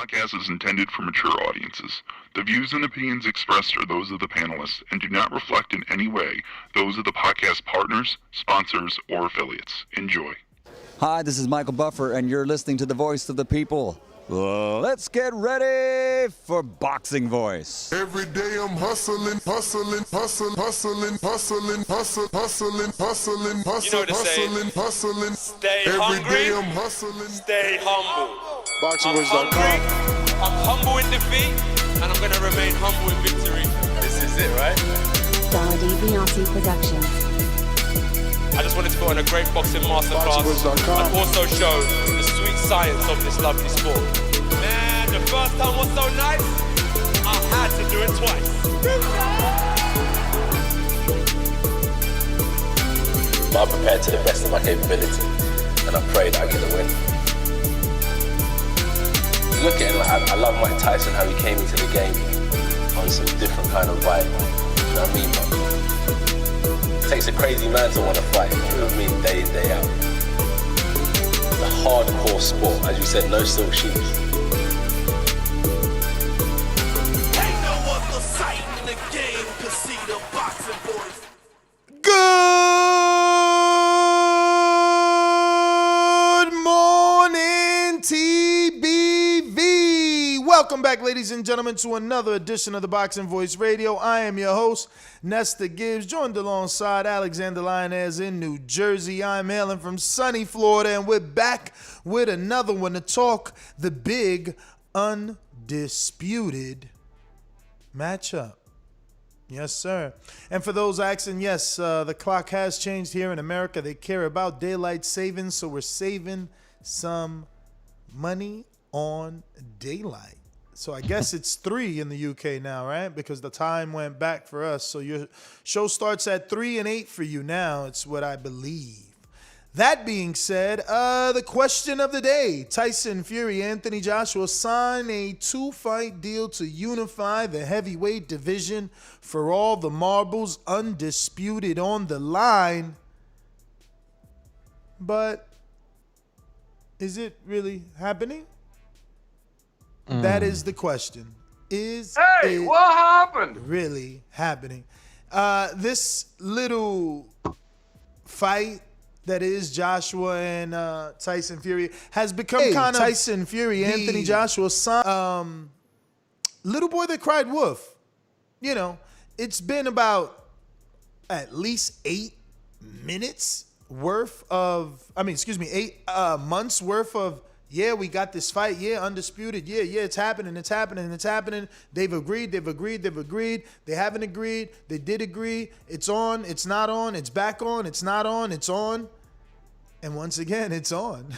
podcast is intended for mature audiences. The views and opinions expressed are those of the panelists and do not reflect in any way those of the podcast partners, sponsors, or affiliates. Enjoy. Hi, this is Michael Buffer, and you're listening to the voice of the people. Let's get ready for Boxing Voice. Every day I'm hustling. You know the saying. Stay Every hungry, day I'm hustling. stay humble. BoxingVoice.com. I'm humble in defeat, and I'm going to remain humble in victory. This is it, right? Deontay Productions. I just wanted to put on a great boxing masterclass BoxingVoice.com. and also show the sweet science of this lovely sport. Man, the first time was so nice, I had to do it twice. I'm prepared to the best of my capability, and I pray that I get the win. Look at it, like, I love Mike Tyson, how he came into the game on some different kind of vibe. You know what I mean, man? It takes a crazy man to want to fight, you know what I mean, day in, day out. It's a hardcore sport, as you said, no silk shoes. Ain't no other sight in the game to see the boxing boys. Good morning, TBV. Welcome back, ladies and gentlemen, to another edition of the Boxing Voice Radio. I am your host, Nesta Gibbs, joined alongside Alexander Lionez in New Jersey. I'm hailing from sunny Florida, and we're back with another one to talk the big, undisputed matchup. Yes, sir. And for those asking, yes, the clock has changed here in America. They care about daylight savings, so we're saving some money on daylight. So I guess it's 3 in the UK now, right? Because the time went back for us. So your show starts at 3 and 8 for you now. It's what I believe. That being said, the question of the day: Tyson Fury, Anthony Joshua sign a 2-fight deal to unify the heavyweight division for all the marbles, undisputed on the line. But is it really happening? That is the question. Is it what happened? really happening? This little fight that is Joshua and Tyson Fury has become kind of Tyson Fury, Anthony Joshua, son, little boy that cried wolf. You know, it's been about at least 8 minutes worth of, 8 months worth of, yeah, we got this fight. Yeah, undisputed. Yeah, it's happening. They've agreed. They haven't agreed. They did agree. It's on. It's not on. It's back on. It's not on. It's on. And once again, it's on.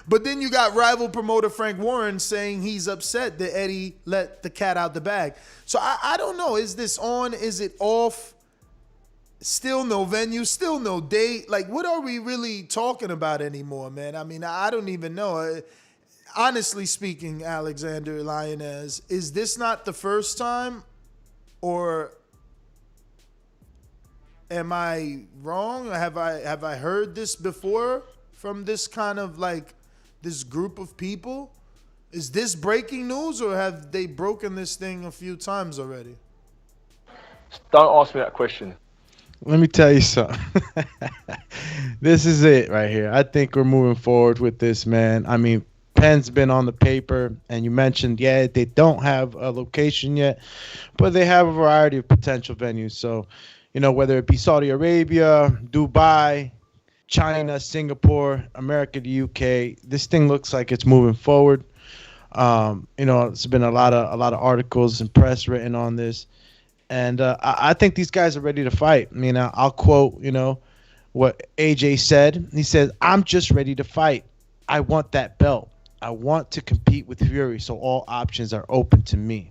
But then you got rival promoter Frank Warren saying he's upset that Eddie let the cat out the bag. So I don't know. Is this on? Is it off? Still no venue, still no date. Like, what are we really talking about anymore, man? I mean, I don't even know. Honestly speaking, Alexander Lionez, is this not the first time, or am I wrong? Have I heard this before from this kind of like this group of people? Is this breaking news, or have they broken this thing a few times already? Don't ask me that question. Let me tell you something. This is it right here. I think we're moving forward with this, man. I mean, pen's been on the paper, and you mentioned, yeah, they don't have a location yet, but they have a variety of potential venues. So, you know, whether it be Saudi Arabia, Dubai, China, Singapore, America, the UK, this thing looks like it's moving forward. You know, it's been a lot of articles and press written on this. And I think these guys are ready to fight. I mean, I'll quote, you know, what AJ said. He said, "I'm just ready to fight. I want that belt. I want to compete with Fury, so all options are open to me."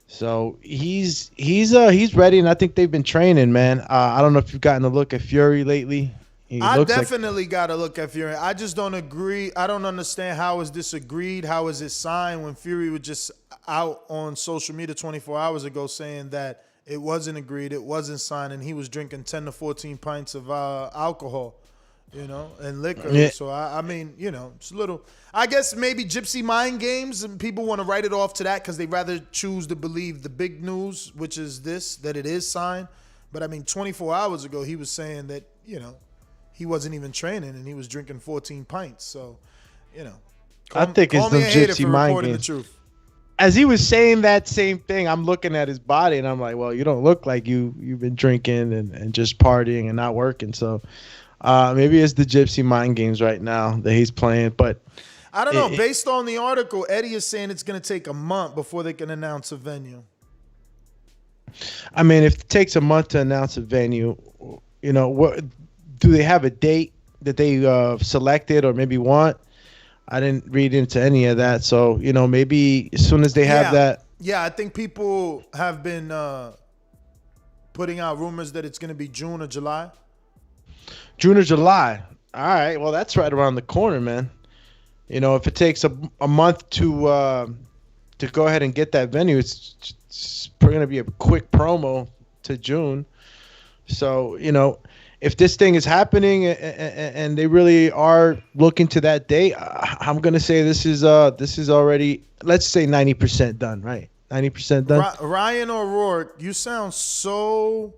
So he's ready, and I think they've been training, man. I don't know if you've gotten a look at Fury lately. I definitely got to look at Fury. I just don't agree. I don't understand how is this agreed? How is it signed when Fury was just out on social media 24 hours ago saying that it wasn't agreed, it wasn't signed, and he was drinking 10 to 14 pints of alcohol. and liquor. Yeah. So I mean, it's a little. I guess maybe gypsy mind games, and people want to write it off to that because they rather choose to believe the big news, which is that it is signed. But I mean, 24 hours ago, he was saying that he wasn't even training and he was drinking 14 pints. So, I think it's them gypsy mind games. The truth. As he was saying that same thing, I'm looking at his body and I'm like, well, you don't look like you've been drinking and just partying and not working. So maybe it's the gypsy mind games right now that he's playing. But I don't know. Based on the article, Eddie is saying it's going to take a month before they can announce a venue. I mean, if it takes a month to announce a venue, what do they have a date that they selected or maybe want? I didn't read into any of that. So, maybe as soon as they have that. Yeah, I think people have been putting out rumors that it's going to be June or July. June or July. All right. Well, that's right around the corner, man. If it takes a month to go ahead and get that venue, it's going to be a quick promo to June. So, if this thing is happening and they really are looking to that date, I'm going to say this is already, let's say 90% done, right? 90% done. Ryan O'Rourke, you sound so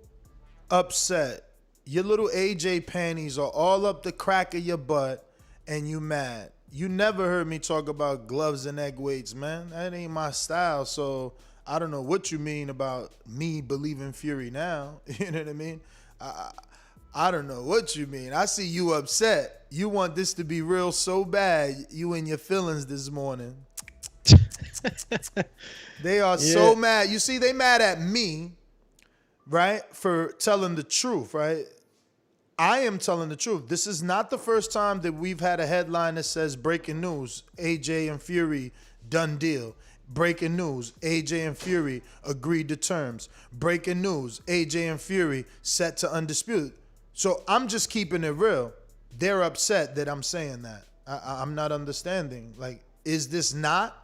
upset. Your little AJ panties are all up the crack of your butt and you mad. You never heard me talk about gloves and egg weights, man. That ain't my style. So I don't know what you mean about me believing Fury now. You know what I mean? I don't know what you mean. I see you upset. You want this to be real so bad. You in your feelings this morning. They are so mad. You see, they mad at me, right, for telling the truth, right? I am telling the truth. This is not the first time that we've had a headline that says breaking news, AJ and Fury, done deal. Breaking news, AJ and Fury agreed to terms. Breaking news, AJ and Fury set to undisputed. So I'm just keeping it real. They're upset that I'm saying that. I'm not understanding. Like, is this not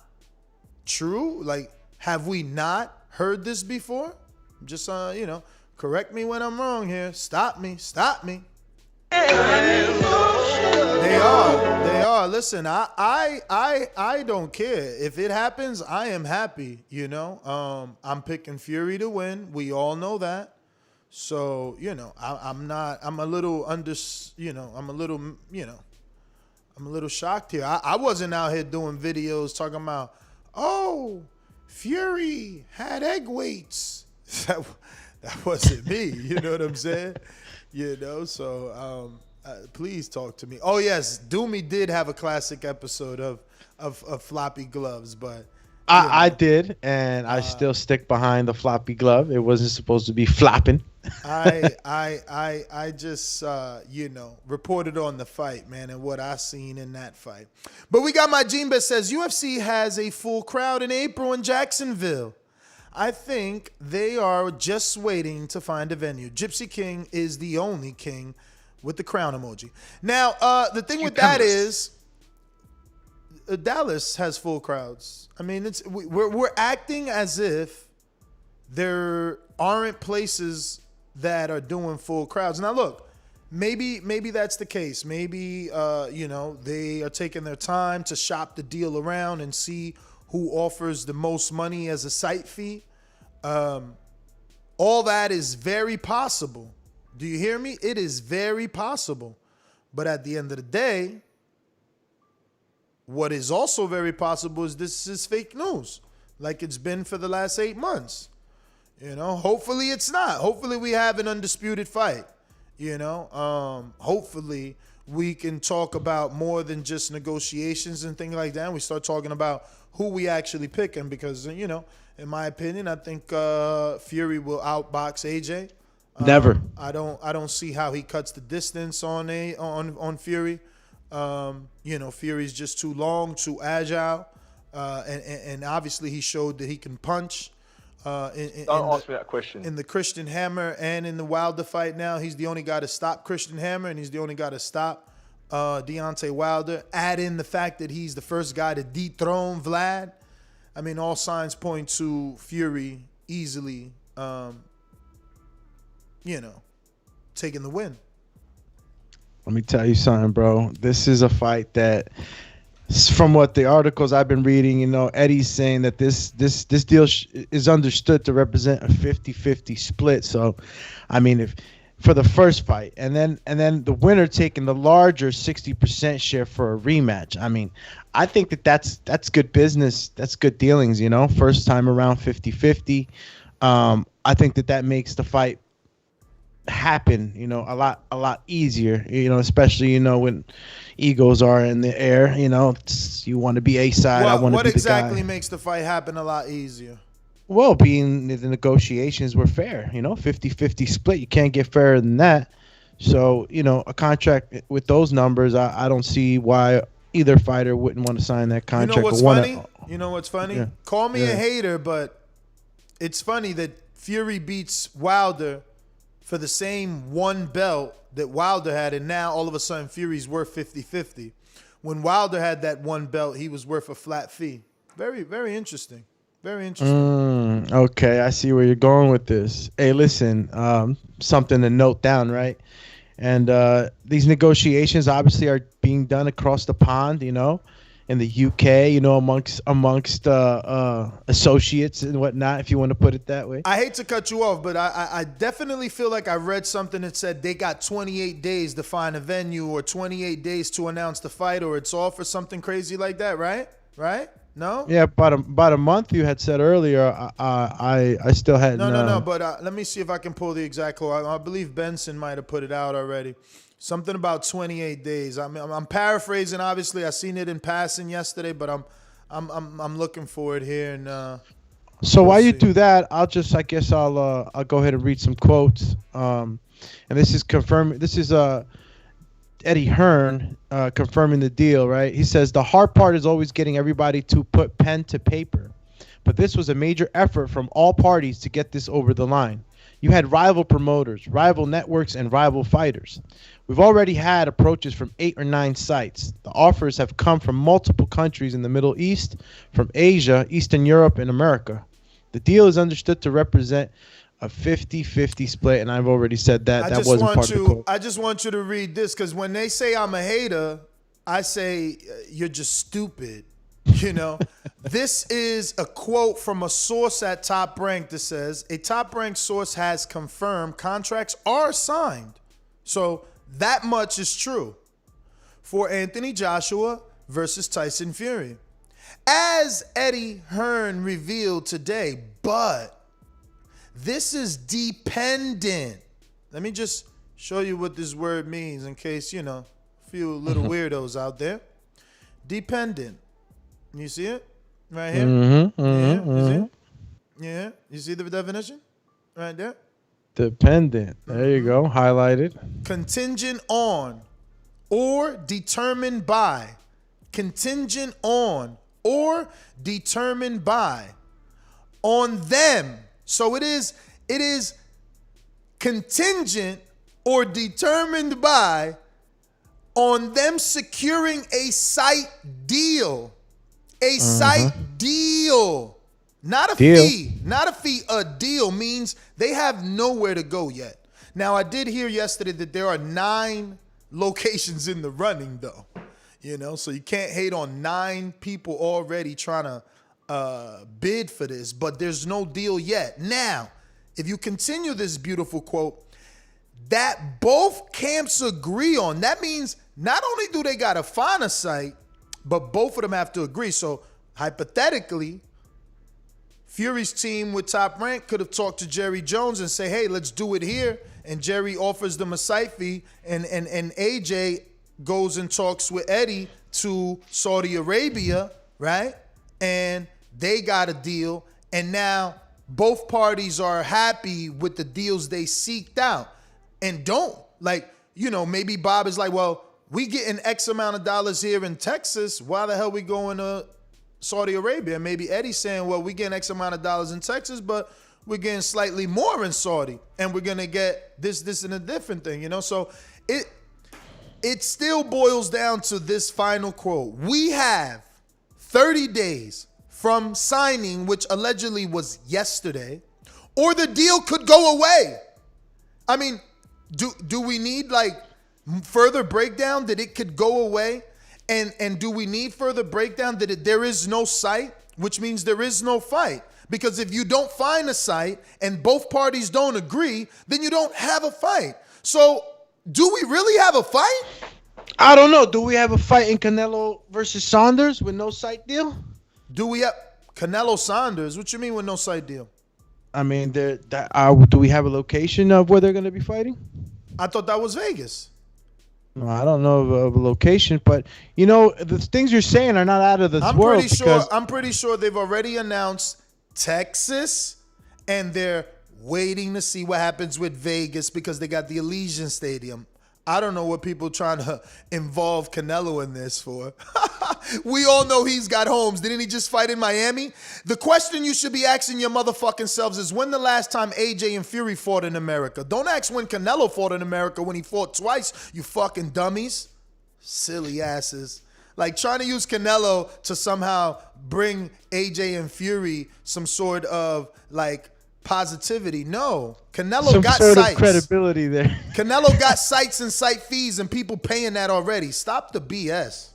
true? Like, have we not heard this before? Just, correct me when I'm wrong here. Stop me. They are. Listen, I don't care. If it happens, I am happy, I'm picking Fury to win. We all know that. So, I'm a little shocked here. I wasn't out here doing videos talking about, oh, Fury had egg weights. That wasn't me. You know what I'm saying? So please talk to me. Oh, yes, Doomy did have a classic episode of floppy gloves, but I did, and I still stick behind the floppy glove. It wasn't supposed to be flopping. I just reported on the fight, man, and what I seen in that fight. But we got my Jimba says UFC has a full crowd in April in Jacksonville. I think they are just waiting to find a venue. Gypsy King is the only king with the crown emoji. Now, the thing with that is Dallas has full crowds. I mean, we're acting as if there aren't places that are doing full crowds. Now, look, maybe that's the case. Maybe they are taking their time to shop the deal around and see who offers the most money as a site fee. All that is very possible. Do you hear me? It is very possible. But at the end of the day, what is also very possible is this is fake news, like it's been for the last 8 months. Hopefully it's not. Hopefully we have an undisputed fight. Hopefully we can talk about more than just negotiations and things like that. And we start talking about who we actually picking because, in my opinion, I think Fury will outbox AJ. Never. I don't see how he cuts the distance on Fury. Fury's just too long, too agile, and obviously he showed that he can punch. Don't ask me that question. In the Christian Hammer and in the Wilder fight now, he's the only guy to stop Christian Hammer, and he's the only guy to stop Deontay Wilder. Add in the fact that he's the first guy to dethrone Vlad. I mean, all signs point to Fury easily, taking the win. Let me tell you something, bro. This is a fight that, from what the articles I've been reading, Eddie's saying that this deal is understood to represent a 50-50 split. So, I mean, if for the first fight, and then the winner taking the larger 60% share for a rematch. I mean, I think that's good business. That's good dealings. First time around 50-50. I think that makes the fight happen, a lot easier, especially, when egos are in the air, you want to be A side. I want to be the guy. What exactly makes the fight happen a lot easier? Well, being the negotiations were fair, 50-50 split. You can't get fairer than that. So, a contract with those numbers, I don't see why either fighter wouldn't want to sign that contract. You know what's funny? Yeah. Call me a hater, but it's funny that Fury beats Wilder for the same one belt that Wilder had, and now all of a sudden Fury's worth 50-50. When Wilder had that one belt, he was worth a flat fee. Very, very interesting. Very interesting. Okay, I see where you're going with this. Hey, listen, something to note down, right? And these negotiations obviously are being done across the pond, in the UK, amongst associates and whatnot, if you want to put it that way. I hate to cut you off, but I definitely feel like I read something that said they got 28 days to find a venue or 28 days to announce the fight, or it's off or something crazy like that, right? Right? No? Yeah, about a month you had said earlier. I still hadn't. No. But let me see if I can pull the exact quote. I believe Benson might have put it out already. Something about 28 days. I'm paraphrasing. Obviously, I seen it in passing yesterday, but I'm looking for it here. And so while you do that, I'll go ahead and read some quotes. And this is confirming. This is Eddie Hearn confirming the deal. Right? He says the hard part is always getting everybody to put pen to paper, but this was a major effort from all parties to get this over the line. You had rival promoters, rival networks, and rival fighters. We've already had approaches from 8 or 9 sites. The offers have come from multiple countries in the Middle East, from Asia, Eastern Europe, and America. The deal is understood to represent a 50-50 split, and I've already said that. That wasn't part of the quote. I just want you to read this, because when they say I'm a hater, I say you're just stupid. This is a quote from a source at Top Rank that says, a Top Rank source has confirmed contracts are signed. So that much is true for Anthony Joshua versus Tyson Fury. As Eddie Hearn revealed today, but this is dependent. Let me just show you what this word means in case, a few little weirdos out there. Dependent. You see it? Right here? You see it? Yeah. You see the definition? Right there? Dependent. There you go. Highlighted. Contingent on or determined by. Contingent on or determined by. On them. So it is contingent or determined by on them securing a site deal. A site deal. Not a fee. Not a fee. A deal means they have nowhere to go yet. Now, I did hear yesterday that there are 9 locations in the running, though. So you can't hate on 9 people already trying to bid for this, but there's no deal yet. Now, if you continue this beautiful quote, that both camps agree on, that means not only do they got to find a site, but both of them have to agree. So hypothetically, Fury's team with Top Rank could have talked to Jerry Jones and say, hey, let's do it here. And Jerry offers them a site fee, and AJ goes and talks with Eddie to Saudi Arabia, right? And they got a deal. And now both parties are happy with the deals they seeked out. And maybe Bob is like, well, we getting X amount of dollars here in Texas. Why the hell we going to Saudi Arabia? And maybe Eddie's saying, well, we getting X amount of dollars in Texas, but we're getting slightly more in Saudi. And we're going to get this, and a different thing, So it still boils down to this final quote. We have 30 days from signing, which allegedly was yesterday, or the deal could go away. I mean, do we need further breakdown that it could go away? And do we need further breakdown that there is no site, which means there is no fight? Because if you don't find a site and both parties don't agree, then you don't have a fight. So do we really have a fight? I don't know. Do we have a fight in Canelo versus Saunders with no site deal? Do we have Canelo Saunders? What you mean with no site deal? I mean, do we have a location of where they're going to be fighting? I thought that was Vegas. No, I don't know of a location, but the things you're saying are not out of this world. I'm pretty sure they've already announced Texas, and they're waiting to see what happens with Vegas because they got the Allegiant Stadium. I don't know what people trying to involve Canelo in this for. We all know he's got homes. Didn't he just fight in Miami? The question you should be asking your motherfucking selves is when the last time AJ and Fury fought in America? Don't ask when Canelo fought in America when he fought twice, you fucking dummies. Silly asses. Like trying to use Canelo to somehow bring AJ and Fury some sort of like positivity. No. Canelo some got sort sites. Of credibility there. Canelo got sites and site fees and people paying that already. Stop the BS.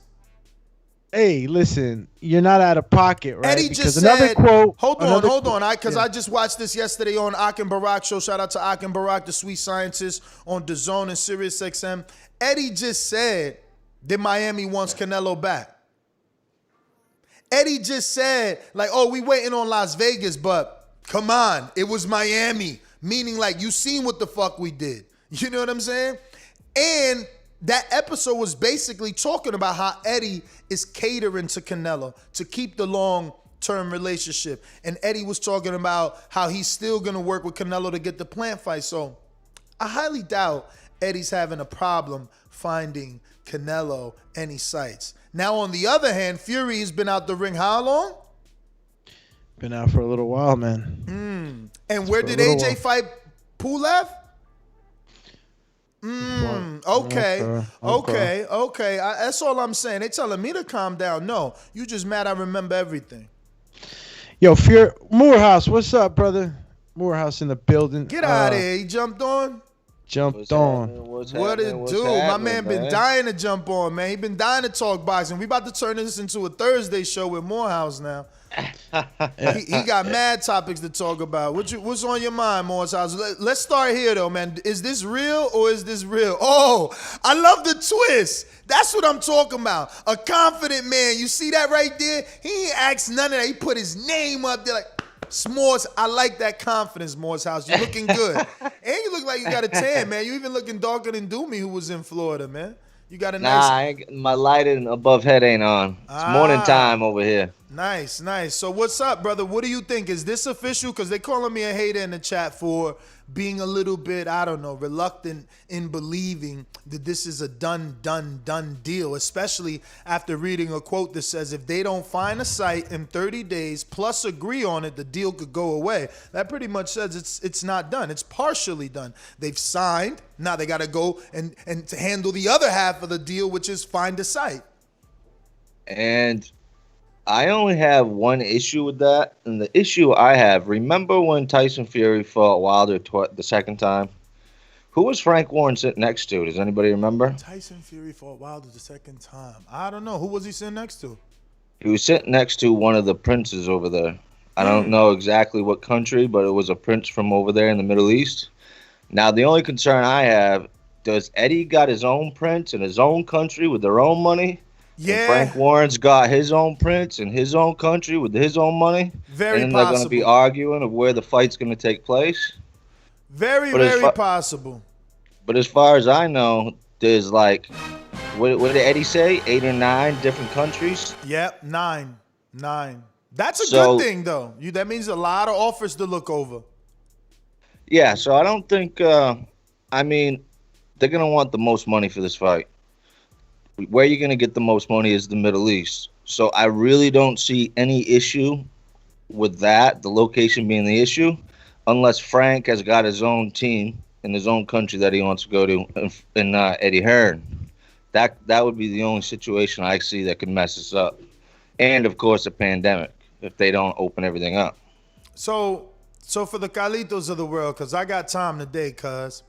Hey, listen, you're not out of pocket, right? Eddie because just said, quote, hold on, because I just watched this yesterday on Ak and Barak show. Shout out to Ak and Barak, the sweet scientist on Dazn and Sirius XM. Eddie just said that Miami wants Canelo back. Eddie just said, like, oh, we waiting on Las Vegas, but come on, it was Miami. Meaning, like, you seen what the fuck we did. You know what I'm saying? And that episode was basically talking about how Eddie is catering to Canelo to keep the long-term relationship. And Eddie was talking about how he's still going to work with Canelo to get the plant fight. So I highly doubt Eddie's having a problem finding Canelo any sites. Now, on the other hand, Fury has been out the ring how long? Been out for a little while, man. And where did AJ fight Pulev? Okay. That's all I'm saying. They telling me to calm down. No, you just mad I remember everything. Yo, Morehouse, what's up, brother? Morehouse in the building. Get out of here. He jumped on? Jumped on. What it do? My man been dying to jump on, man. He been dying to talk boxing. We about to turn this into a Thursday show with Morehouse now. He got mad topics to talk about. What's on your mind, Morehouse? Let's start here, though, man. Is this real or is this real? Oh, I love the twist. That's what I'm talking about. A confident man. You see that right there? He ain't asked none of that. He put his name up there like, S'mores, I like that confidence, Morehouse. You looking good. And you look like you got a tan, man. You even looking darker than Doomy, who was in Florida, man. You got a nice... my light and above head ain't on. It's morning time over here. Nice. So what's up, brother? What do you think? Is this official? Because they calling me a hater in the chat for being a little bit, I don't know, reluctant in believing that this is a done deal, especially after reading a quote that says if they don't find a site in 30 days plus agree on it, the deal could go away. That pretty much says it's not done. It's partially done. They've signed. Now they got to go and to handle the other half of the deal, which is find a site. And I only have one issue with that, and the issue I have, remember when Tyson Fury fought Wilder the second time? Who was Frank Warren sitting next to? Does anybody remember? Tyson Fury fought Wilder the second time. I don't know. Who was he sitting next to? He was sitting next to one of the princes over there. I don't know exactly what country, but it was a prince from over there in the Middle East. Now, the only concern I have, does Eddie got his own prince in his own country with their own money? Yeah. And Frank Warren's got his own prince in his own country with his own money. Very and possible. They're going to be arguing of where the fight's going to take place. Very possible. But as far as I know, there's like, what did Eddie say? 8 or 9 different countries? Yep, 9. That's a good thing, though. That means a lot of offers to look over. Yeah, so I don't think, they're going to want the most money for this fight. Where you're going to get the most money is the Middle East. So I really don't see any issue with that, the location being the issue, unless Frank has got his own team in his own country that he wants to go to in Eddie Hearn. That would be the only situation I see that could mess us up. And, of course, a pandemic if they don't open everything up. So for the Carlitos of the world, because I got time today, cuz,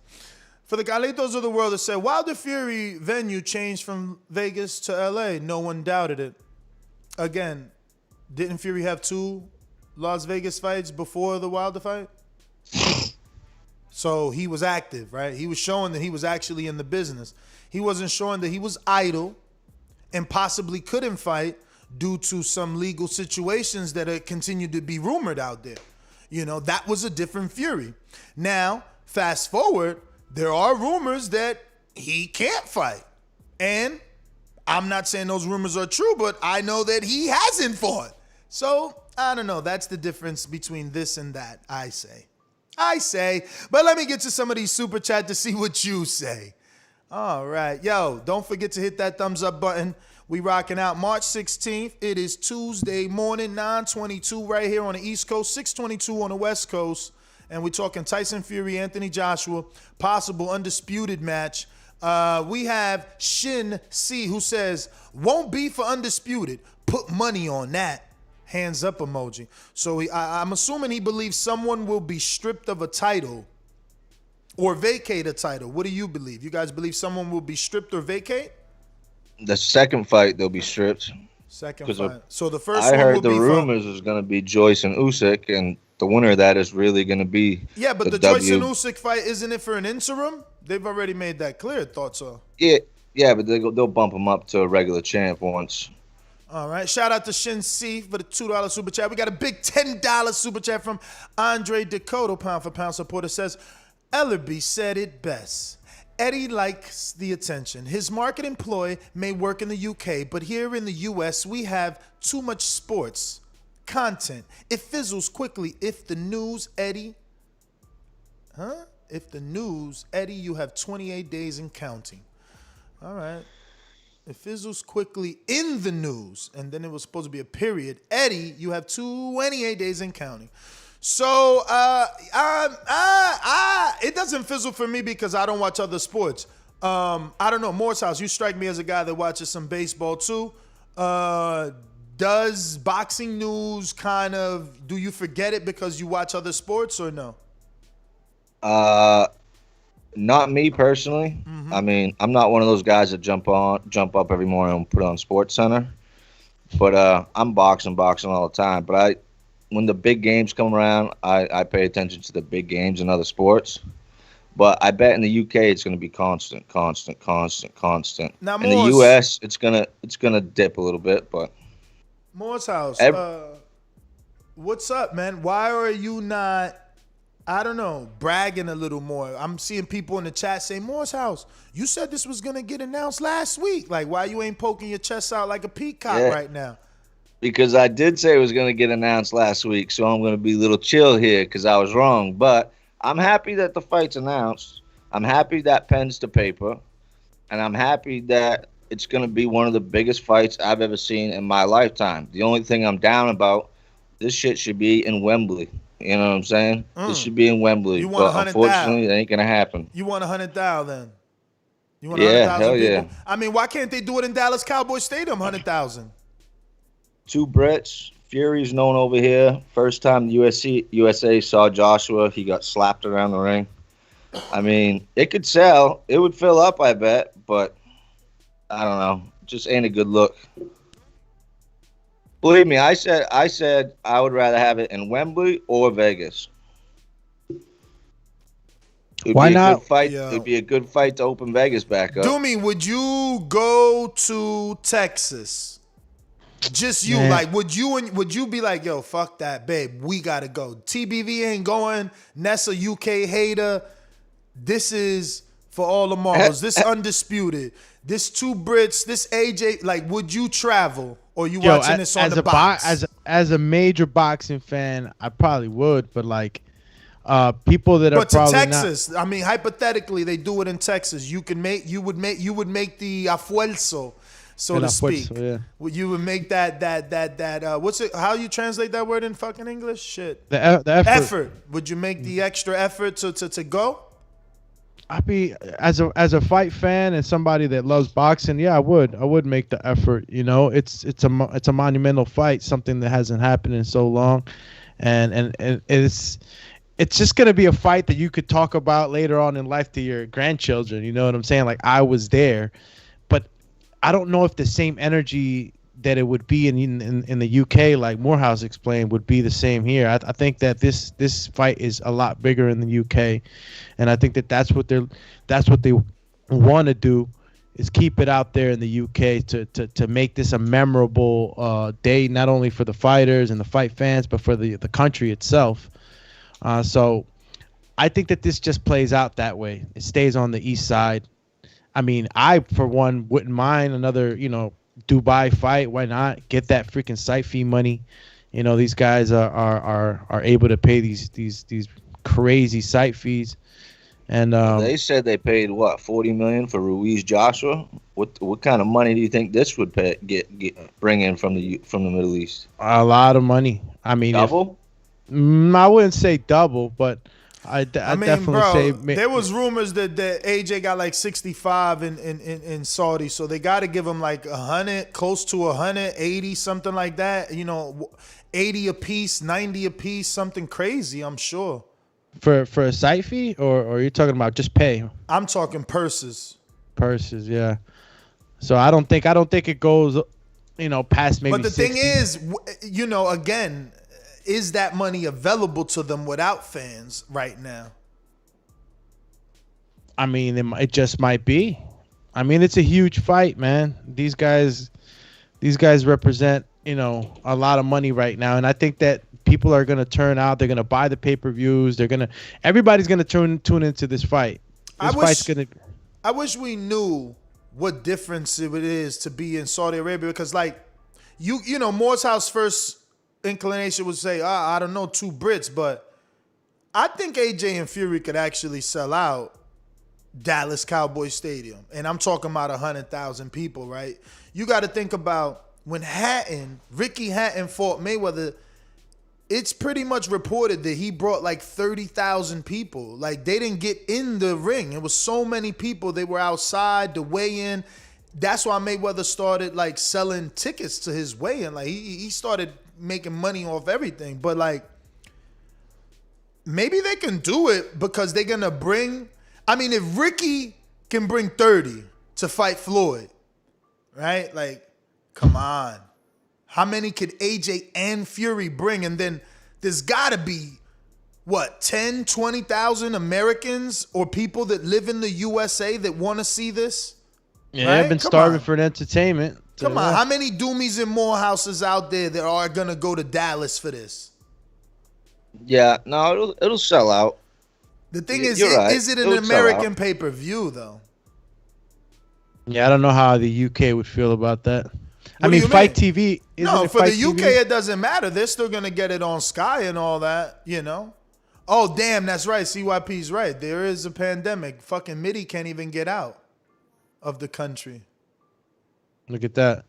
For the Carlitos of the world that said, Wilder Fury venue changed from Vegas to LA, no one doubted it. Again, didn't Fury have 2 Las Vegas fights before the Wilder fight? So he was active, right? He was showing that he was actually in the business. He wasn't showing that he was idle and possibly couldn't fight due to some legal situations that had continued to be rumored out there. You know, that was a different Fury. Now, fast forward, there are rumors that he can't fight. And I'm not saying those rumors are true, but I know that he hasn't fought. So, I don't know. That's the difference between this and that, I say. But let me get to some of these super chat to see what you say. All right. Yo, don't forget to hit that thumbs up button. We rocking out March 16th. It is Tuesday morning, 9:22 right here on the East Coast, 6:22 on the West Coast. And we're talking Tyson Fury, Anthony Joshua, possible undisputed match. We have Shin C who says, won't be for undisputed. Put money on that. Hands up emoji. So I'm assuming he believes someone will be stripped of a title or vacate a title. What do you believe? You guys believe someone will be stripped or vacate? The second fight, they'll be stripped. Second fight. So the first I one heard will the be rumors is going to be Joyce and Usyk, and the winner of that is really going to be but the Joyce and Usyk fight, isn't it for an interim? They've already made that clear. Thought so. Yeah, but they'll bump him up to a regular champ once. All right. Shout out to Shin C for the $2 super chat. We got a big $10 super chat from Andre Dakota, pound for pound supporter, says, Ellerby said it best. Eddie likes the attention. His market employ may work in the UK, but here in the US, we have too much sports content. It fizzles quickly. If the news, Eddie, you have 28 days and counting. All right. It fizzles quickly in the news, and then it was supposed to be a period. Eddie, you have 28 days and counting. So it doesn't fizzle for me because I don't watch other sports. I don't know. Moore's House, you strike me as a guy that watches some baseball too. Does boxing news do you forget it because you watch other sports or no? Not me personally. I mean, I'm not one of those guys that jump up every morning and put on Sports Center. But I'm boxing all the time. But when the big games come around, I pay attention to the big games in other sports. But I bet in the UK it's going to be constant. Now, in the US, it's gonna dip a little bit. But Moore's House, what's up, man? Why are you not, I don't know, bragging a little more? I'm seeing people in the chat say, Moore's House, you said this was going to get announced last week. Like, why you ain't poking your chest out like a peacock right now? Because I did say it was going to get announced last week, so I'm going to be a little chill here because I was wrong. But I'm happy that the fight's announced. I'm happy that pen's to paper. And I'm happy that it's going to be one of the biggest fights I've ever seen in my lifetime. The only thing I'm down about, this shit should be in Wembley. You know what I'm saying? This should be in Wembley. You want but unfortunately, it ain't going to happen. You want 100,000 then? You want 100,000 people? Yeah. I mean, why can't they do it in Dallas Cowboy Stadium, 100,000? 2 Brits. Fury's known over here. First time the USA saw Joshua, he got slapped around the ring. I mean, it could sell. It would fill up, I bet. But, I don't know. Just ain't a good look. Believe me, I said I would rather have it in Wembley or Vegas. Why not? It'd be a good fight to open Vegas back up. Doomy, would you go to Texas? Just you, like, would you be like, yo, fuck that, babe, we gotta go. TBV ain't going. Nessa UK hater. This is for all the marbles. This undisputed. This 2 Brits. This AJ. Like, would you travel? Or you watching this on the box? As a major boxing fan, I probably would, but like people that are probably Texas. I mean, hypothetically, they do it in Texas. You would make the esfuerzo, so to speak. Yeah. You would make that what's it? How you translate that word in fucking English? Shit. The effort. Would you make the extra effort to go? I'd be as a fight fan and somebody that loves boxing. Yeah, I would make the effort. You know, it's a monumental fight, something that hasn't happened in so long, and it's just going to be a fight that you could talk about later on in life to your grandchildren. You know what I'm saying? Like, I was there, but I don't know if the same energy that it would be in the UK, like Morehouse explained, would be the same here. I think that this fight is a lot bigger in the UK, and I think that that's what they want to do, is keep it out there in the UK to make this a memorable day, not only for the fighters and the fight fans, but for the country itself. So I think that this just plays out that way. It stays on the east side. I mean, I, for one, wouldn't mind another, Dubai fight. Why not? Get that freaking site fee money. These guys are able to pay these crazy site fees. And they said they paid what, $40 million for Ruiz Joshua. What kind of money do you think this would bring in from the Middle East? A lot of money. I mean, double. I wouldn't say double, but I definitely say. There was rumors that AJ got like 65 in Saudi, so they got to give him like 100, close to 180, something like that. 80 a piece, 90 a piece, something crazy. I'm sure. For a site fee, or you're talking about just pay? I'm talking purses. Purses, yeah. So I don't think it goes, past maybe. But the 60. thing is, again, is that money available to them without fans right now? I mean, it just might be. I mean, it's a huge fight, man. These guys represent, a lot of money right now, and I think that people are going to turn out. They're going to buy the pay-per-views. Everybody's going to tune into this fight. I wish we knew what difference it is to be in Saudi Arabia, because like Morehouse first inclination would say, I don't know, 2 Brits, but I think AJ and Fury could actually sell out Dallas Cowboy Stadium. And I'm talking about 100,000 people, right? You got to think about when Ricky Hatton fought Mayweather, it's pretty much reported that he brought like 30,000 people. Like, they didn't get in the ring. It was so many people. They were outside the weigh-in. That's why Mayweather started like selling tickets to his weigh-in. Like, he started making money off everything. But like, maybe they can do it because they're gonna bring, if Ricky can bring 30 to fight Floyd, right? Like, come on. How many could AJ and Fury bring? And then there's gotta be 10, 20,000 Americans or people that live in the USA that want to see this? Yeah, right? I've been starving for entertainment. Come on, how many Doomies and Morehouses out there that are gonna go to Dallas for this? Yeah, no, it'll sell out. The thing is it an American pay-per-view though? Yeah, I don't know how the UK would feel about that. Fight TV. No, for the UK it doesn't matter. They're still gonna get it on Sky and all that. Oh damn, that's right. CYP's right. There is a pandemic. Fucking Mitty can't even get out of the country. Look at that.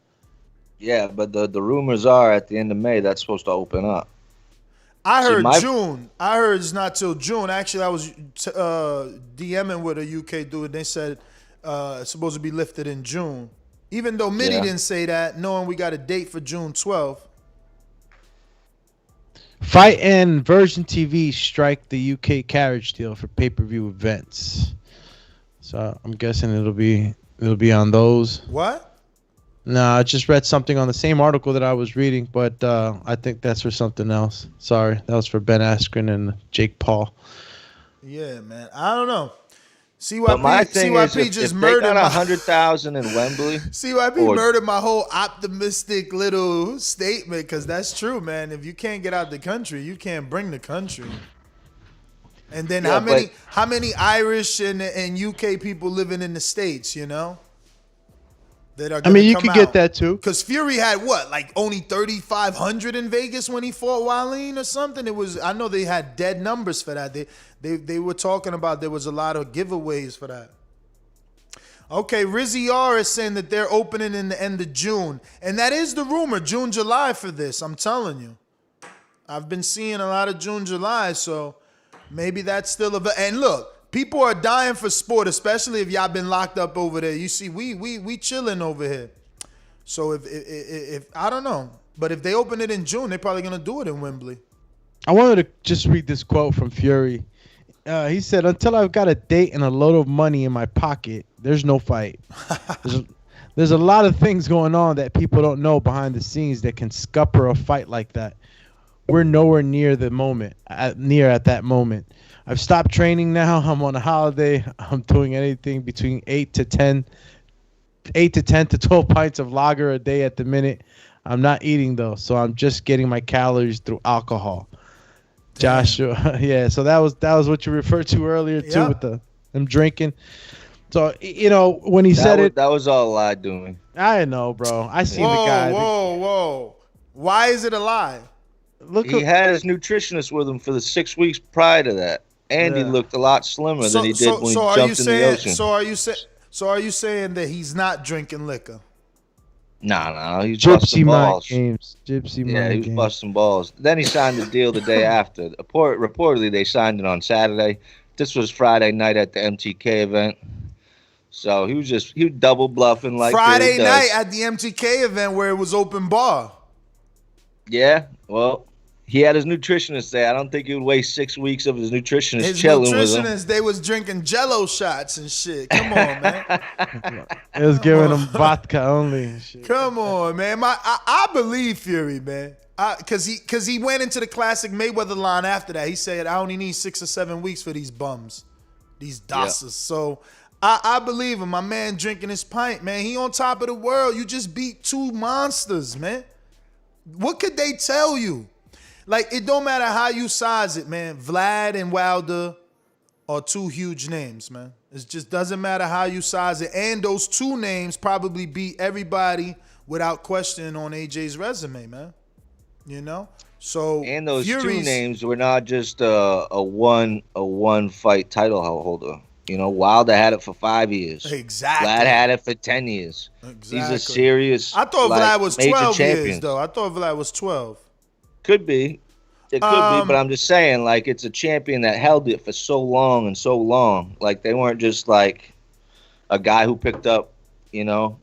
Yeah, but the rumors are at the end of May that's supposed to open up. I heard June. I heard it's not till June. Actually, I was DMing with a UK dude. They said it's supposed to be lifted in June. Even though Mitty didn't say that, knowing we got a date for June 12th. Fight and Version TV strike the UK carriage deal for pay-per-view events. So I'm guessing it'll be on those. What? No, I just read something on the same article that I was reading, but I think that's for something else. Sorry, that was for Ben Askren and Jake Paul. Yeah, man. I don't know. CYP just murdered they got 100,000 in Wembley. CYP murdered my whole optimistic little statement, because that's true, man. If you can't get out the country, you can't bring the country. And then how many Irish and UK people living in the States, that are you could get that too. Because Fury had only 3,500 in Vegas when he fought Wallin or something. I know they had dead numbers for that. They were talking about there was a lot of giveaways for that. Okay, Rizzy R is saying that they're opening in the end of June. And that is the rumor, June, July for this. I'm telling you. I've been seeing a lot of June, July, so maybe that's still and look, people are dying for sport, especially if y'all been locked up over there. You see, we chilling over here. So if I don't know, but if they open it in June, they're probably gonna do it in Wembley. I wanted to just read this quote from Fury. He said, "Until I've got a date and a load of money in my pocket, there's no fight." There's a lot of things going on that people don't know behind the scenes that can scupper a fight like that. We're nowhere near the moment, at that moment. I've stopped training now. I'm on a holiday. I'm doing anything between 8 to 10 to 12 pints of lager a day at the minute. I'm not eating though, so I'm just getting my calories through alcohol. Joshua, yeah. So that was what you referred to earlier too, with them drinking. So when he said it, that was all a lie, doing. I know, bro. I seen the guy. Whoa! Why is it a lie? He had his nutritionist with him for the 6 weeks prior to that, and he looked a lot slimmer than he did when he jumped in the ocean. So are you saying that he's not drinking liquor? No, he's Gypsy busting balls. Games. Gypsy yeah, he was busting balls. Then he signed the deal the day after. Reportedly, they signed it on Saturday. This was Friday night at the MTK event. So he was double bluffing like Friday night at the MTK event where it was open bar. Yeah, well, he had his nutritionist there. I don't think he would waste 6 weeks of his nutritionist chilling with him. They was drinking Jello shots and shit. Come on, man. It was giving him vodka only. And shit. Come on, man. I believe Fury, man. Cause he went into the classic Mayweather line after that. He said, "I only need 6 or 7 weeks for these bums, these Dazs." Yeah. So I believe him. My man drinking his pint, man. He on top of the world. You just beat 2 monsters, man. What could they tell you? Like, it don't matter how you size it, man. Vlad and Wilder are 2 huge names, man. It just doesn't matter how you size it. And those 2 names probably beat everybody without question on AJ's resume, man. You know? So and those Fury's 2 names were not just a one fight title holder. You know, Wilder had it for 5 years. Exactly. Vlad had it for 10 years. Exactly. He's a serious. I thought Vlad was 12 champions. years, though. I thought Vlad was 12. Could be. It could be, but I'm just saying, like, it's a champion that held it for so long and so long. Like, they weren't just, like, a guy who picked up, we got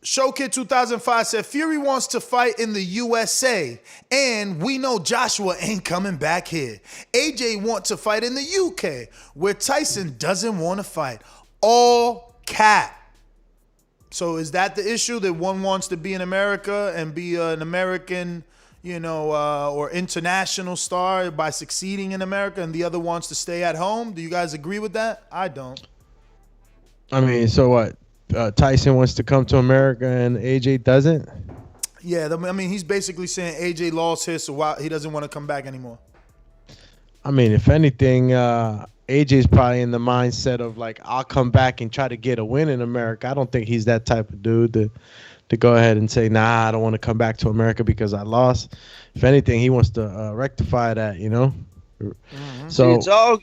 Showkid 2005 said, Fury wants to fight in the USA, and we know Joshua ain't coming back here. AJ wants to fight in the UK, where Tyson doesn't want to fight. All cap. So is that the issue, that one wants to be in America and be an American, or international star by succeeding in America, and the other wants to stay at home? Do you guys agree with that? I don't. I mean, so what? Tyson wants to come to America and AJ doesn't? Yeah, I mean, he's basically saying AJ lost his, so he doesn't want to come back anymore. I mean, if anything, AJ's probably in the mindset of, like, I'll come back and try to get a win in America. I don't think he's that type of dude to go ahead and say, nah, I don't want to come back to America because I lost. If anything, he wants to rectify that, Mm-hmm. So see,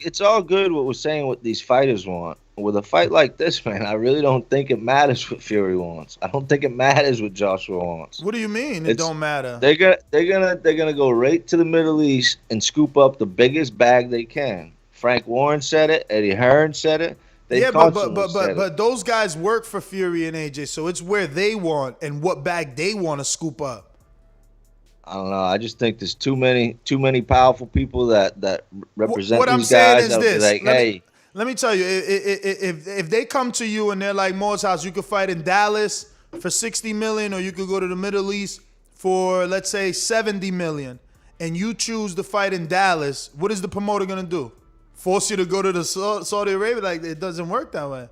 it's all good what we're saying what these fighters want. With a fight like this, man, I really don't think it matters what Fury wants. I don't think it matters what Joshua wants. What do you mean? It don't matter. They're gonna go right to the Middle East and scoop up the biggest bag they can. Frank Warren said it. Eddie Hearn said it. But those guys work for Fury and AJ, so it's where they want and what bag they want to scoop up. I don't know. I just think there's too many powerful people that represent what these guys. I'm saying is this. Like, let me tell you, if they come to you and they're like, Moore's House, you could fight in Dallas for $60 million, or you could go to the Middle East for, let's say, $70 million, and you choose to fight in Dallas, what is the promoter gonna do? Force you to go to the Saudi Arabia? Like, it doesn't work that way.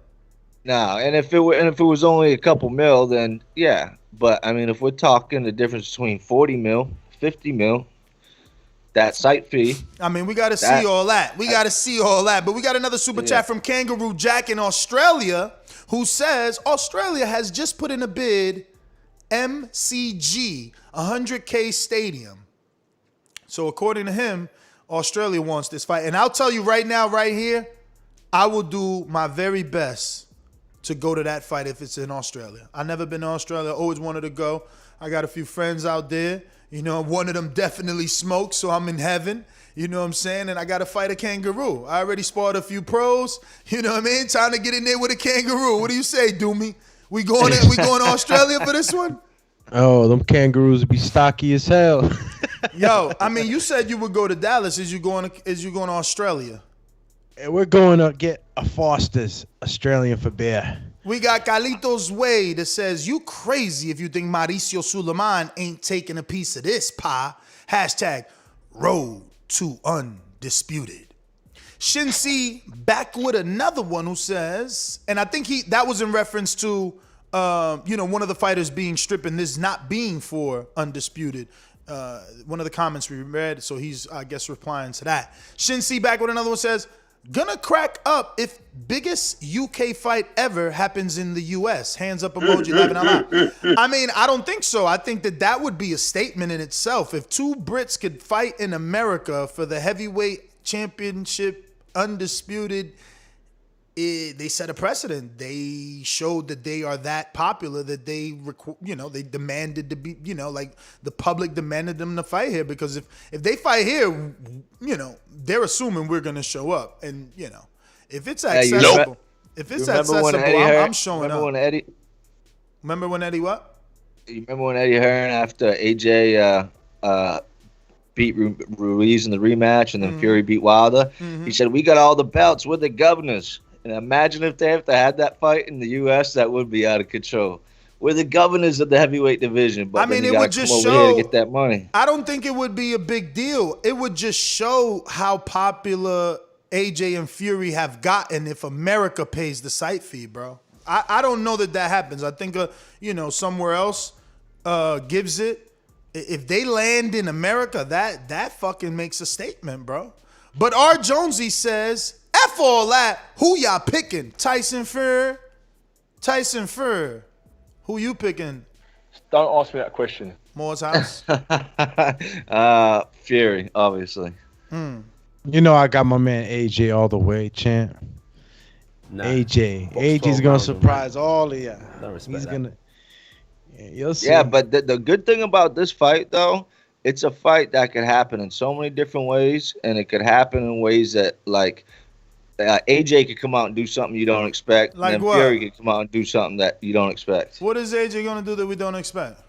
No, and if it was only a couple mil, then yeah. But I mean, if we're talking the difference between 40 mil, 50 mil, that site fee. I mean, we got to see all that. But we got another super chat from Kangaroo Jack in Australia, who says Australia has just put in a bid, MCG, 100K stadium. So according to him, Australia wants this fight. And I'll tell you right now, right here, I will do my very best to go to that fight if it's in Australia. I've never been to Australia. I always wanted to go. I got a few friends out there. One of them definitely smokes, so I'm in heaven. You know what I'm saying? And I got to fight a kangaroo. I already sparred a few pros. You know what I mean? Time to get in there with a kangaroo. What do you say, Doomy? We going to Australia for this one? Oh, them kangaroos be stocky as hell. Yo, I mean, you said you would go to Dallas. Is you going to Australia? And we're going to get a Foster's Australian for beer. We got Carlitos Way that says, you crazy if you think Mauricio Suleiman ain't taking a piece of this pie. Hashtag road to undisputed. Shinsi back with another one who says, and I think that was in reference to, one of the fighters being stripped and this not being for undisputed. One of the comments we read, so he's, I guess, replying to that. Shinsi back with another one says, gonna crack up if biggest UK fight ever happens in the US. Hands up emoji, laughing out loud. I mean, I don't think so. I think that would be a statement in itself. If two Brits could fight in America for the heavyweight championship, undisputed, they set a precedent. They showed that they are that popular that they demanded to be, like the public demanded them to fight here, because if they fight here, they're assuming we're going to show up. And, if it's accessible, I'm showing up. Remember when Eddie what? You remember when Eddie Hearn, after AJ beat Ruiz in the rematch and then Fury beat Wilder, he said, we got all the belts, we're the governors. And imagine if they have to have that fight in the U.S., that would be out of control. We're the governors of the heavyweight division, but it would just show here to get that money. I don't think it would be a big deal. It would just show how popular AJ and Fury have gotten if America pays the site fee, bro. I don't know that happens. I think somewhere else gives it. If they land in America, that fucking makes a statement, bro. But R. Jonesy says, F all that. Who y'all picking? Tyson Fury? Who you picking? Don't ask me that question. Moore's house? Fury, obviously. You know I got my man AJ all the way, champ. Nah, AJ's gonna surprise all of y'all. He's gonna. Yeah, you'll see. Yeah, but the good thing about this fight, though, it's a fight that could happen in so many different ways, and it could happen in ways that, like, AJ could come out and do something you don't expect, like and then what? Fury could come out and do something that you don't expect. What is AJ gonna do that we don't expect?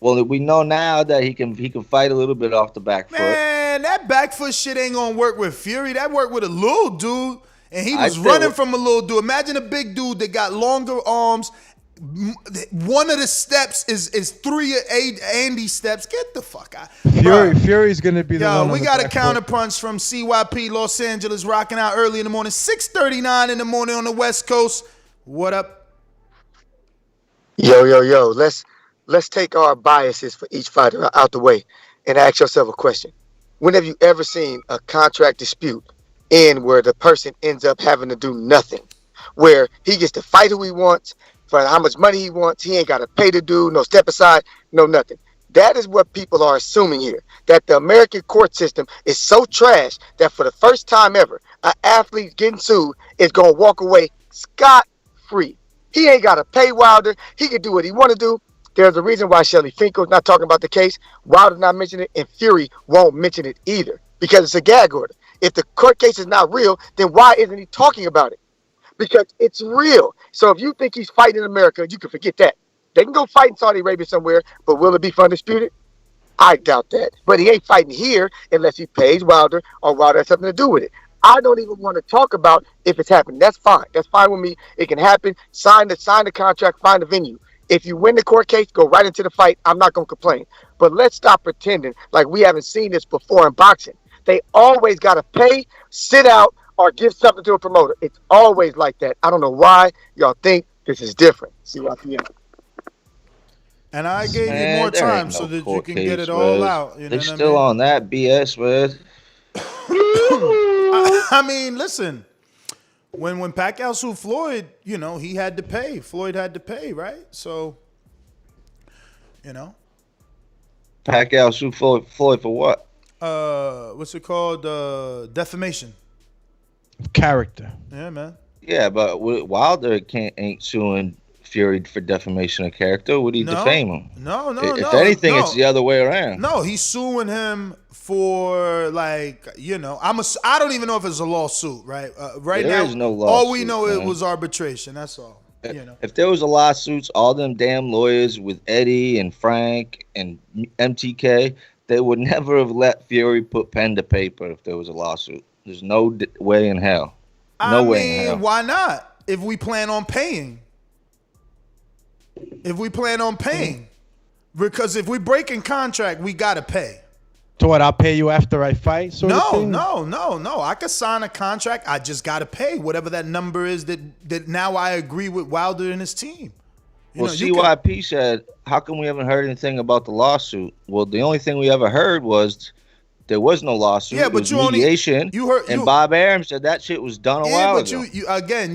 Well, we know now that he can fight a little bit off the back foot. Man, that back foot shit ain't gonna work with Fury. That worked with a little dude, and he was running from a little dude. Imagine a big dude that got longer arms. One of the steps is 3 of Andy steps. Get the fuck out. Fury's gonna be the one. Yo, we got a counterpunch from CYP Los Angeles, rocking out early in the morning, 6:39 in the morning on the West Coast. What up? Yo. Let's take our biases for each fighter out the way and ask yourself a question. When have you ever seen a contract dispute end where the person ends up having to do nothing? Where he gets to fight who he wants, for how much money he wants, he ain't got to pay the dude, no step aside, no nothing. That is what people are assuming here, that the American court system is so trash that for the first time ever, an athlete getting sued is going to walk away scot-free. He ain't got to pay Wilder. He can do what he want to do. There's a reason why Shelly Finkel's not talking about the case. Wilder's not mentioning it, and Fury won't mention it either, because it's a gag order. If the court case is not real, then why isn't he talking about it? Because it's real. So if you think he's fighting in America, you can forget that. They can go fight in Saudi Arabia somewhere, but will it be for undisputed? I doubt that. But he ain't fighting here unless he pays Wilder or Wilder has something to do with it. I don't even want to talk about if it's happening. That's fine. That's fine with me. It can happen. Sign the contract, find the venue. If you win the court case, go right into the fight. I'm not going to complain. But let's stop pretending like we haven't seen this before in boxing. They always got to pay, sit out, or give something to a promoter. It's always like that. I don't know why y'all think this is different. See what I feel? And I gave you more time so that you can get it all out. You know They're still on that BS, man. I mean, listen. When Pacquiao sued Floyd, he had to pay. Floyd had to pay, right? So, Pacquiao sued Floyd for what? What's it called? Defamation. Character. Yeah, man. Yeah, but Wilder ain't suing Fury for defamation of character. Would he defame him? No. If anything, it's the other way around. No, he's suing him for I don't even know if it's a lawsuit, right? Right now, there is no lawsuit. all we know it was arbitration. That's all. If there was a lawsuits, all them damn lawyers with Eddie and Frank and MTK, they would never have let Fury put pen to paper if there was a lawsuit. There's no way in hell. No way in hell. Why not? If we plan on paying. Because if we break in contract, we got to pay. So what, I'll pay you after I fight? No. I could sign a contract. I just got to pay whatever that number is that now I agree with Wilder and his team. CYP said, how come we haven't heard anything about the lawsuit? Well, the only thing we ever heard was there was no lawsuit. Yeah, but it was mediation. Bob Arum said that shit was done a while ago. But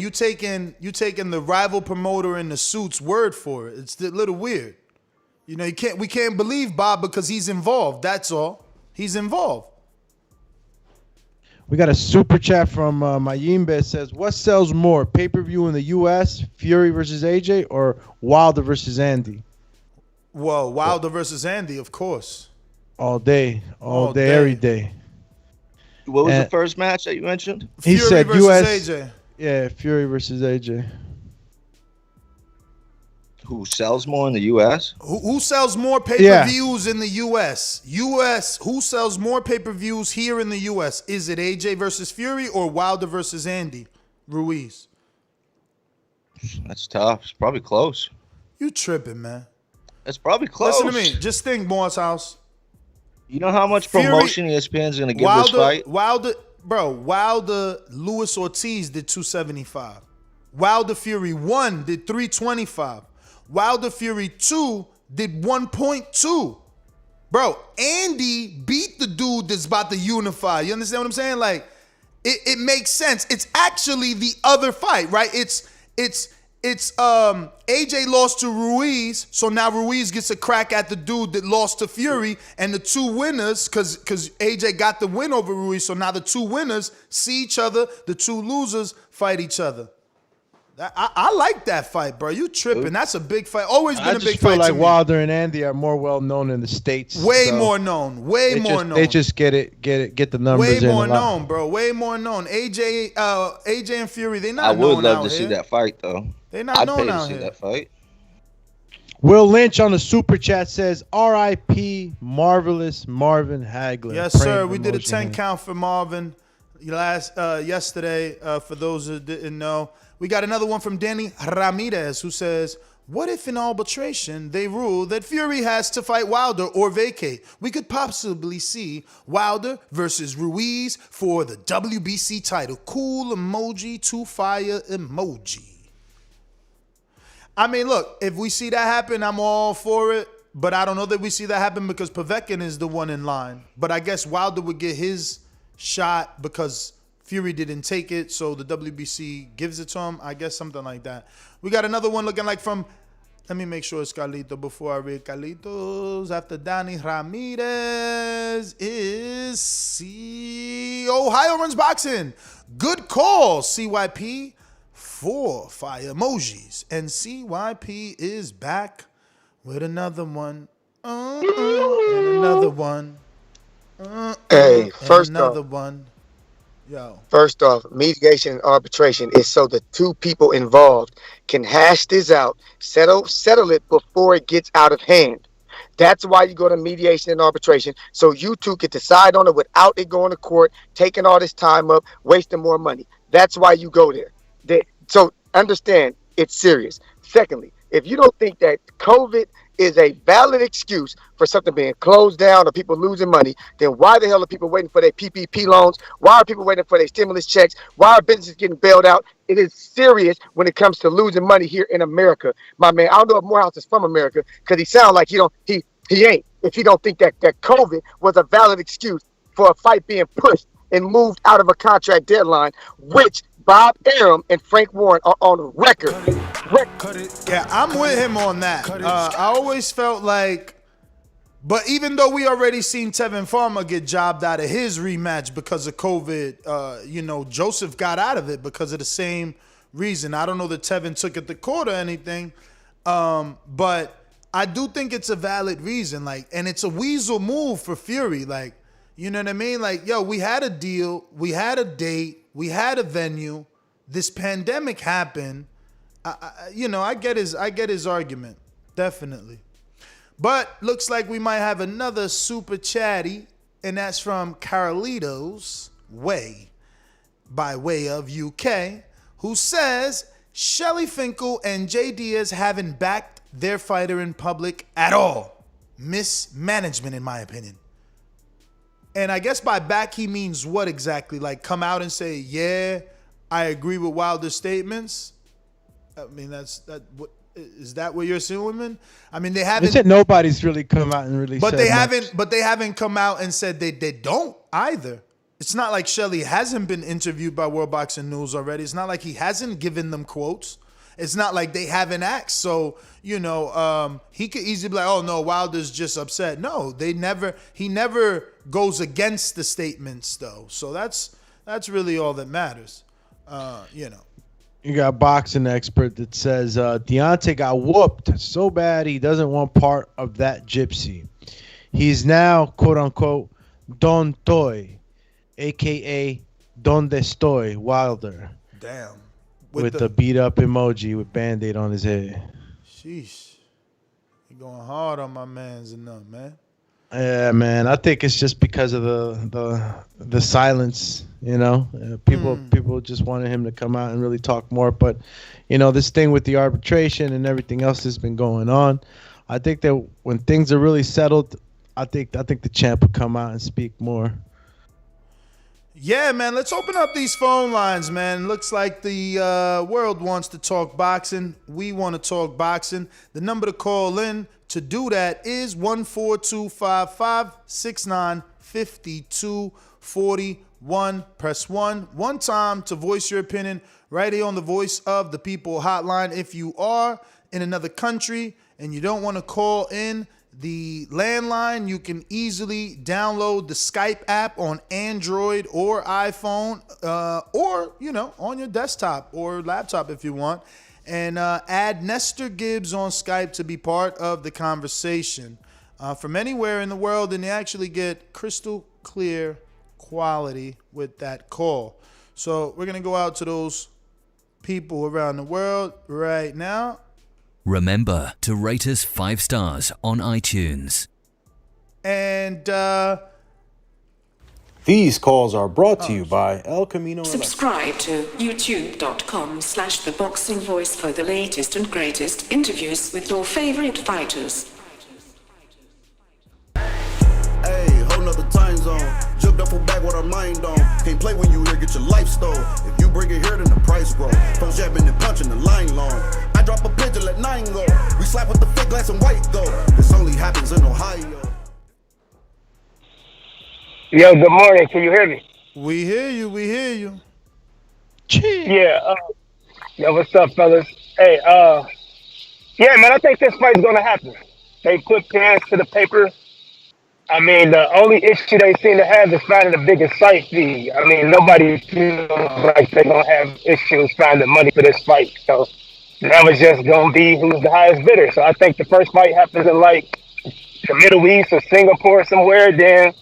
you taking the rival promoter in the suit's word for it. It's a little weird. We can't believe Bob because he's involved. That's all. He's involved. We got a super chat from Mayimbe. It says, what sells more, pay-per-view in the U.S., Fury versus AJ, or Wilder versus Andy? Well, Wilder versus Andy, of course. All day, every day. What was the first match that you mentioned? He said versus U.S. AJ. Yeah, Fury versus AJ. Who sells more in the U.S.? Who sells more pay-per-views in the U.S.? Who sells more pay-per-views here in the U.S.? Is it AJ versus Fury or Wilder versus Andy Ruiz? That's tough. It's probably close. You tripping, man. It's probably close. Listen to me. Just think, Morris House. You know how much promotion ESPN's going to give this fight? Wilder, Luis Ortiz did 275. Wilder Fury 1 did 325. Wilder Fury 2 did 1.2. Bro, Andy beat the dude that's about to unify. You understand what I'm saying? Like, it makes sense. It's actually the other fight, right? It's AJ lost to Ruiz, so now Ruiz gets a crack at the dude that lost to Fury, and the two winners, because AJ got the win over Ruiz, so now the two winners see each other, the two losers fight each other. I like that fight, bro. You tripping. That's a big fight. Always been a big fight. I just feel like Wilder and Andy are more well known in the States. Way more known. They just get the numbers. Way more known, bro. Way more known. AJ and Fury, they not known out here. I would love to see that fight, though. They not known out here. I'd pay to see that fight. Will Lynch on the super chat says, R.I.P. Marvelous Marvin Hagler. Yes, sir. We did a 10 count for Marvin yesterday. For those who didn't know. We got another one from Danny Ramirez who says, what if in arbitration they rule that Fury has to fight Wilder or vacate? We could possibly see Wilder versus Ruiz for the WBC title. Cool emoji to fire emoji. I mean, look, if we see that happen, I'm all for it. But I don't know that we see that happen because Povetkin is the one in line. But I guess Wilder would get his shot because Fury didn't take it, so the WBC gives it to him. I guess something like that. We got another one looking like from, let me make sure it's Carlito before I read Carlitos. After Danny Ramirez is Ohio Runs Boxing. Good call, CYP. 4 fire emojis. And CYP is back with another one. And another one. Hey, first another off. one. Yo. First off, mediation and arbitration is so the two people involved can hash this out, settle it before it gets out of hand. That's why you go to mediation and arbitration, so you two can decide on it without it going to court, taking all this time up, wasting more money. That's why you go there. So understand, it's serious. Secondly, if you don't think that COVID is a valid excuse for something being closed down or people losing money, then why the hell are people waiting for their PPP loans? Why are people waiting for their stimulus checks? Why are businesses getting bailed out? It is serious when it comes to losing money here in America. My man, I don't know if Morehouse is from America because he sounds like he ain't. If he don't think that COVID was a valid excuse for a fight being pushed and moved out of a contract deadline, which Bob Arum and Frank Warren are on record. Yeah, I'm with him on that. I always felt like, but even though we already seen Tevin Farmer get jobbed out of his rematch because of COVID, Joseph got out of it because of the same reason. I don't know that Tevin took it to court or anything, but I do think it's a valid reason. And it's a weasel move for Fury. You know what I mean? We had a deal, we had a date, we had a venue. This pandemic happened. I get his argument, definitely. But looks like we might have another super chatty, and that's from Carlitos Way, by way of UK, who says Shelly Finkel and Jay Diaz haven't backed their fighter in public at all. Mismanagement, in my opinion. And I guess by back he means what exactly? Like come out and say, yeah, I agree with Wilder's statements? I mean, is that what you're assuming? I mean, they haven't. They said nobody's really come out and really. But said they haven't come out and said they don't either. It's not like Shelly hasn't been interviewed by World Boxing News already. It's not like he hasn't given them quotes. It's not like they haven't asked. So, he could easily be like, oh no, Wilder's just upset. No, he never goes against the statements though. So that's really all that matters. You got a boxing expert that says Deontay got whooped so bad he doesn't want part of that gypsy. He's now, quote unquote, Don Toy, a.k.a. Donde Estoy Wilder. Damn. With the beat up emoji with Band-Aid on his head. Sheesh. You're going hard on my man's enough, man. Yeah, man. I think it's just because of the silence, People just wanted him to come out and really talk more. But, this thing with the arbitration and everything else that's been going on, I think that when things are really settled, I think the champ will come out and speak more. Yeah, man, let's open up these phone lines, man. Looks like the world wants to talk boxing. We want to talk boxing. The number to call in to do that is 14255-695241. Press 1 one time to voice your opinion right here on the Voice of the People hotline. If you are in another country and you don't want to call in the landline, you can easily download the Skype app on Android or iPhone, or on your desktop or laptop if you want, and add Nestor Gibbs on Skype to be part of the conversation from anywhere in the world, and you actually get crystal clear quality with that call. So we're gonna go out to those people around the world right now. Remember to rate us 5 stars on iTunes. And these calls are brought to you by El Camino. Subscribe to youtube.com/theboxingvoice for the latest and greatest interviews with your favorite fighters. Hey, whole nother time zone. Jumped up from back with our mind on. Can't play when you here, get your life stole. If you bring it here, then the price grow. Phone jabbing and punching the line long. I drop a pigeon, let 9 go. We slap with the fake glass and white though. This only happens in Ohio. Yo, good morning. Can you hear me? We hear you. Yeah. Yo, what's up, fellas? Hey, yeah, man, I think this fight's gonna happen. They put pens to the paper. I mean, the only issue they seem to have is finding the biggest site fee. I mean, nobody feels like they're going to have issues finding money for this fight. So now it's just going to be who's the highest bidder. So I think the first fight happens in, like, the Middle East or Singapore somewhere. Then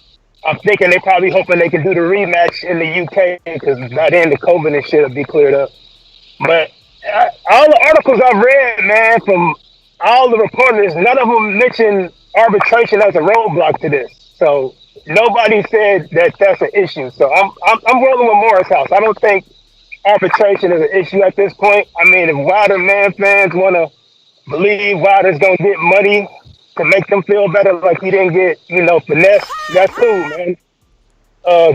I'm thinking they're probably hoping they can do the rematch in the UK because by then the COVID and shit will be cleared up. But all the articles I've read, man, from all the reporters, none of them mention arbitration as a roadblock to this. So nobody said that that's an issue. So I'm rolling with Morris House. I don't think arbitration is an issue at this point. I mean, if Wilder fans want to believe Wilder's going to get money to make them feel better like he didn't get, finesse, that's cool, man.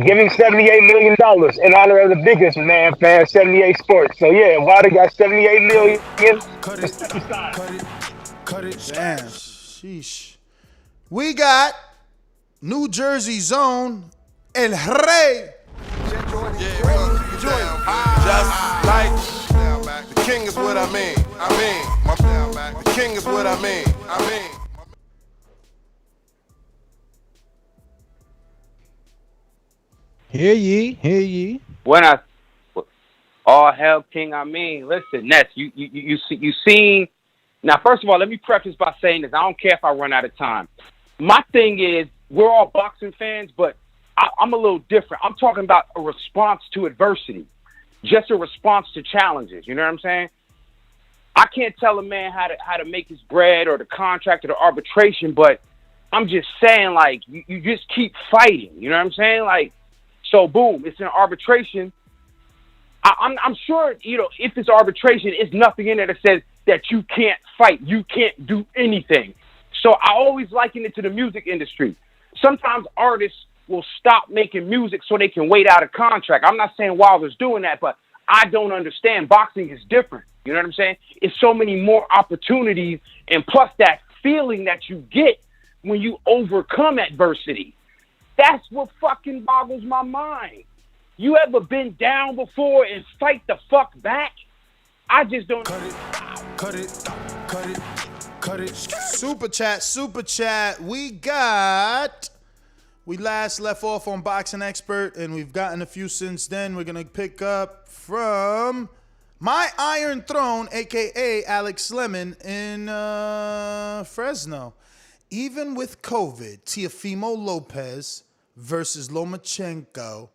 Give him $78 million in honor of the biggest fan, 78 Sports. So yeah, Wilder got $78 million. Cut it. Damn. Sheesh. We got New Jersey Zone, El Rey. Just like the king is what I mean. The king is what I mean. Hear ye. When all hell king, listen, Ness, you seen. Now, first of all, let me preface by saying this. I don't care if I run out of time. My thing is, we're all boxing fans, but I'm a little different. I'm talking about a response to adversity, just a response to challenges. You know what I'm saying? I can't tell a man how to make his bread or the contract or the arbitration, but I'm just saying, like, you just keep fighting. You know what I'm saying? Like, so boom, it's an arbitration. I'm sure, you know, if it's arbitration, it's nothing in there that says that you can't fight, you can't do anything. So I always liken it to the music industry. Sometimes artists will stop making music so they can wait out a contract. I'm not saying Wilder's doing that, but I don't understand. Boxing is different. You know what I'm saying? It's so many more opportunities, and plus that feeling that you get when you overcome adversity. That's what fucking boggles my mind. You ever been down before and fight the fuck back? I just don't. Cut it. Super chat. We last left off on Boxing Expert, and we've gotten a few since then. We're going to pick up from My Iron Throne, a.k.a. Alex Lemon in Fresno. Even with COVID, Teofimo Lopez versus Lomachenko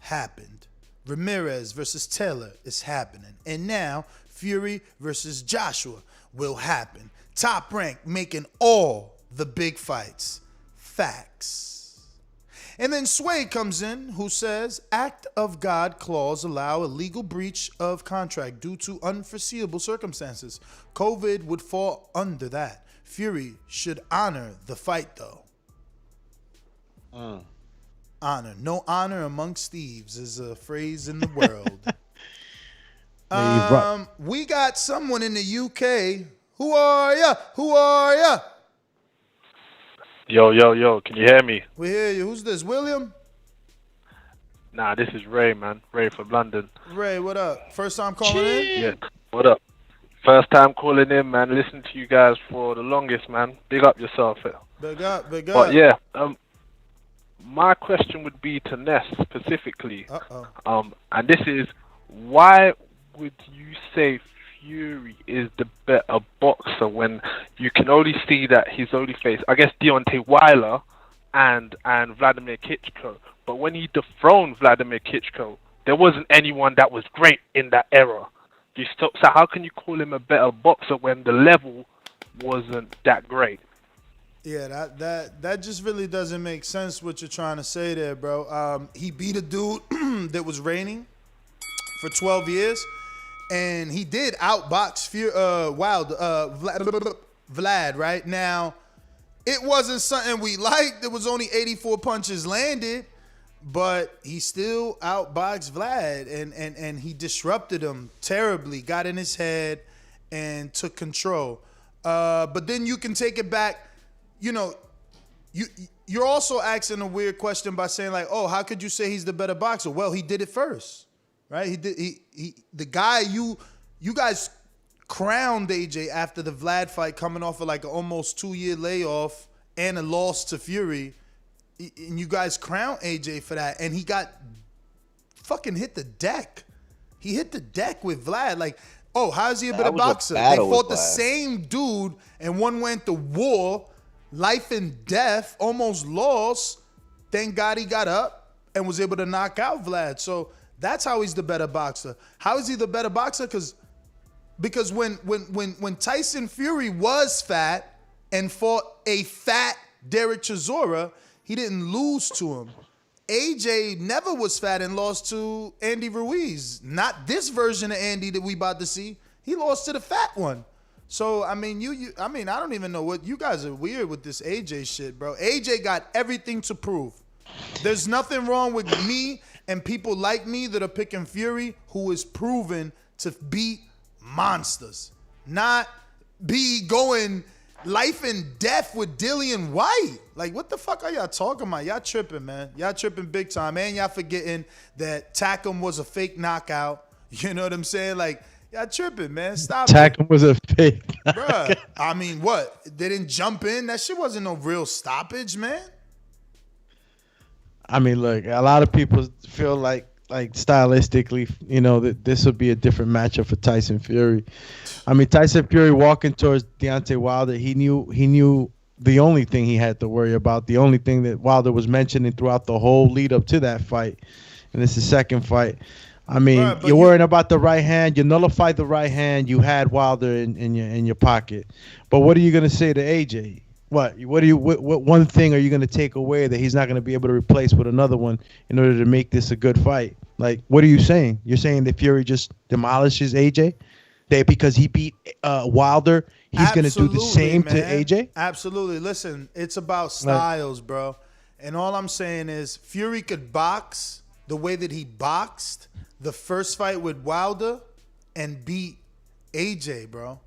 happened. Ramirez versus Taylor is happening. And now, Fury versus Joshua will happen. Top Rank making all the big fights. Facts. And then Sway comes in, who says, Act of God clause allow a legal breach of contract due to unforeseeable circumstances. COVID would fall under that. Fury should honor the fight, though. Honor. No honor amongst thieves is a phrase in the world. We got someone in the UK. Who are ya? Yo, can you hear me? We hear you. Who's this, William? Nah, this is Ray, man. Ray from London. Ray, what up? First time calling in? Yeah, what up? First time calling in, man. Listen to you guys for the longest, man. Big up yourself. Big up. But yeah, my question would be to Ness specifically. And this is, why would you say Fury is the better boxer when you can only see that he's only faced, I guess, Deontay Wilder and Vladimir Klitschko. But when he dethroned Vladimir Klitschko, there wasn't anyone that was great in that era. So how can you call him a better boxer when the level wasn't that great? Yeah, that just really doesn't make sense what you're trying to say there, bro. He beat a dude that was reigning for 12 years, and he did outbox Vlad, right? Now, it wasn't something we liked. There was only 84 punches landed, but he still outboxed Vlad, and he disrupted him terribly, got in his head, and took control. But then you can take it back. You know, you're also asking a weird question by saying, like, oh, how could you say he's the better boxer? Well, he did it first, right? The guy you guys crowned AJ after the Vlad fight, coming off of like an almost 2-year layoff and a loss to Fury, and you guys crowned AJ for that, and he got fucking hit the deck. He hit the deck with Vlad. Like, oh, how is he a better boxer? They fought the same dude, and one went to war. Life and death, almost lost. Thank God he got up and was able to knock out Vlad. So that's how he's the better boxer. How is he the better boxer? Because when Tyson Fury was fat and fought a fat Derek Chisora, he didn't lose to him. AJ never was fat and lost to Andy Ruiz. Not this version of Andy that we about to see. He lost to the fat one. So, I mean, I don't even know what you guys are weird with this AJ shit, bro. AJ got everything to prove. There's nothing wrong with me and people like me that are picking Fury, who is proven to beat monsters, not be going life and death with Dillian White. Like, what the fuck are y'all talking about? Y'all tripping, man. Y'all tripping big time. And y'all forgetting that Takum was a fake knockout. You know what I'm saying? Like, y'all tripping, man. Stop. Takum was a fake. Bruh, I mean, what? They didn't jump in? That shit wasn't no real stoppage, man. I mean, look, a lot of people feel like stylistically, you know, that this would be a different matchup for Tyson Fury. I mean, Tyson Fury walking towards Deontay Wilder, he knew the only thing he had to worry about, the only thing that Wilder was mentioning throughout the whole lead up to that fight, and it's the second fight. I mean, Bruh, but you're worrying about the right hand. You nullified the right hand. You had Wilder in your pocket. But what are you gonna say to AJ? What one thing are you gonna take away that he's not gonna be able to replace with another one in order to make this a good fight? Like, what are you saying? You're saying that Fury just demolishes AJ? That because he beat Wilder, he's gonna do the same to AJ? Absolutely. Listen, it's about styles, bro. And all I'm saying is Fury could box the way that he boxed the first fight with Wilder and beat AJ, bro.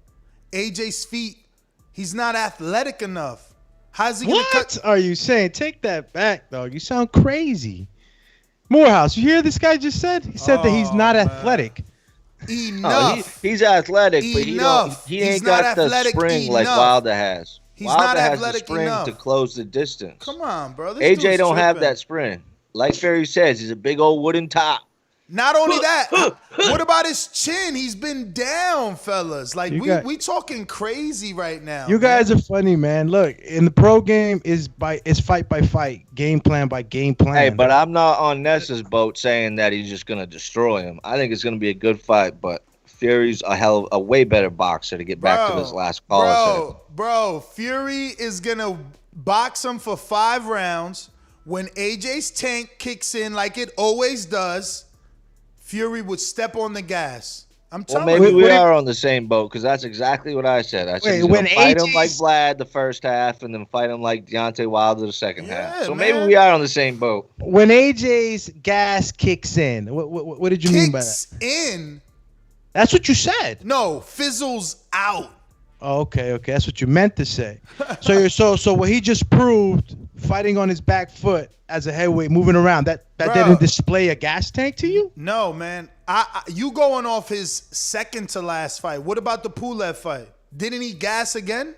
AJ's feet, he's not athletic enough. How's he gonna cut? What are you saying? Take that back, dog. You sound crazy. Morehouse, you hear this guy just said? He said that he's not athletic. Enough. He's athletic, but he ain't got the spring like Wilder has. Wilder has the spring to close the distance. Come on, bro. This AJ dude's don't have tripping. that spring. Like Fury says, he's a big old wooden top. Not only that, what about his chin? He's been down, fellas. Like we talking crazy right now. You guys are funny, man. Look, in the pro game it's fight by fight, game plan by game plan. Hey, but I'm not on Ness's boat saying that he's just gonna destroy him. I think it's gonna be a good fight, but Fury's a way better boxer to get back to this last call. Bro, Fury is gonna box him for 5 rounds. When AJ's tank kicks in like it always does, Fury would step on the gas. I'm telling you. Maybe we are on the same boat because that's exactly what I said. I said he's going to fight him like Vlad the first half and then fight him like Deontay Wilder the second half. So maybe we are on the same boat. When AJ's gas kicks in, what did you mean by that? In? That's what you said. No, fizzles out. Oh, okay. That's what you meant to say. So what he just proved, fighting on his back foot as a heavyweight, moving around, that didn't display a gas tank to you? No, man. You going off his second to last fight. What about the Pulev fight? Didn't he gas again?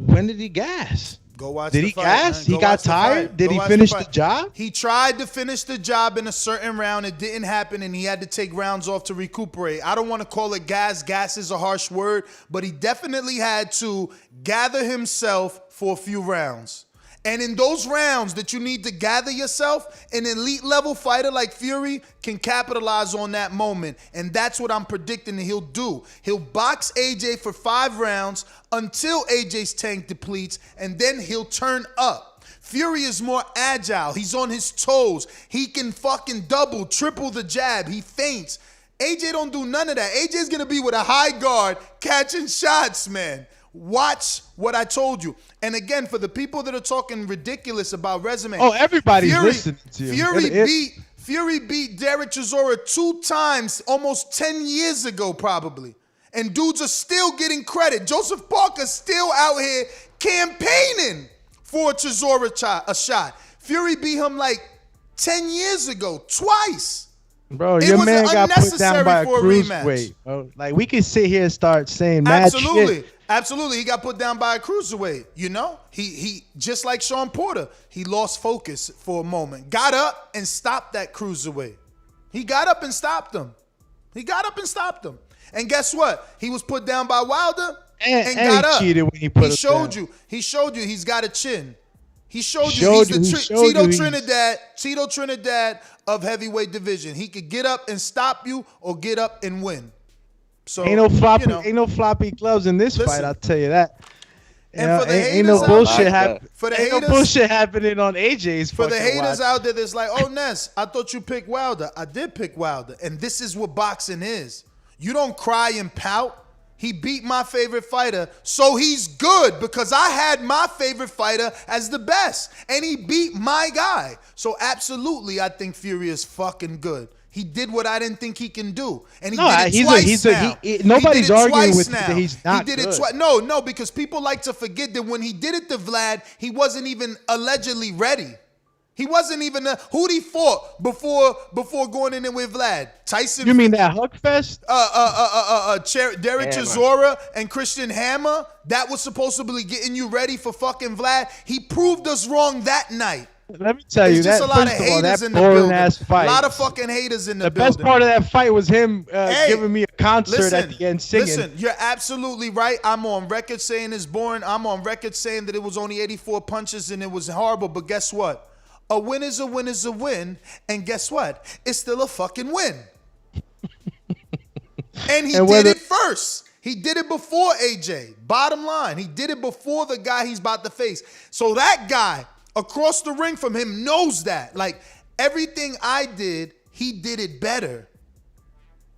When did he gas? Go watch Did the he fight, gas? man. He got tired? Did he finish the job? He tried to finish the job in a certain round. It didn't happen, and he had to take rounds off to recuperate. I don't want to call it gas. Gas is a harsh word, but he definitely had to gather himself for a few rounds. And in those rounds that you need to gather yourself, an elite level fighter like Fury can capitalize on that moment. And that's what I'm predicting that he'll do. He'll box AJ for 5 rounds until AJ's tank depletes, and then he'll turn up. Fury is more agile. He's on his toes. He can fucking double, triple the jab. He feints. AJ don't do none of that. AJ's going to be with a high guard catching shots, man. Watch what I told you. And again, for the people that are talking ridiculous about resume. Oh, everybody's listening to you. Fury beat Derek Chisora 2 times almost 10 years ago, probably. And dudes are still getting credit. Joseph Parker's still out here campaigning for Chisora a shot. Fury beat him like 10 years ago, twice. Bro, your man got put down by a cruiserweight. Like, we can sit here and start saying mad shit. Absolutely. He got put down by a cruiserweight. You know, he just like Sean Porter, he lost focus for a moment. Got up and stopped that cruiserweight. He got up and stopped him. And guess what? He was put down by Wilder and got up. Cheated when he put He showed you he's got a chin. He showed you he's the Tito Trinidad of heavyweight division. He could get up and stop you or get up and win. So ain't no floppy gloves in this fight, I'll tell you that. And for the haters, ain't no bullshit no bullshit happening on AJ's. For the haters out there that's like, oh Ness, I thought you picked Wilder. I did pick Wilder. And this is what boxing is. You don't cry and pout. He beat my favorite fighter, so he's good because I had my favorite fighter as the best. And he beat my guy. So absolutely, I think Fury is fucking good. He did what I didn't think he can do. And he did it twice now. Nobody's arguing with you that he's not good. He did it twice. No, because people like to forget that when he did it to Vlad, he wasn't even allegedly ready. He wasn't even who'd he fought before going in there with Vlad? Tyson. You mean that Hug Fest? Derek Chisora and Christian Hammer. That was supposed to be getting you ready for fucking Vlad. He proved us wrong that night. Let me tell you, just that a lot of haters in the building. Fight. A lot of fucking haters in the building. The best part of that fight was him giving me a concert at the end singing. Listen, you're absolutely right. I'm on record saying it's boring. I'm on record saying that it was only 84 punches and it was horrible. But guess what? A win is a win is a win, and guess what? It's still a fucking win. And he did it first. He did it before AJ. Bottom line, he did it before the guy he's about to face. So that guy across the ring from him knows that. Like, everything I did, he did it better.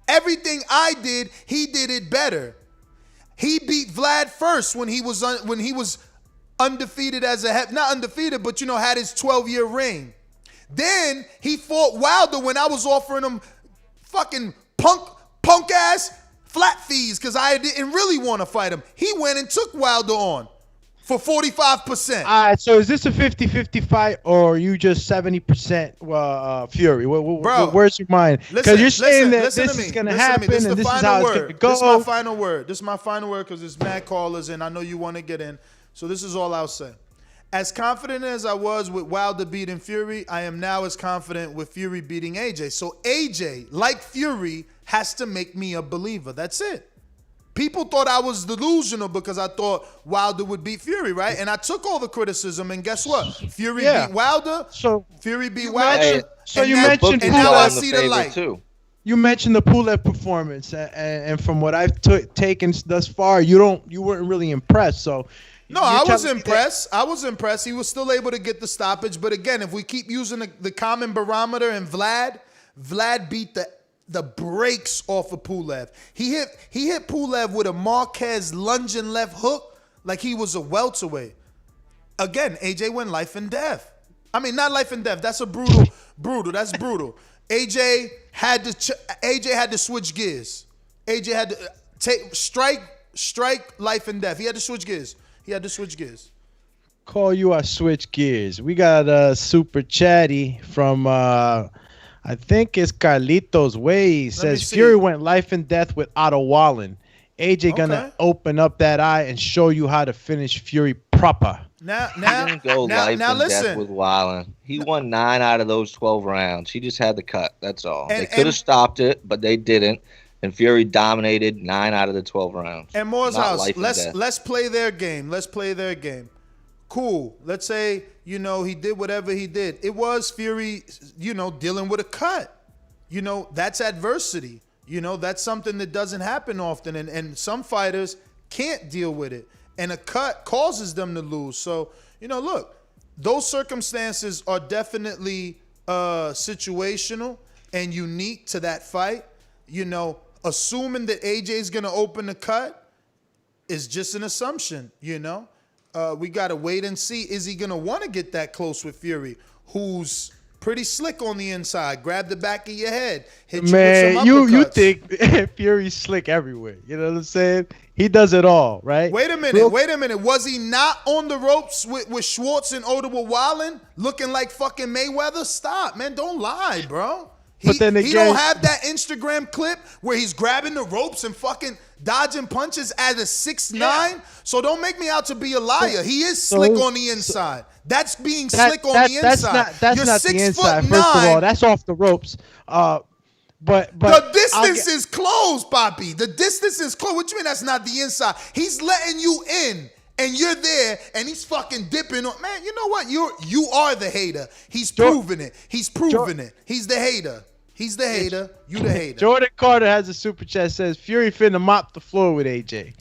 Everything I did, he did it better. He beat Vlad first when he was undefeated not undefeated, but had his 12-year reign. Then he fought Wilder when I was offering him fucking punk ass flat fees because I didn't really want to fight him. He went and took Wilder on for 45%. All right, so is this a 50-50 fight, or are you just 70% Fury? Bro, where's your mind? Because you're saying that this is going to happen, and this is how it's going to go. This is my final word. This is my final word because there's mad callers, and I know you want to get in. So this is all I'll say. As confident as I was with Wilder beating Fury, I am now as confident with Fury beating AJ. So AJ, like Fury, has to make me a believer. That's it. People thought I was delusional because I thought Wilder would beat Fury, right? And I took all the criticism, and guess what? Fury beat Wilder. Fury beat Wilder. And now I see the light. Too. You mentioned the Pulev performance, and from what I've taken thus far, you weren't really impressed. So. No, I was impressed. I was impressed. He was still able to get the stoppage. But again, if we keep using the common barometer and Vlad beat the brakes off of Pulev. He hit Pulev with a Marquez lunging left hook like he was a welterweight. Again, AJ went life and death. I mean, not life and death. That's a brutal. That's brutal. AJ had to switch gears. AJ had to strike life and death. He had to switch gears. Call you, I switch gears. We got a super chatty from I think it's Carlitos Way. He says Fury went life and death with Otto Wallen. AJ gonna open up that eye and show you how to finish Fury proper. He didn't go life and death with Wallen. He won 9 out of those 12 rounds. He just had the cut. That's all. They could have stopped it, but they didn't. And Fury dominated 9 out of the 12 rounds. And Moore's house. Let's play their game. Cool. Let's say, he did whatever he did. It was Fury, dealing with a cut. That's adversity. That's something that doesn't happen often. And some fighters can't deal with it. And a cut causes them to lose. So, look, those circumstances are definitely situational and unique to that fight. Assuming that AJ is going to open the cut is just an assumption, We got to wait and see. Is he going to want to get that close with Fury, who's pretty slick on the inside? Grab the back of your head. Hit you with some uppercuts. You think Fury's slick everywhere. You know what I'm saying? He does it all, right? Wait a minute. Was he not on the ropes with Schwartz and Ottawa Wallen looking like fucking Mayweather? Stop, man. Don't lie, bro. He don't have that Instagram clip where he's grabbing the ropes and fucking dodging punches at a 6'9". So don't make me out to be a liar. He is slick on the inside. That's being slick on the inside. That's not the inside. First of all, that's off the ropes. But the distance is closed, Poppy. The distance is closed. What you mean that's not the inside? He's letting you in. And you're there, and he's fucking dipping on. Man, you know what? You are the hater. He's proving it. He's the hater. He's the hater. You the hater. Jordan Carter has a super chat, says Fury finna mop the floor with AJ.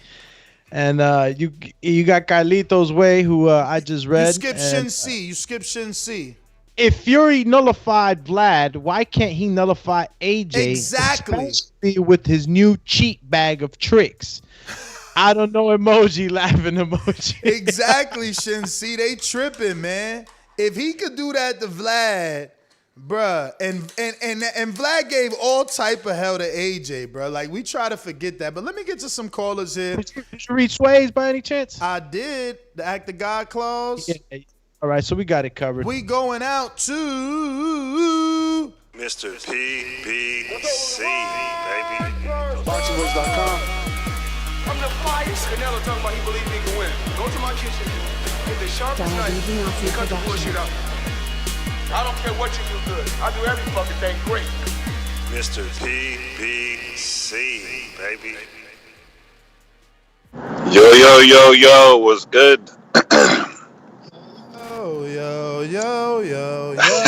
And you got Carlitos Way, who I just read. You skip Shin C. If Fury nullified Vlad, why can't he nullify AJ? Exactly. Especially with his new cheat bag of tricks. I don't know emoji, laughing emoji. Exactly, Shin C. They tripping, man. If he could do that to Vlad, bruh, and Vlad gave all type of hell to AJ, bruh. Like, we try to forget that. But let me get to some callers here. Did you read Sway's by any chance? I did. The Act of God clause. Yeah. All right, so we got it covered. We going out to Mr. PPC, baby. Boxingvoice.com. I'm the flyest. Canelo talking about he believes he can win. Go to my kitchen. Get the sharpest knife and cut the bullshit out. I don't care what you do good. I do every fucking thing great. Mr. PPC, baby. Yo, what's good? Yo, Hey,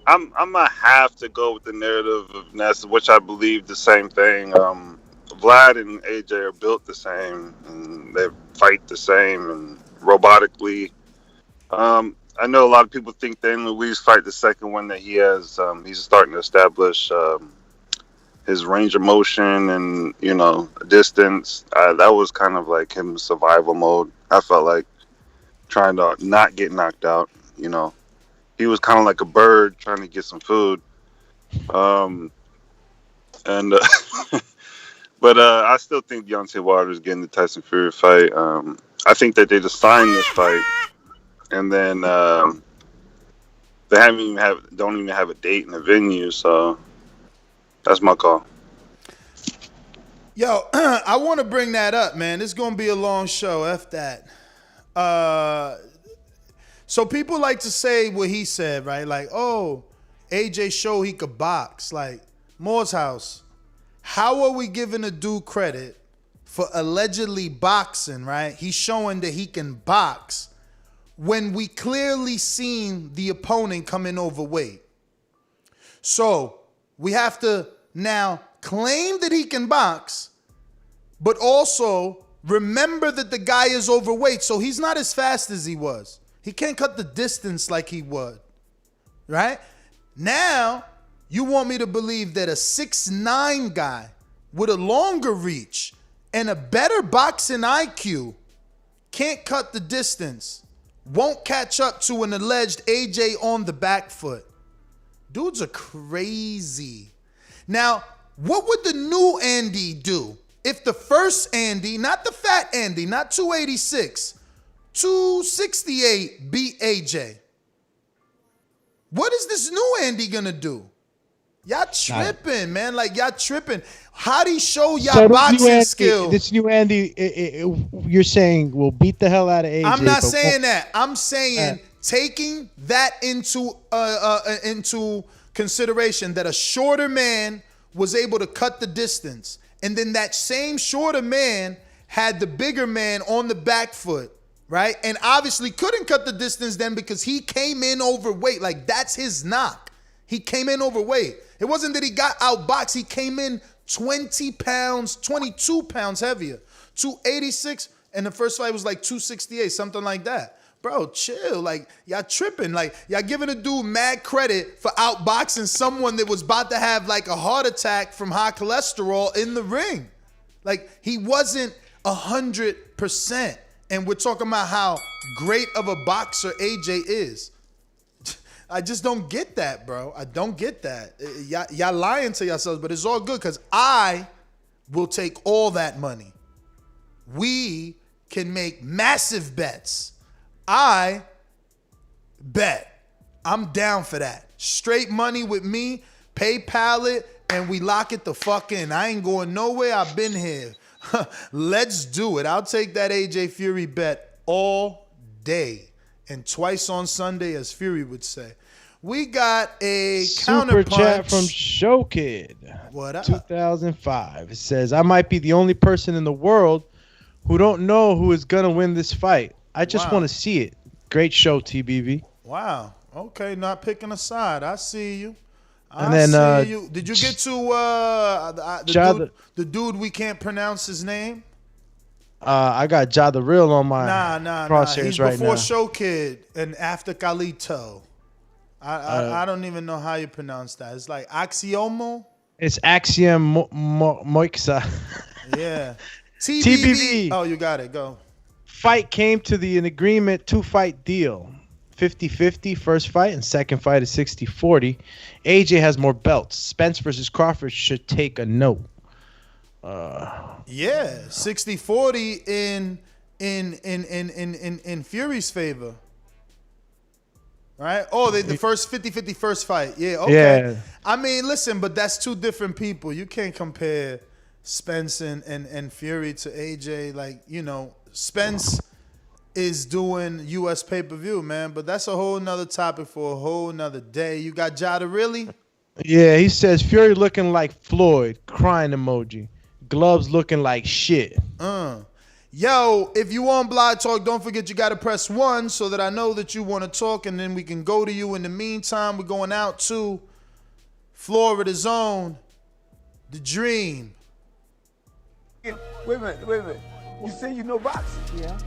I'm gonna have to go with the narrative of Ness, which I believe the same thing. Vlad and AJ are built the same, and they fight the same, and robotically. I know a lot of people think Dan Luis fight the second one that he has. He's starting to establish his range of motion and distance. That was kind of like him survival mode. I felt like trying to not get knocked out. He was kind of like a bird trying to get some food. And but I still think Deontay Wilder is getting the Tyson Fury fight. I think that they just signed this fight, and then they don't even have a date in the venue. So that's my call. Yo, I want to bring that up, man. It's gonna be a long show. F that. So people like to say what he said, right? Like, oh, AJ showed he could box. Like, Moore's House. How are we giving a dude credit for allegedly boxing, right? He's showing that he can box when we clearly seen the opponent come in overweight. So we have to now claim that he can box, but also remember that the guy is overweight, so he's not as fast as he was. He can't cut the distance like he would, right? Now, you want me to believe that a 6'9" guy with a longer reach and a better boxing IQ can't cut the distance, won't catch up to an alleged AJ on the back foot. Dudes are crazy. Now, what would the new Andy do if the first Andy, not the fat Andy, not 286, 268 beat AJ? What is this new Andy gonna do? Y'all tripping, man. Like, y'all tripping. How'd he show y'all boxing skill? This new Andy, you're saying will beat the hell out of AJ. I'm not saying that. I'm saying taking that into consideration that a shorter man was able to cut the distance, and then that same shorter man had the bigger man on the back foot, right? And obviously couldn't cut the distance then because he came in overweight. Like, that's his knock. He came in overweight. It wasn't that he got outboxed. He came in 20 pounds, 22 pounds heavier. 286, and the first fight was like 268, something like that. Bro, chill. Like, y'all tripping. Like, y'all giving a dude mad credit for outboxing someone that was about to have like a heart attack from high cholesterol in the ring. Like, he wasn't 100%. And we're talking about how great of a boxer AJ is. I just don't get that, bro. I don't get that. Y'all lying to yourselves, but it's all good because I will take all that money. We can make massive bets. I bet. I'm down for that. Straight money with me, PayPal it, and we lock it the fuck in. I ain't going nowhere. I've been here. Let's do it. I'll take that AJ Fury bet all day. And twice on Sunday, as Fury would say. We got a super counterpunch. chat from Show Kid. What up? 2005. It says, I might be the only person in the world who don't know who is going to win this fight. I just want to see it. Great show, TBV. Wow. Okay, not picking a side. I see you. And then, see you. Did you get to the dude we can't pronounce his name? I got Ja the Real on my crosshairs He's right before now. Show Kid and after Calito. I don't even know how you pronounce that. It's like Axiomo. It's Axiom Moixa. Yeah. TBV. Oh, you got it. Go. Fight came to an agreement 2-fight deal. 50-50 first fight and second fight is 60-40. AJ has more belts. Spence versus Crawford should take a no. Yeah, 60-40 in Fury's favor. Right? Oh, the first 50-50 first fight. Yeah, okay. Yeah. I mean, listen, but that's two different people. You can't compare Spence and Fury to AJ. Like, Spence is doing U.S. pay-per-view, man, but that's a whole nother topic for a whole nother day. You got Jada really? Yeah, he says Fury looking like Floyd, crying emoji. Gloves looking like shit. Yo, if you on Blog Talk, don't forget you got to press 1 so that I know that you want to talk, and then we can go to you. In the meantime, we're going out to Florida Zone, The Dream. Wait a minute. You say you know boxing? Yeah.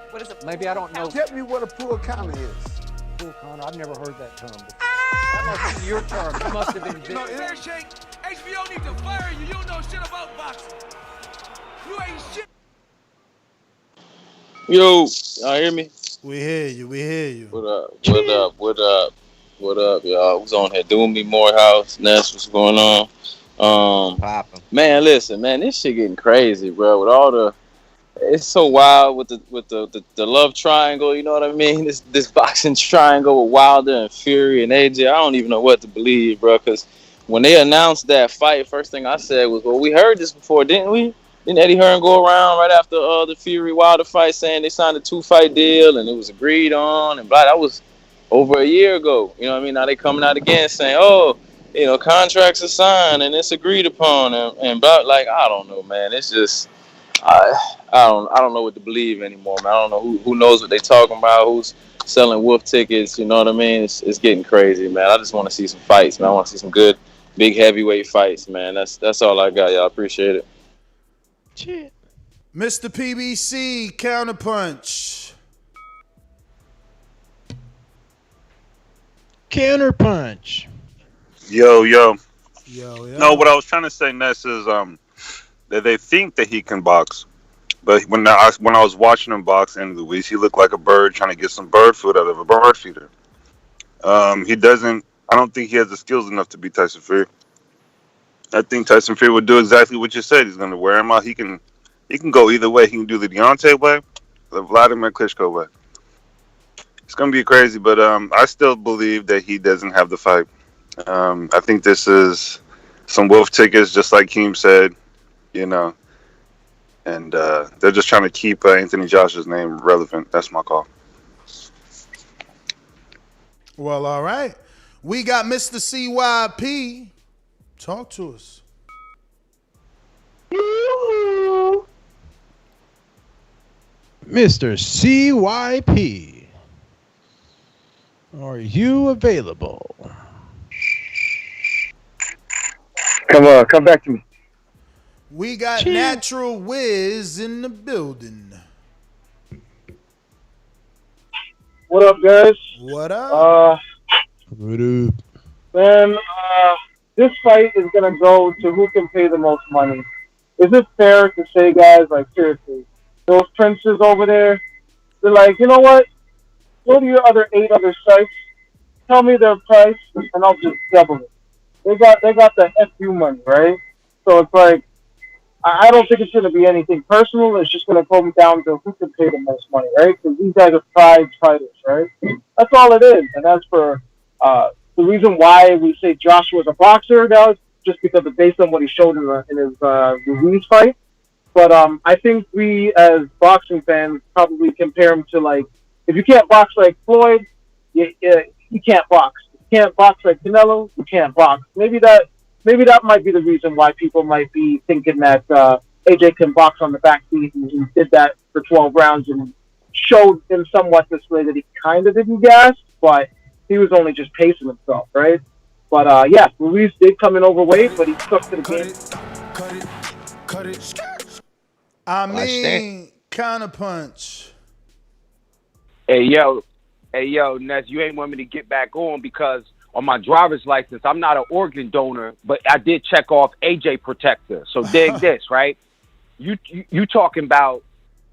What is it? Maybe I don't know. Tell me what a pull counter is. Pull counter? I've never heard that term before. That must be your term. You must have been No, Fair Shake, HBO need to fire you. You don't know shit about boxing. You ain't shit. Yo, y'all hear me? We hear you. What up, y'all? Who's on here? Doing me Morehouse. Ness, what's going on? Man, listen, man, this shit getting crazy, bro. With all the, it's so wild with the love triangle. You know what I mean? This boxing triangle with Wilder and Fury and AJ. I don't even know what to believe, bro. Because when they announced that fight, first thing I said was, "Well, we heard this before, didn't we?" Didn't Eddie Hearn go around right after the Fury Wilder fight saying they signed a 2-fight deal and it was agreed on and blah? That was over a year ago. You know what I mean? Now they coming out again saying, "Oh, you know, contracts are signed and it's agreed upon," and blah. Like, I don't know, man. It's just I don't know what to believe anymore, man. I don't know who knows what they talking about, who's selling wolf tickets. You know what I mean? It's getting crazy, man. I just want to see some fights, man. I want to see some good big heavyweight fights, man. That's all I got, y'all. Appreciate it. Shit. Mr. PBC, Counterpunch. Counterpunch. Yo. No, what I was trying to say, Ness, is that they think that he can box, but when I was watching him box in the weeks, he looked like a bird trying to get some bird food out of a bird feeder. He doesn't. I don't think he has the skills enough to beat Tyson Fury. I think Tyson Fury would do exactly what you said. He's going to wear him out. He can go either way. He can do the Deontay way, the Vladimir Klitschko way. It's going to be crazy, but I still believe that he doesn't have the fight. I think this is some wolf tickets, just like Keem said, you know, and they're just trying to keep Anthony Joshua's name relevant. That's my call. Well, all right. We got Mr. CYP. Talk to us. Mr. CYP, are you available? Come back to me. We got Natural Wiz in the building. What up, guys? What up? Man, this fight is going to go to who can pay the most money. Is it fair to say, guys, like, seriously, those princes over there, they're like, you know what? Go to your other 8 other sites, tell me their price, and I'll just double it. They got the FU money, right? So it's like, I don't think it's going to be anything personal. It's just going to come down to who can pay the most money, right? Because these guys are prize fighters, right? That's all it is. And as for the reason why we say Joshua's a boxer, guys, just because of based on what he showed in his Ruiz fight. But I think we, as boxing fans, probably compare him to, like, if you can't box like Floyd, you can't box. If you can't box like Canelo, you can't box. Maybe that might be the reason why people might be thinking that AJ can box on the backseat, and he did that for 12 rounds and showed in somewhat this way that he kind of didn't gas, but he was only just pacing himself, right? But yeah, Ruiz did come in overweight, but he stuck to the game. Cut it. I mean, Counterpunch. Hey yo, Ness, you ain't want me to get back on because on my driver's license, I'm not an organ donor, but I did check off AJ protector. So dig this, right? You talking about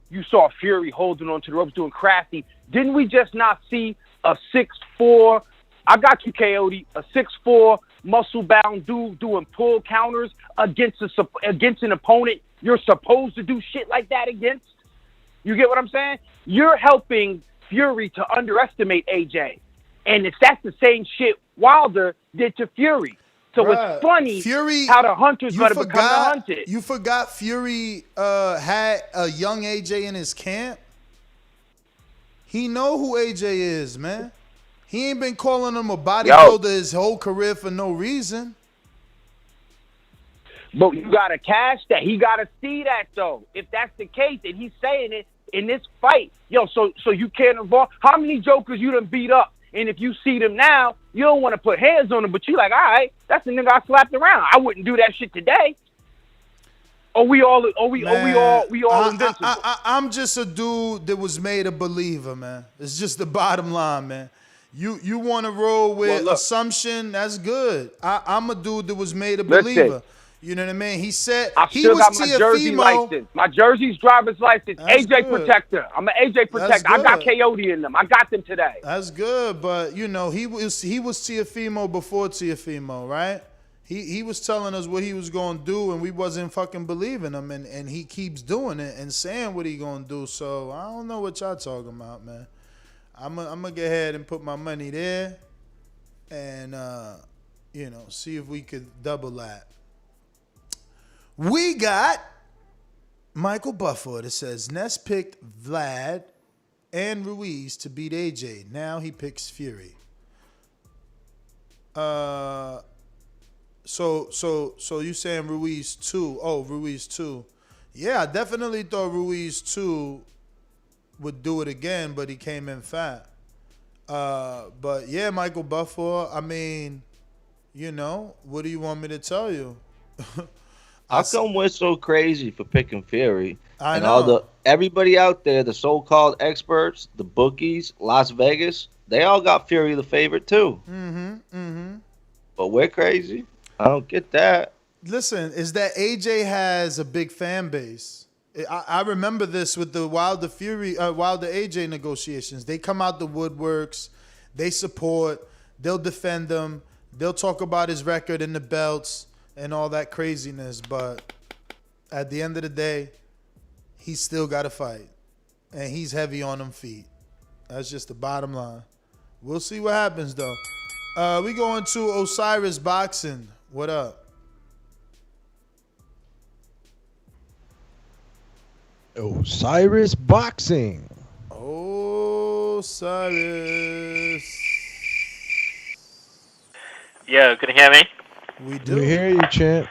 you saw Fury holding on to the ropes doing crafty. Didn't we just not see a 6'4"? I got you, Coyote. A 6'4" muscle-bound dude doing pull counters against an opponent you're supposed to do shit like that against? You get what I'm saying? You're helping Fury to underestimate AJ. And that's the same shit Wilder did to Fury. So it's funny how the hunter's going to become the hunted. You forgot Fury had a young AJ in his camp? He know who AJ is, man. He ain't been calling him a bodybuilder his whole career for no reason. But you gotta cash that. He gotta see that though. If that's the case, and he's saying it in this fight, so you can't involve. How many jokers you done beat up? And if you see them now, you don't want to put hands on them, but you like, all right, that's the nigga I slapped around. I wouldn't do that shit today. We all invincible. I'm just a dude that was made a believer, man. It's just the bottom line, man. You want to roll with assumption? That's good. I'm a dude that was made a believer. You know what I mean? He said he was got my jersey license. My jersey's driver's license. That's AJ good. protector. I'm an AJ protector. I got KO'd in them. I got them today. That's good, but you know he was Teofimo before Teofimo, right? He was telling us what he was gonna do, and we wasn't fucking believing him, and he keeps doing it and saying what he gonna do. So I don't know what y'all talking about, man. I'm gonna go ahead and put my money there, and see if we could double that. We got Michael Buffer that says Ness picked Vlad and Ruiz to beat AJ. Now he picks Fury. So you saying Ruiz 2? Oh, Ruiz 2. Yeah, I definitely thought Ruiz 2 would do it again, but he came in fat. But yeah, Michael Buffer, I mean, what do you want me to tell you? How come we're so crazy for picking Fury? I and know. Everybody out there, the so-called experts, the bookies, Las Vegas, they all got Fury the favorite too. But we're crazy. I don't get that. Listen, is that AJ has a big fan base. I remember this with the Wilder AJ negotiations. They come out the woodworks, they support, they'll defend him, they'll talk about his record and the belts and all that craziness. But at the end of the day, he's still got to fight, and he's heavy on them feet. That's just the bottom line. We'll see what happens though. We going to Osiris Boxing. What up? Osiris Boxing. Osiris. Yo, can you hear me? We do. We hear you, champ.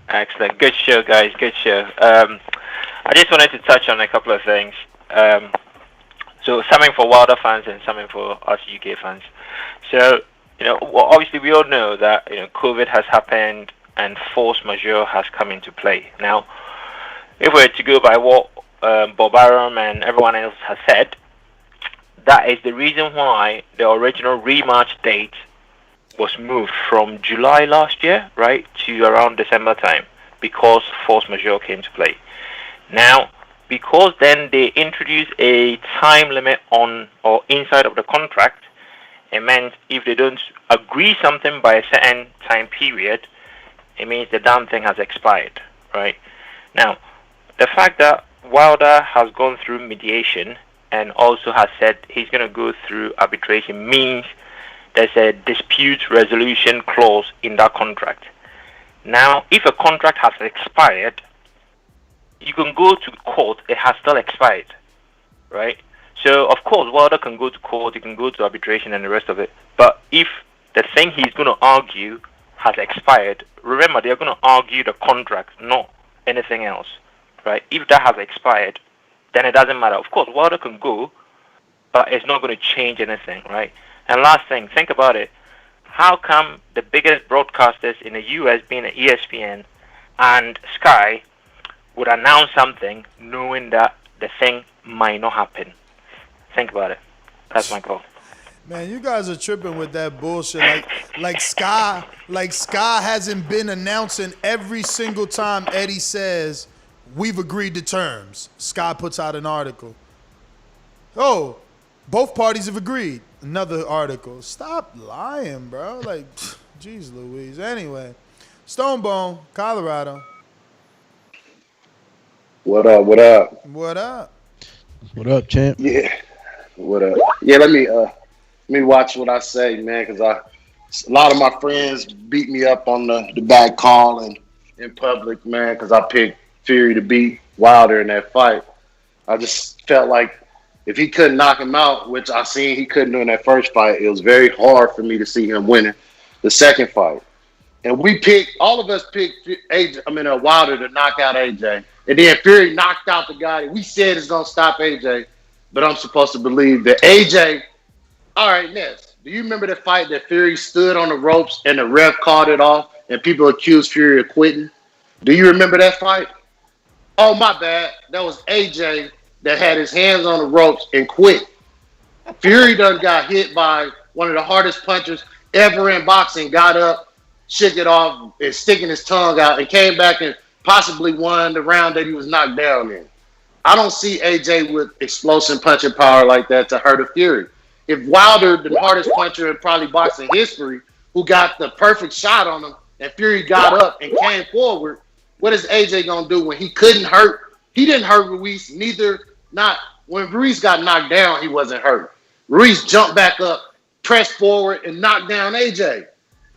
Excellent. Good show, guys. Good show. I just wanted to touch on a couple of things. So something for Wilder fans and something for us UK fans. So, obviously we all know that, COVID has happened and force majeure has come into play. Now, if we're to go by what Bob Arum and everyone else has said, that is the reason why the original rematch date was moved from July last year, right, to around December time, because force majeure came to play. Now, because then they introduced a time limit on or inside of the contract, it meant if they don't agree something by a certain time period, it means the damn thing has expired, right? Now, the fact that Wilder has gone through mediation and also has said he's going to go through arbitration means there's a dispute resolution clause in that contract. Now, if a contract has expired, you can go to court, it has still expired, right? So, of course, Wilder can go to court, he can go to arbitration and the rest of it. But if the thing he's going to argue has expired, remember, they're going to argue the contract, not anything else, right? If that has expired, then it doesn't matter. Of course, Wilder can go, but it's not going to change anything, right? And last thing, think about it. How come the biggest broadcasters in the US, being ESPN and Sky, would announce something knowing that the thing might not happen? Think about it. That's my call. Man, you guys are tripping with that bullshit. Like Sky hasn't been announcing every single time Eddie says we've agreed to terms. Sky puts out an article. Oh, both parties have agreed. Another article. Stop lying, bro. Like, jeez Louise. Anyway, Stonebone, Colorado. What up? What up? What up? What up, champ? Yeah. What up? Yeah, let me watch what I say, man, because a lot of my friends beat me up on the back call and in public, man, because I picked Fury to beat Wilder in that fight. I just felt like if he couldn't knock him out, which I seen he couldn't do in that first fight, it was very hard for me to see him winning the second fight. And all of us picked Wilder to knock out AJ. And then Fury knocked out the guy that we said is going to stop AJ. But I'm supposed to believe that AJ. All right, Ness, do you remember the fight that Fury stood on the ropes and the ref called it off and people accused Fury of quitting? Do you remember that fight? Oh, my bad. That was AJ that had his hands on the ropes and quit. Fury done got hit by one of the hardest punchers ever in boxing, got up, shook it off, and sticking his tongue out, and came back and possibly won the round that he was knocked down in. I don't see AJ with explosive punching power like that to hurt a Fury. If Wilder, the hardest puncher in probably boxing history, who got the perfect shot on him, and Fury got up and came forward, what is AJ going to do when he couldn't hurt? He didn't hurt Ruiz, when Ruiz got knocked down, he wasn't hurt. Ruiz jumped back up, pressed forward, and knocked down AJ.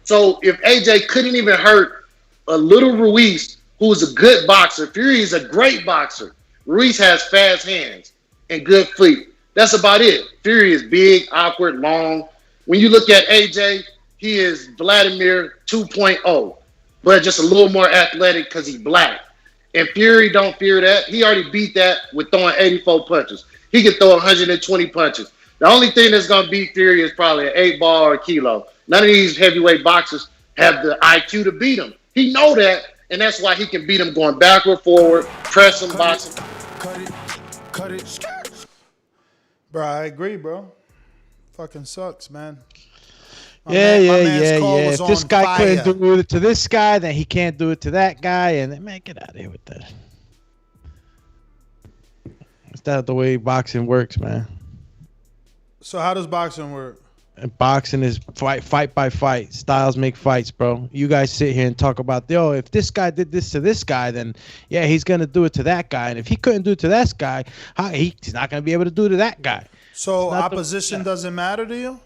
So if AJ couldn't even hurt a little Ruiz, who's a good boxer, Fury is a great boxer. Ruiz has fast hands and good feet. That's about it. Fury is big, awkward, long. When you look at AJ, he is Vladimir 2.0, but just a little more athletic because he's black. And Fury don't fear that. He already beat that with throwing 84 punches. He can throw 120 punches. The only thing that's going to beat Fury is probably an 8-ball or a kilo. None of these heavyweight boxers have the IQ to beat him. He know that, and that's why he can beat him going backward, forward, press him, box him. Cut it. Bro, I agree, bro. Fucking sucks, man. Yeah. If this guy couldn't do it to this guy, then he can't do it to that guy. And man, get out of here with that. Is that the way boxing works, man? So how does boxing work? And boxing is fight by fight. Styles make fights, bro. You guys sit here and talk about, if this guy did this to this guy, then yeah, he's gonna do it to that guy. And if he couldn't do it to that guy, he's not gonna be able to do it to that guy. So opposition doesn't matter to you?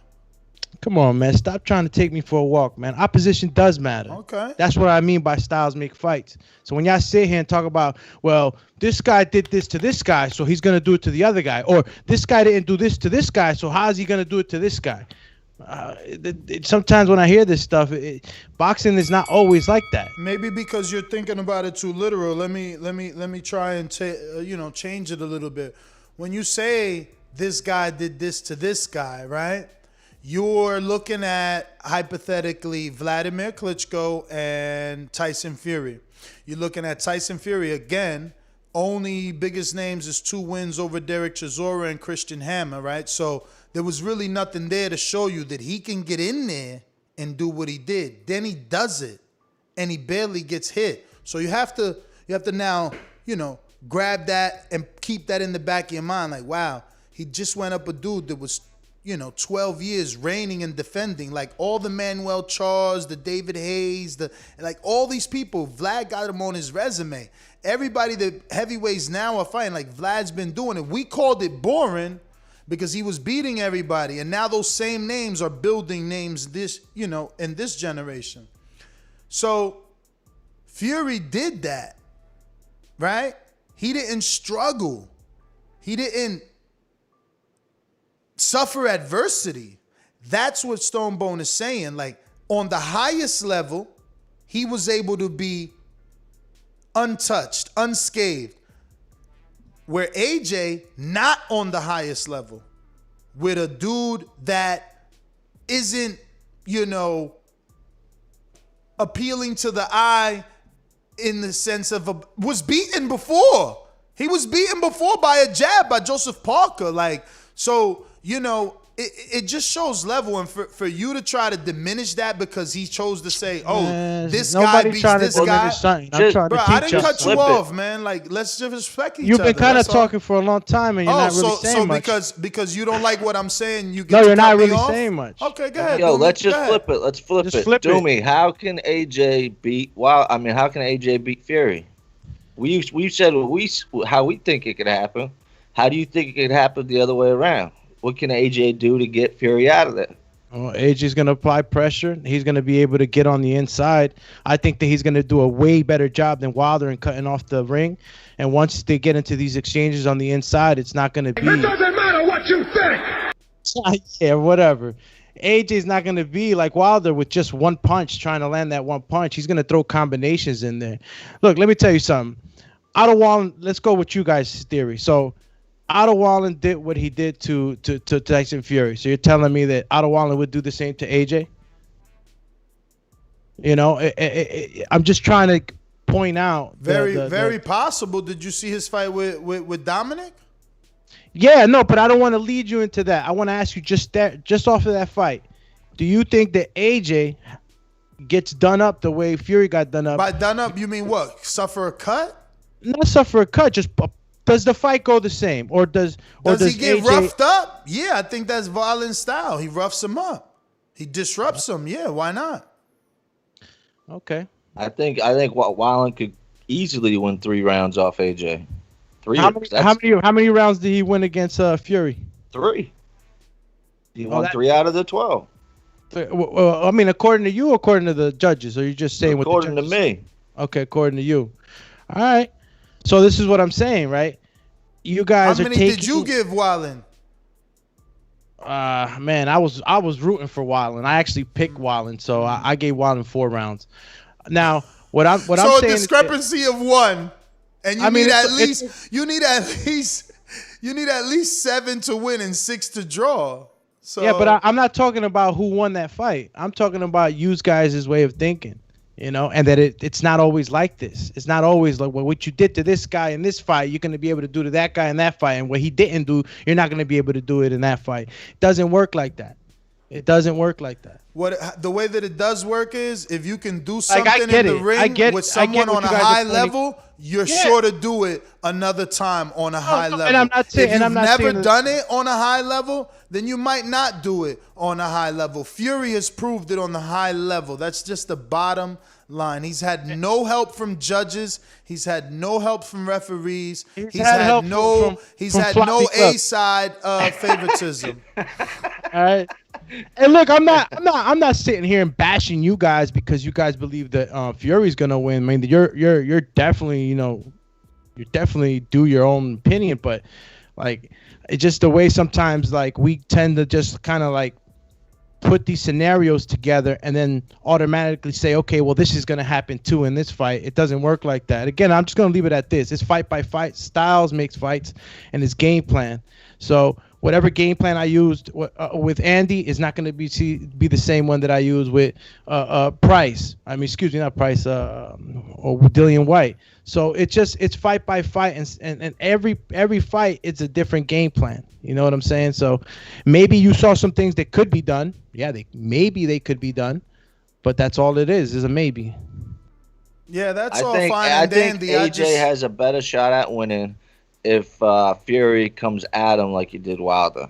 Come on, man. Stop trying to take me for a walk, man. Opposition does matter. Okay. That's what I mean by styles make fights. So when y'all sit here and talk about, this guy did this to this guy, so he's going to do it to the other guy. Or this guy didn't do this to this guy, so how is he going to do it to this guy? Sometimes when I hear this stuff, boxing is not always like that. Maybe because you're thinking about it too literal. Let me try and change it a little bit. When you say this guy did this to this guy, right? You're looking at, hypothetically, Vladimir Klitschko and Tyson Fury. You're looking at Tyson Fury, again, only biggest names is 2 wins over Derek Chisora and Christian Hammer, right? So there was really nothing there to show you that he can get in there and do what he did. Then he does it, and he barely gets hit. So you have to now, grab that and keep that in the back of your mind. Like, wow, he just went up a dude that was 12 years reigning and defending, like all the Manuel Charles, the David Hayes, all these people. Vlad got him on his resume. Everybody that heavyweights now are fighting, like Vlad's been doing it. We called it boring because he was beating everybody, and now those same names are building names in this generation. So Fury did that, right? He didn't struggle. He didn't suffer adversity. That's what Stonebone is saying. Like, on the highest level, he was able to be untouched, unscathed. Where AJ, not on the highest level, with a dude that isn't, appealing to the eye in the sense of was beaten before. He was beaten before by a jab by Joseph Parker. It just shows level, and for you to try to diminish that because he chose to say, this guy beats this guy. I didn't cut you off, man. Like, let's just respect each other. You've been kind of talking for a long time, and you're not really saying much. because you don't like what I'm saying, you get no, you're not really saying much. Okay, go ahead. Yo, let's just flip it. Let's flip it. Doomy, how can AJ beat? How can AJ beat Fury? We said how we think it could happen. How do you think it could happen the other way around? What can AJ do to get Fury out of there? Well, AJ's going to apply pressure. He's going to be able to get on the inside. I think that he's going to do a way better job than Wilder in cutting off the ring. And once they get into these exchanges on the inside, it's not going to be... It doesn't matter what you think! Yeah, whatever. AJ's not going to be like Wilder with just one punch, trying to land that one punch. He's going to throw combinations in there. Look, let me tell you something. Otto Wallin, let's go with you guys' theory. So Otto Wallin did what he did to Tyson Fury. So you're telling me that Otto Wallin would do the same to AJ? You know, I'm just trying to point out. Very possible. Did you see his fight with Dominic? Yeah, no, but I don't want to lead you into that. I want to ask you just off of that fight. Do you think that AJ gets done up the way Fury got done up? By done up, you mean what? Suffer a cut? Not suffer a cut. Just does the fight go the same, or does he get roughed up? Yeah, I think that's violent style. He roughs him up. He disrupts him. Yeah, why not? Okay. I think Wallin could easily win 3 rounds off AJ. How many rounds did he win against Fury? 3. He won 3 out of the 12. Well, I mean, according to you, or according to the judges, or you just saying according to me? Okay, according to you. All right. So this is what I'm saying, right? You guys How many did you give Wallin? Man, I was rooting for Wallin. I actually picked Wallin, so I gave Wallin 4 rounds. Now, what I'm saying. So a discrepancy of 1, and you need at least 7 to win and 6 to draw. So yeah, but I'm not talking about who won that fight. I'm talking about you guys' way of thinking, you know, and that it's not always like this. It's not always like, well, what you did to this guy in this fight, you're going to be able to do to that guy in that fight, and what he didn't do, you're not going to be able to do it in that fight. It doesn't work like that. It doesn't work like that. The way that it does work is if you can do something in the ring with someone on a high level, you're sure to do it another time on a high level. And I'm not saying, if you've never done it on a high level, then you might not do it on a high level. Fury has proved it on the high level. That's just the bottom line. He's had no help from judges. He's had no help from referees. He's had no A-side favoritism. All right. And look, I'm not sitting here and bashing you guys because you guys believe that Fury's gonna win. I mean, you're definitely, you know, you definitely do your own opinion, but like it's just the way sometimes like we tend to just kind of like put these scenarios together and then automatically say, okay, well, this is going to happen too in this fight. It doesn't work like that. Again, I'm just going to leave it at this. It's fight by fight. Styles makes fights, and it's game plan. So whatever game plan I used with Andy is not going to be the same one that I use with Price. I mean, excuse me, not Price, or with Dillian White. So it's fight by fight, and every fight it's a different game plan. You know what I'm saying? So maybe you saw some things that could be done. Yeah, maybe they could be done, but that's all it is a maybe. Yeah, that's all fine and dandy. I think AJ has a better shot at winning if Fury comes at him like he did Wilder,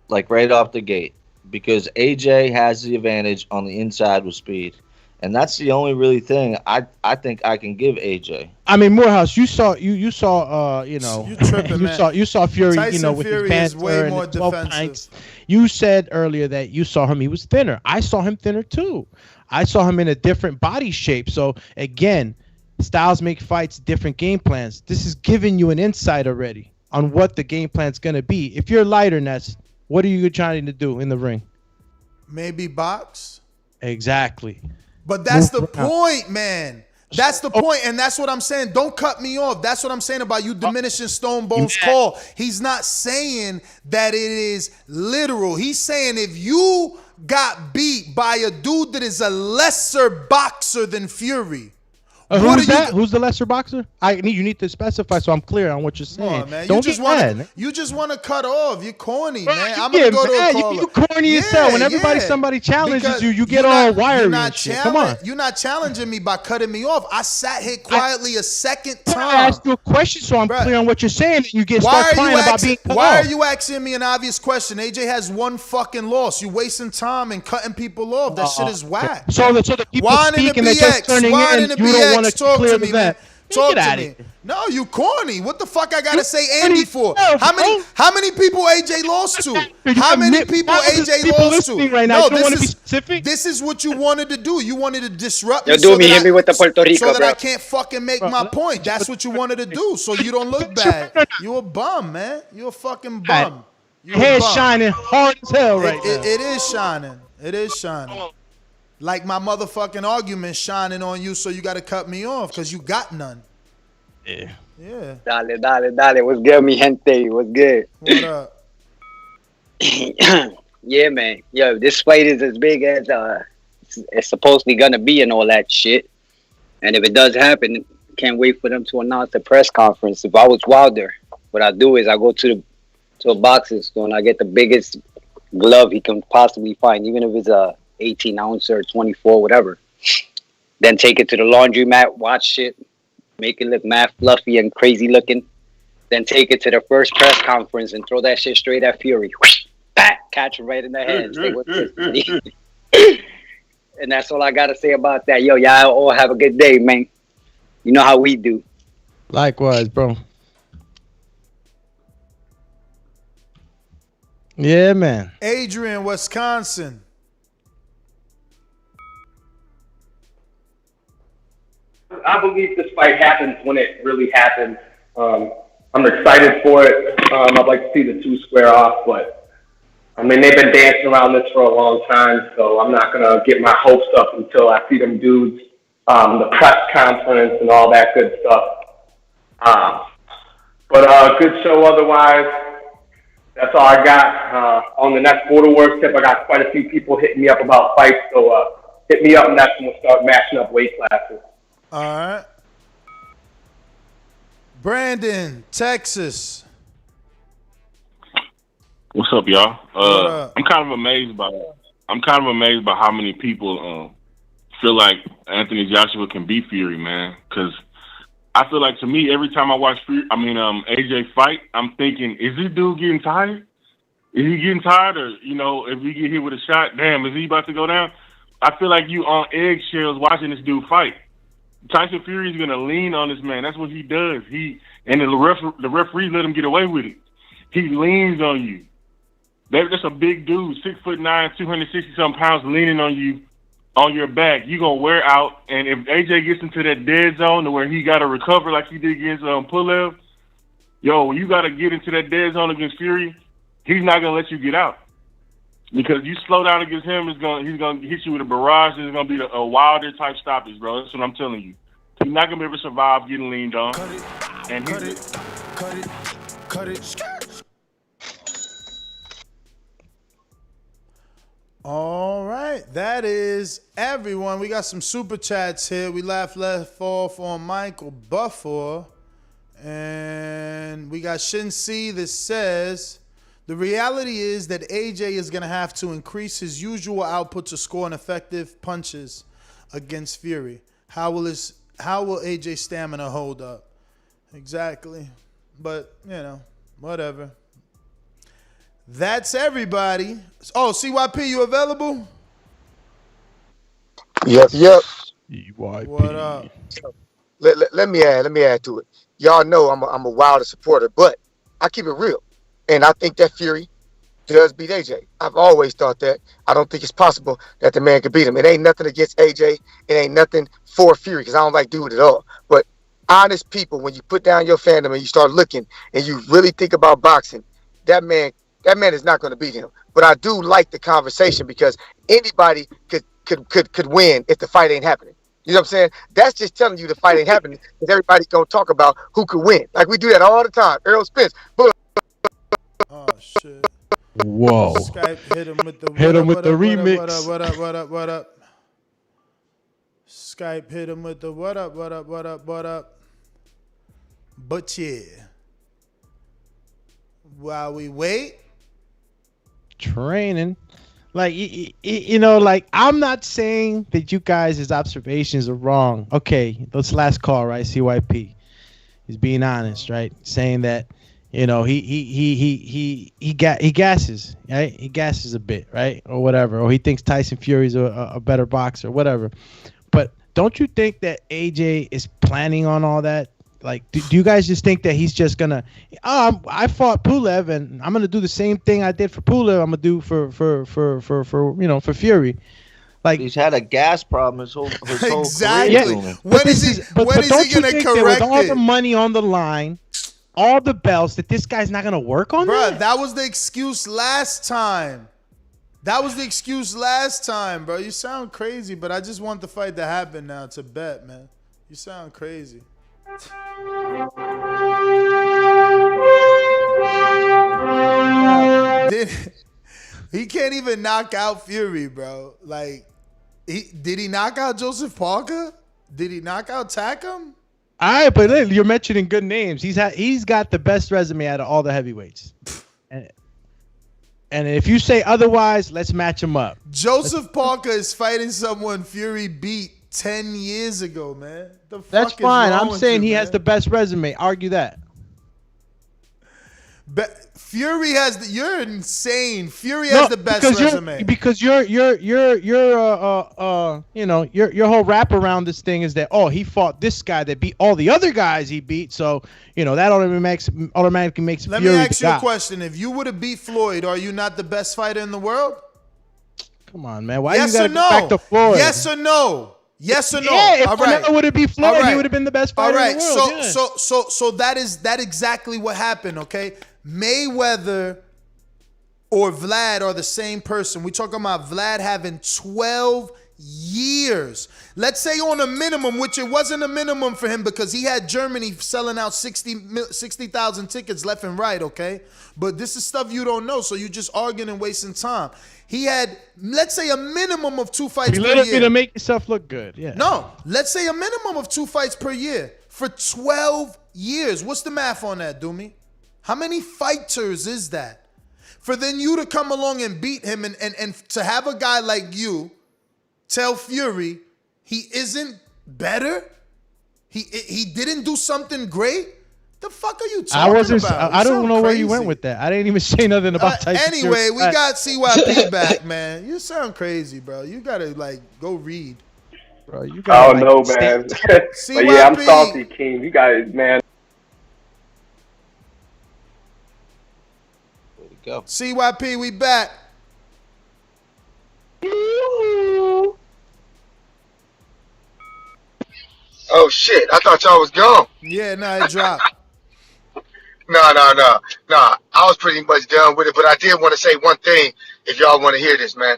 like right off the gate, because AJ has the advantage on the inside with speed. And that's the only really thing I think I can give AJ. I mean, Morehouse, you saw you saw Fury, Tyson you know, with Fury his panther and the 12 pints. You said earlier that you saw him; he was thinner. I saw him thinner too. I saw him in a different body shape. So again, styles make fights, different game plans. This is giving you an insight already on what the game plan's gonna be. If you're lighter, Ness, what are you trying to do in the ring? Maybe box. Exactly. But that's the point, man. That's the point, and that's what I'm saying. Don't cut me off. That's what I'm saying about you diminishing Stone Bones' call. He's not saying that it is literal. He's saying if you got beat by a dude that is a lesser boxer than Fury. Who's that? Who's the lesser boxer? You need to specify so I'm clear on what you're saying. Come on, man. Don't you just want to cut off. You're corny, man. I'm gonna go to a caller. You corny as hell. When somebody challenges you get all wiry and shit. Come on. You're not challenging me by cutting me off. I sat here quietly a second time. I asked you a question so I'm clear on what you're saying, and you start crying about being cut off. Why are you asking me an obvious question? AJ has one fucking loss. You wasting time and cutting people off. That shit is whack. So the people speaking, they're just turning in, and you don't want to clear the that. Talk to me. No, you corny. What the fuck I gotta say Andy for? How many people AJ lost to? How many people AJ lost to? Right now. No, this is what you wanted to do. You wanted to disrupt me so that I can't fucking make my point. That's what you wanted to do, so you don't look bad. You a bum, man. You a fucking bum. Head shining hard as hell right now. It is shining. It is shining. Like my motherfucking argument shining on you, so you got to cut me off because you got none. Yeah. Yeah. Dale. What's good, mi gente? What's good? What up? Yeah, man. Yo, this fight is as big as it's supposedly gonna be and all that shit. And if it does happen, can't wait for them to announce the press conference. If I was Wilder, what I do is I go to a boxing store and I get the biggest glove he can possibly find, even if it's a 18 ounce or 24, whatever. Then take it to the laundromat, watch it, make it look mad fluffy and crazy looking. Then take it to the first press conference and throw that shit straight at Fury. Catch him right in the head. Say, what's this? And that's all I got to say about that. Yo, y'all all have a good day, man. You know how we do. Likewise, bro. Yeah, man. Adrian, Wisconsin. I believe this fight happens when it really happens. I'm excited for it. I'd like to see the two square off, but I mean, they've been dancing around this for a long time, so I'm not going to get my hopes up until I see them dudes, the press conference and all that good stuff. But good show otherwise. That's all I got. On the next Border Wars tip, I got quite a few people hitting me up about fights, so hit me up next and we'll start matching up weight classes. All right. Brandon, Texas. What's up, y'all? I'm kind of amazed by how many people feel like Anthony Joshua can beat Fury, man. Because I feel like, to me, every time I watch AJ fight, I'm thinking, is this dude getting tired? Is he getting tired? Or, if he get hit with a shot, damn, is he about to go down? I feel like you on eggshells watching this dude fight. Tyson Fury is gonna lean on this man. That's what he does. The referee let him get away with it. He leans on you. That's a big dude, 6'9", 260-something pounds, leaning on you, on your back. You gonna wear out. And if AJ gets into that dead zone to where he gotta recover like he did against Pulev, when you gotta get into that dead zone against Fury, he's not gonna let you get out. Because you slow down against him, he's gonna hit you with a barrage. It's gonna be a Wilder type stoppage, bro. That's what I'm telling you. He's not gonna be able to survive getting leaned on. Cut it. All right, that is everyone. We got some super chats here. We left off on Michael Buffer, and we got Shin C that says, the reality is that AJ is going to have to increase his usual output to score an effective punches against Fury. How will AJ's stamina hold up? Exactly. But, whatever. That's everybody. Oh, CYP, you available? Yep. CYP. What up? Let me add to it. Y'all know I'm a Wilder supporter, but I keep it real. And I think that Fury does beat AJ. I've always thought that. I don't think it's possible that the man could beat him. It ain't nothing against AJ. It ain't nothing for Fury because I don't like dude at all. But honest people, when you put down your fandom and you start looking and you really think about boxing, that man is not going to beat him. But I do like the conversation because anybody could win if the fight ain't happening. You know what I'm saying? That's just telling you the fight ain't happening because everybody's going to talk about who could win. Like we do that all the time. Errol Spence. Oh, shit. Whoa. Skype hit him with the remix. What up? Skype hit him with the what up. But yeah. While we wait. Training. Like, I'm not saying that you guys' observations are wrong. Okay, this last call, right? CYP. He's being honest, right? Saying that, he gasses, right? He gasses a bit, right? Or whatever. Or he thinks Tyson Fury's a better boxer, whatever. But don't you think that AJ is planning on all that? Like, do you guys just think that he's just gonna? I fought Pulev, and I'm gonna do the same thing I did for Pulev. I'm gonna do for Fury. Like, he's had a gas problem his whole exactly. career. When is he gonna correct with all it? the money on the line, all the belts that this guy's not gonna work on Bruh, that was the excuse last time. That was the excuse last time, bro. You sound crazy, but I just want the fight to happen now to bet, man. You sound crazy. He can't even knock out Fury, bro. Like, did he knock out Joseph Parker? Did he knock out Takam? All right, but look, you're mentioning good names. He's got the best resume out of all the heavyweights. And if you say otherwise, let's match him up. Joseph Parker is fighting someone Fury beat 10 years ago, man. The fuck That's is fine. wrong I'm with saying you, he man? has the best resume. Argue that. Fury has you're insane. Fury has the best resume. Because your whole wrap around this thing is that he fought this guy that beat all the other guys he beat, so that automatically makes Let Fury me ask the you guy. a question. If you would have beat Floyd, are you not the best fighter in the world? Come on, man. Why yes you gotta or no? go back to Floyd? Yes or no? Yes or no? Yeah, if All right. Canelo would have beat Floyd, All right. he would have been the best fighter in the world. So that exactly what happened, okay? Mayweather or Vlad are the same person. We're talking about Vlad having 12 years. Let's say on a minimum, which it wasn't a minimum for him because he had Germany selling out 60,000 tickets left and right, okay? But this is stuff you don't know, so you're just arguing and wasting time. He had, let's say, a minimum of 2 fights per year. You let me to make yourself look good, yeah. No, let's say a minimum of 2 fights per year for 12 years. What's the math on that, Doomy? How many fighters is that? For then you to come along and beat him and to have a guy like you tell Fury he isn't better? He didn't do something great? The fuck are you talking about? I don't know where you went with that. I didn't even say nothing about Tyson. Anyway, we got CYP back, man. You sound crazy, bro. You gotta go read. Bro, you I don't know, man. But yeah, I'm salty, King. You guys, man. Go. CYP, we back. Oh shit! I thought y'all was gone. Yeah, no, it dropped. No. I was pretty much done with it, but I did want to say one thing. If y'all want to hear this, man,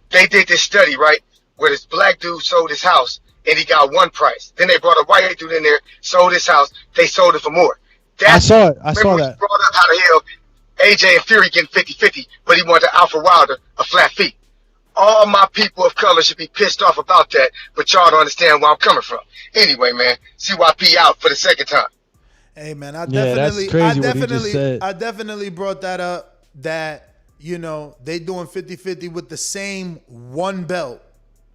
they did this study, right, where this black dude sold his house and he got one price. Then they brought a white dude in there, sold his house, they sold it for more. I saw it. I saw Remember that. brought up how the hell AJ and Fury getting 50-50, but he wanted Alpha Wilder a flat fee. All my people of color should be pissed off about that, but y'all don't understand where I'm coming from. Anyway, man, CYP out for the second time. Hey, man, I that's crazy what he just said. definitely brought that up that, they doing 50-50 with the same one belt.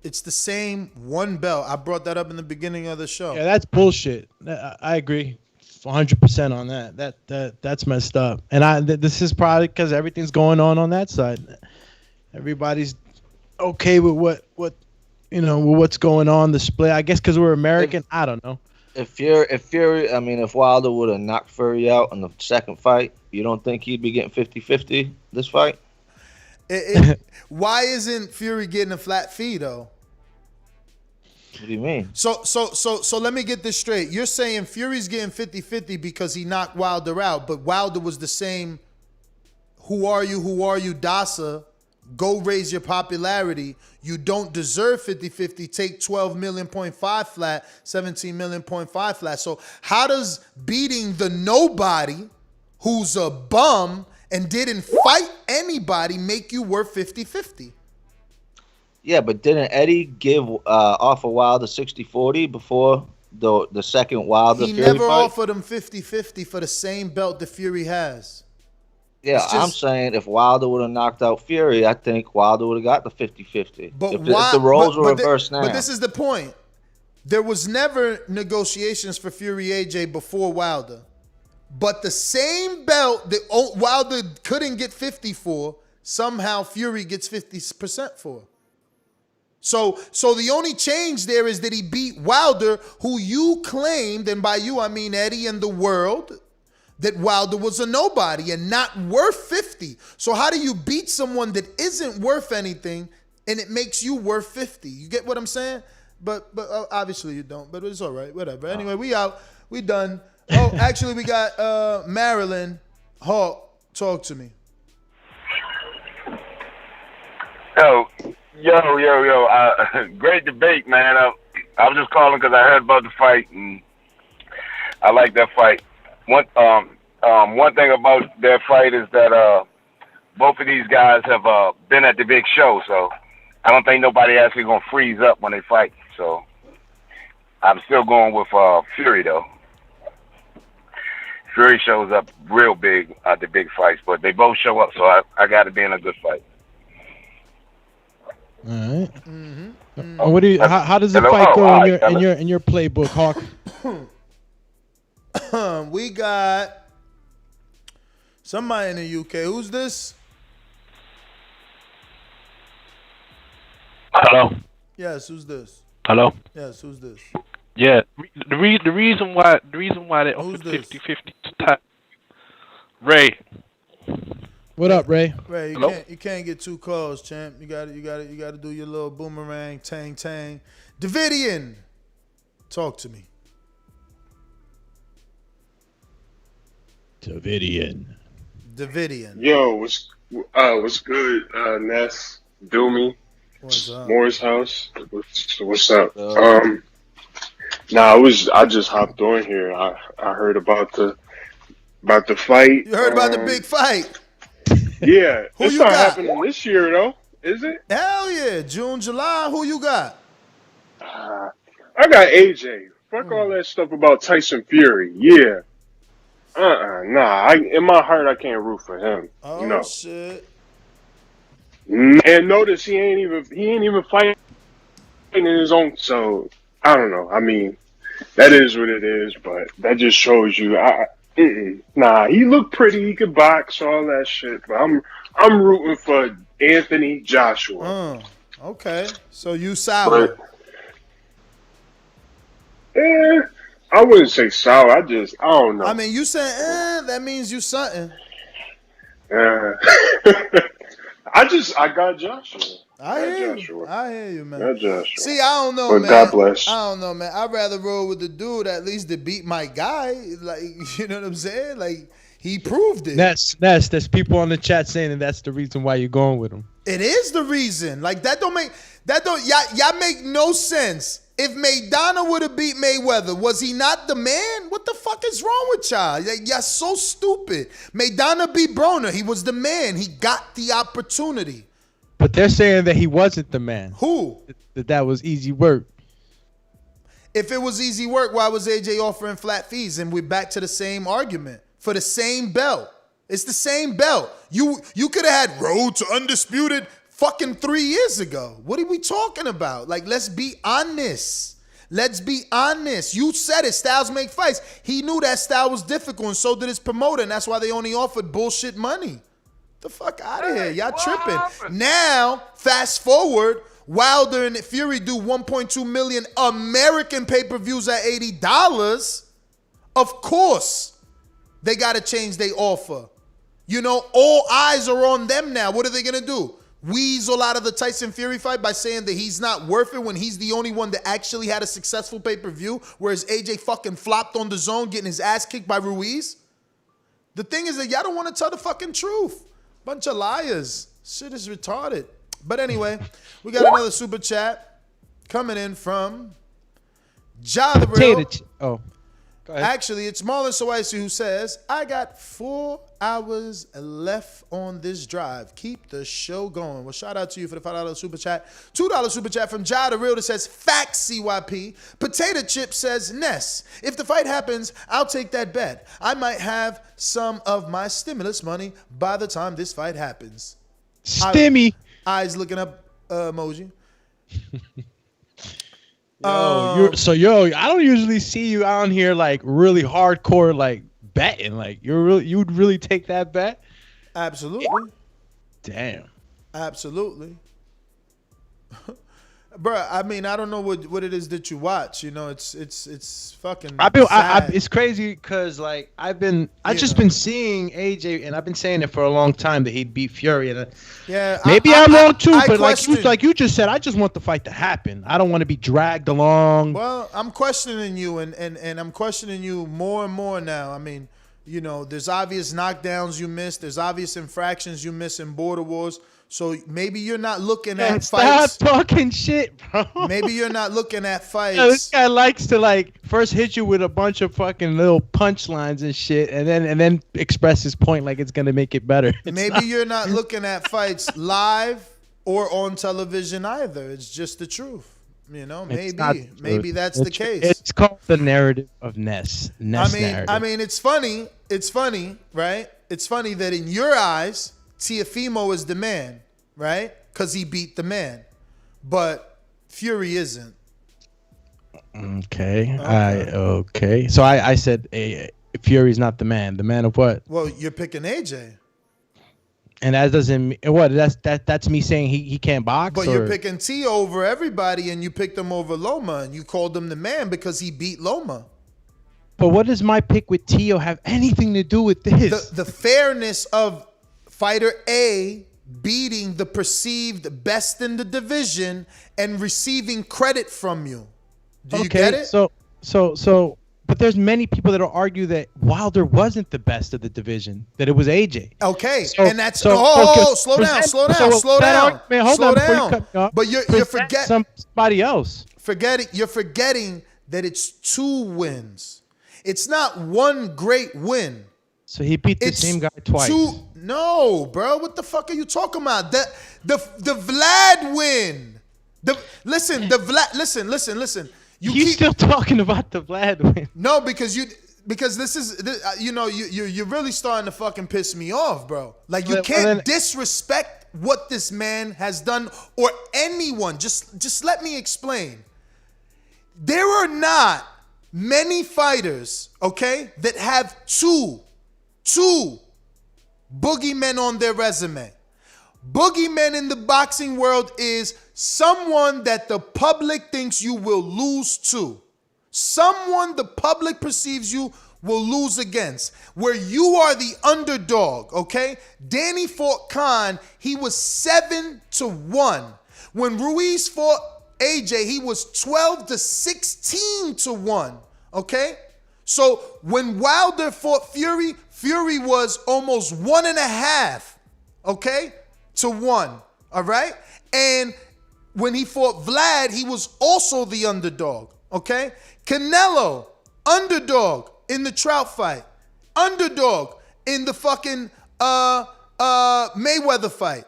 It's the same one belt. I brought that up in the beginning of the show. Yeah, that's bullshit. I agree 100% on that. That's messed up. And this is probably because everything's going on that side. Everybody's okay with what's going on, the split. I guess because we're American. I don't know. If Wilder would have knocked Fury out in the second fight, you don't think he'd be getting 50-50 this fight? Why isn't Fury getting a flat fee though? What do you mean? So let me get this straight. You're saying Fury's getting 50-50 because he knocked Wilder out, but Wilder was the same. Who are you, Dazn? Go raise your popularity. You don't deserve 50-50. Take 12 million point five flat, 17 million point five flat. So how does beating the nobody who's a bum and didn't fight anybody make you worth 50-50? Yeah, but didn't Eddie give offer Wilder 60-40 before the second Wilder He Fury never fight? offered him 50-50 for the same belt that Fury has. Yeah, I'm saying if Wilder would have knocked out Fury, I think Wilder would have got the 50-50. But if the roles were but reversed now. But this is the point. There was never negotiations for Fury AJ before Wilder. But the same belt that Wilder couldn't get 50 for, somehow Fury gets 50% for. So the only change there is that he beat Wilder, who you claimed, and by you I mean Eddie and the world, that Wilder was a nobody and not worth 50. So how do you beat someone that isn't worth anything and it makes you worth 50? You get what I'm saying? But obviously you don't, but it's all right, whatever. Anyway, we out. We done. Oh, actually, we got Marilyn Hawk. Talk to me. Yo. Great debate, man. I was just calling because I heard about the fight, and I like that fight. One thing about that fight is that both of these guys have been at the big show, so I don't think nobody actually gonna freeze up when they fight. So I'm still going with Fury though. Fury shows up real big at the big fights, but they both show up, so I got to be in a good fight. All right. What do you? How does the fight go in your playbook, Hawk? We got somebody in the UK. Who's this? Hello. Yes, who's this? Hello. Yes, who's this? Yeah, the reason why they offered 50-50 to Ty. Ray. What up, Ray? Ray, you can't get too close, champ. You got to do your little boomerang, tang. Davidian, talk to me. Davidian. Yo, what's good, Ness, Doomy, what's up? Morris House, what's up? I just hopped on here. I heard about the fight. You heard about the big fight? Yeah, Who it's you not got? happening this year though, is it? Hell yeah, June, July. Who you got? I got AJ. Fuck all that stuff about Tyson Fury. Yeah. Nah. In my heart, I can't root for him. Oh shit. And notice he ain't even fighting in his own. So I don't know. I mean, that is what it is. But that just shows you. Nah, he looked pretty. He could box, all that shit. But I'm rooting for Anthony Joshua. Okay. So you sour. I wouldn't say sour. I don't know. I mean, you said that means you something. I got Joshua. I hear you, man. Got Joshua. See, I don't know, But man. God bless. I don't know, man. I'd rather roll with the dude at least to beat my guy. Like, you know what I'm saying? Like, he proved it. Ness, there's people on the chat saying that that's the reason why you're going with him. It is the reason. Like, y'all make no sense. If Maidana would have beat Mayweather, was he not the man? What the fuck is wrong with y'all? Y'all so stupid. Maidana beat Broner. He was the man. He got the opportunity. But they're saying that he wasn't the man. Who? That was easy work. If it was easy work, why was AJ offering flat fees? And we're back to the same argument. For the same belt. It's the same belt. You could have had Road to Undisputed fucking 3 years ago. What are we talking about? Like, let's be honest. You said it. Styles make fights. He knew that style was difficult, and so did his promoter, and that's why they only offered bullshit money. The fuck out of here. Y'all tripping. Now, fast forward, Wilder and Fury do 1.2 million American pay-per-views at $80. Of course, they got to change their offer. You know, all eyes are on them now. What are they going to do? Weasel out of the Tyson Fury fight by saying that he's not worth it when he's the only one that actually had a successful pay-per-view, whereas AJ fucking flopped on DAZN getting his ass kicked by Ruiz? The thing is that y'all don't want to tell the fucking truth. Bunch of liars. Shit is retarded. But anyway, we got another super chat coming in from Ja the Real. Actually, it's Marlon Soaisi who says, I got 4 hours left on this drive. Keep the show going. Well, shout out to you for the $5 super chat. $2 super chat from Ja the Real that says, facts, CYP. Potato Chip says, Ness, if the fight happens, I'll take that bet. I might have some of my stimulus money by the time this fight happens. Stimmy. Eyes looking up emoji. I don't usually see you on here like really hardcore like betting. Like you'd really take that bet? Absolutely. Damn. Absolutely. Bruh, I mean, I don't know what it is that you watch. You know, it's fucking. It's crazy because like I've just been seeing AJ, and I've been saying it for a long time that he'd beat Fury, and maybe I'm wrong too. But like you just said, I just want the fight to happen. I don't want to be dragged along. Well, I'm questioning you, and I'm questioning you more and more now. I mean, you know, there's obvious knockdowns you missed. There's obvious infractions you miss in Border Wars. So maybe you're not looking at fights. Stop talking shit, bro. Maybe you're not looking at fights. Yeah, this guy likes to like first hit you with a bunch of fucking little punchlines and shit, and then express his point like it's gonna make it better. Maybe you're not looking at fights live or on television either. It's just the truth. You know, maybe that's the case. It's called the narrative of Ness. Narrative. I mean, it's funny. It's funny, right? It's funny that in your eyes, Teofimo is the man, right? Because he beat the man. But Fury isn't. Okay. So I said Fury's not the man. The man of what? Well, you're picking AJ. And that doesn't mean what? That's me saying he can't box. But you're picking T over everybody, and you picked him over Loma, and you called him the man because he beat Loma. But what does my pick with Tio have anything to do with this? The fairness of fighter A beating the perceived best in the division and receiving credit from you. Do you get it? So, but there's many people that'll argue that Wilder wasn't the best of the division, that it was AJ. Okay, slow down. But you're forgetting somebody else. You're forgetting that it's 2 wins. It's not one great win. So he beat the same guy twice. No, bro. What the fuck are you talking about? The Vlad win. Listen. He's still talking about the Vlad win. No, because this is you're really starting to fucking piss me off, bro. Like you can't disrespect what this man has done or anyone. Just let me explain. There are not many fighters, okay, that have two boogeymen on their resume. Boogeymen in the boxing world is someone that the public thinks you will lose to. Someone the public perceives you will lose against. Where you are the underdog, okay? Danny fought Khan, he was 7-1. When Ruiz fought AJ, he was 12-16-1, okay? So when Wilder fought Fury was almost 1.5, okay, to 1, all right? And when he fought Vlad, he was also the underdog, okay? Canelo, underdog in the Trout fight, underdog in the fucking Mayweather fight.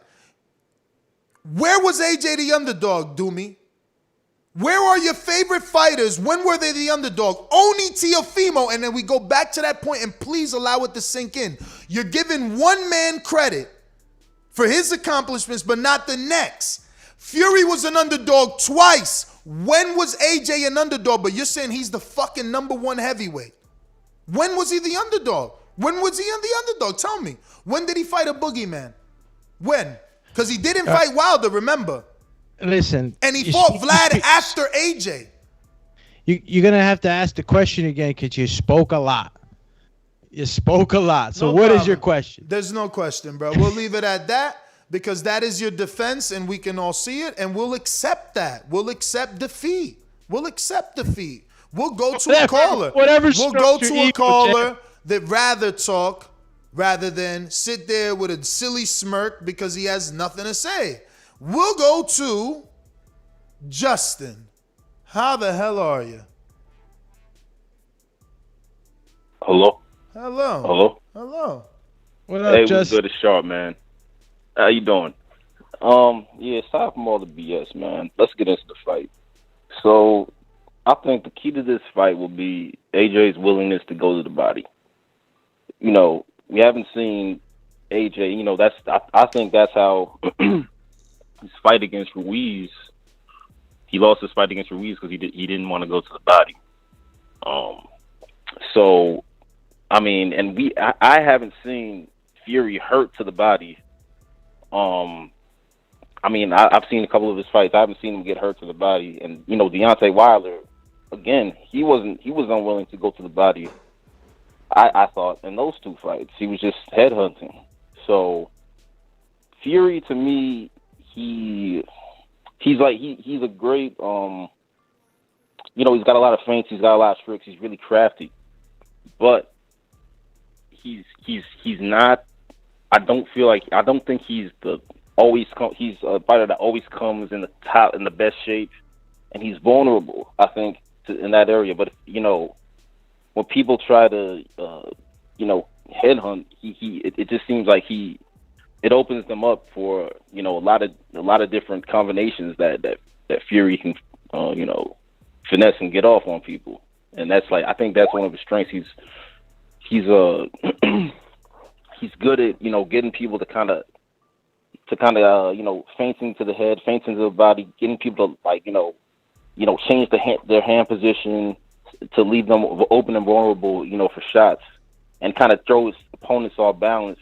Where was AJ the underdog, Doomy? Where are your favorite fighters? When were they the underdog? Only Teofimo. And then we go back to that point, and please allow it to sink in. You're giving one man credit for his accomplishments, but not the next. Fury was an underdog twice. When was AJ an underdog? But you're saying he's the fucking #1 heavyweight. When was he the underdog? When was he the underdog? Tell me. When did he fight a boogeyman? When? Because he didn't fight Wilder, remember? Listen. And he fought Vlad after AJ. You're going to have to ask the question again because you spoke a lot. So what is your question? There's no question, bro. We'll leave it at that because that is your defense and we can all see it and we'll accept that. We'll accept defeat. We'll go to a caller. We'll go to a caller that rather talk rather than sit there with a silly smirk because he has nothing to say. We'll go to Justin. How the hell are you? Hello. What up, Justin? Good as sharp, man. How you doing? Aside from all the BS, man, let's get into the fight. So, I think the key to this fight will be AJ's willingness to go to the body. You know, we haven't seen AJ. You know, I think that's how his fight against Ruiz. He lost his fight against Ruiz because he didn't want to go to the body. So, I mean, and I haven't seen Fury hurt to the body. I mean, I've seen a couple of his fights. I haven't seen him get hurt to the body. And Deontay Wilder, again, he was unwilling to go to the body. I thought in those two fights, he was just headhunting. So Fury, to me, he's a great. He's got a lot of feints. He's got a lot of tricks. He's really crafty, but he's not. I don't think he's he's a fighter that always comes in the top, in the best shape, and he's vulnerable, I think, in that area. But when people try to headhunt, it just seems like it opens them up for a lot of different combinations that Fury can finesse and get off on people. And that's I think that's one of his strengths. He's he's good at getting people to kind of feinting to the head, feinting to the body, getting people to change their hand position to leave them open and vulnerable, for shots, and kind of throw his opponents off balance,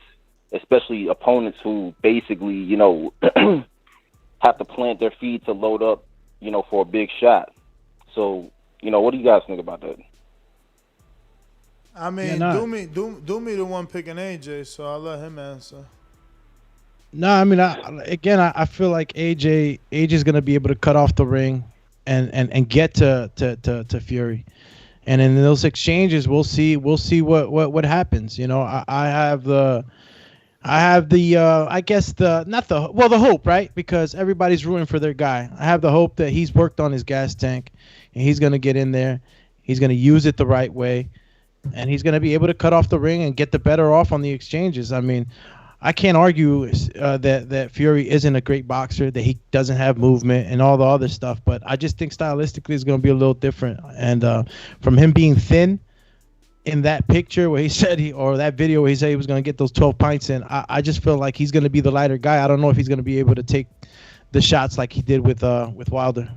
especially opponents who basically have to plant their feet to load up, for a big shot. So what do you guys think about that? I mean, do me the one picking AJ, so I'll let him answer. No, I mean, I feel like AJ's gonna be able to cut off the ring and get to Fury, and in those exchanges, we'll see what happens. I have the hope, right? Because everybody's rooting for their guy. I have the hope that he's worked on his gas tank, and he's gonna get in there. He's gonna use it the right way, and he's gonna be able to cut off the ring and get the better off on the exchanges. I mean, I can't argue that Fury isn't a great boxer, that he doesn't have movement and all the other stuff, but I just think stylistically it's going to be a little different. And from him being thin in that picture where he said that video where he said he was going to get those 12 pints in, I just feel like he's going to be the lighter guy. I don't know if he's going to be able to take the shots like he did with Wilder.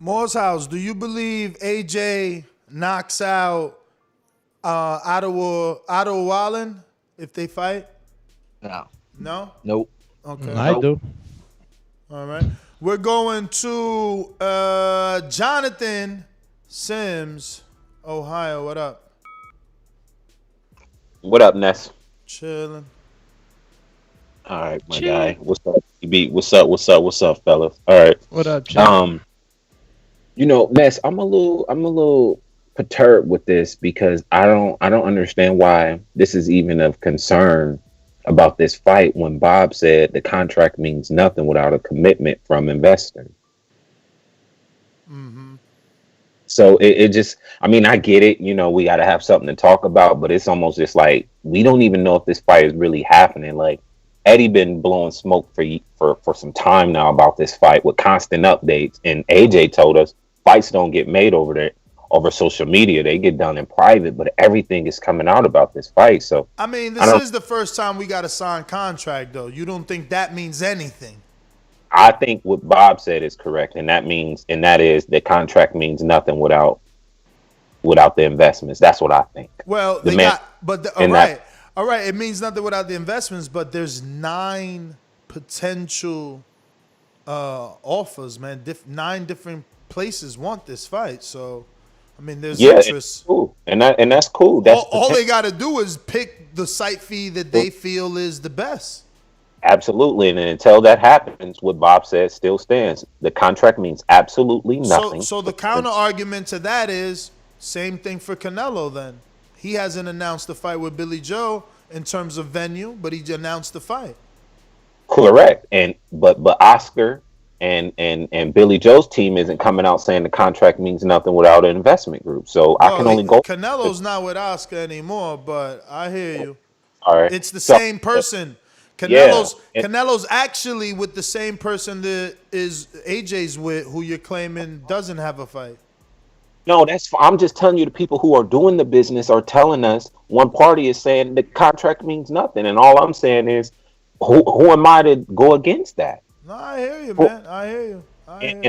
Morshouse, do you believe AJ knocks out Otto Wallen if they fight? No. No? Nope. Okay. I do. All right. We're going to Jonathan Sims, Ohio. What up? What up, Ness? Chilling. All right, my guy. What's up, EB? What's up, fellas? All right. What up, John? Ness, I'm a little perturbed with this because I don't understand why this is even of concern about this fight when Bob said the contract means nothing without a commitment from investors. Mm-hmm. So it just, I mean, I get it. We got to have something to talk about, but it's almost just like we don't even know if this fight is really happening. Like Eddie been blowing smoke for some time now about this fight with constant updates, and AJ told us fights don't get made over social media. They get done in private, but everything is coming out about this fight. So I mean, this is the first time we got a signed contract, though. You don't think that means anything? I think what Bob said is correct, and that is the contract means nothing without the investments. That's what I think. Well, all right. It means nothing without the investments, but there's 9 potential offers, man. 9 different places want this fight, so. I mean, there's interest. Cool. And that's cool. All they got to do is pick the site fee that they feel is the best. Absolutely. And until that happens, what Bob said still stands. The contract means absolutely nothing. So the counter argument to that is same thing for Canelo then. He hasn't announced the fight with Billy Joe in terms of venue, but he announced the fight. Correct. But Oscar and Billy Joe's team isn't coming out saying the contract means nothing without an investment group. So I can only go. Canelo's not with Oscar anymore, but I hear you. All right. It's the same person. Canelo's actually with the same person that is AJ's with, who you're claiming doesn't have a fight. No, I'm just telling you, the people who are doing the business are telling us one party is saying the contract means nothing, and all I'm saying is, who am I to go against that? No, I hear you, man. I hear you. I think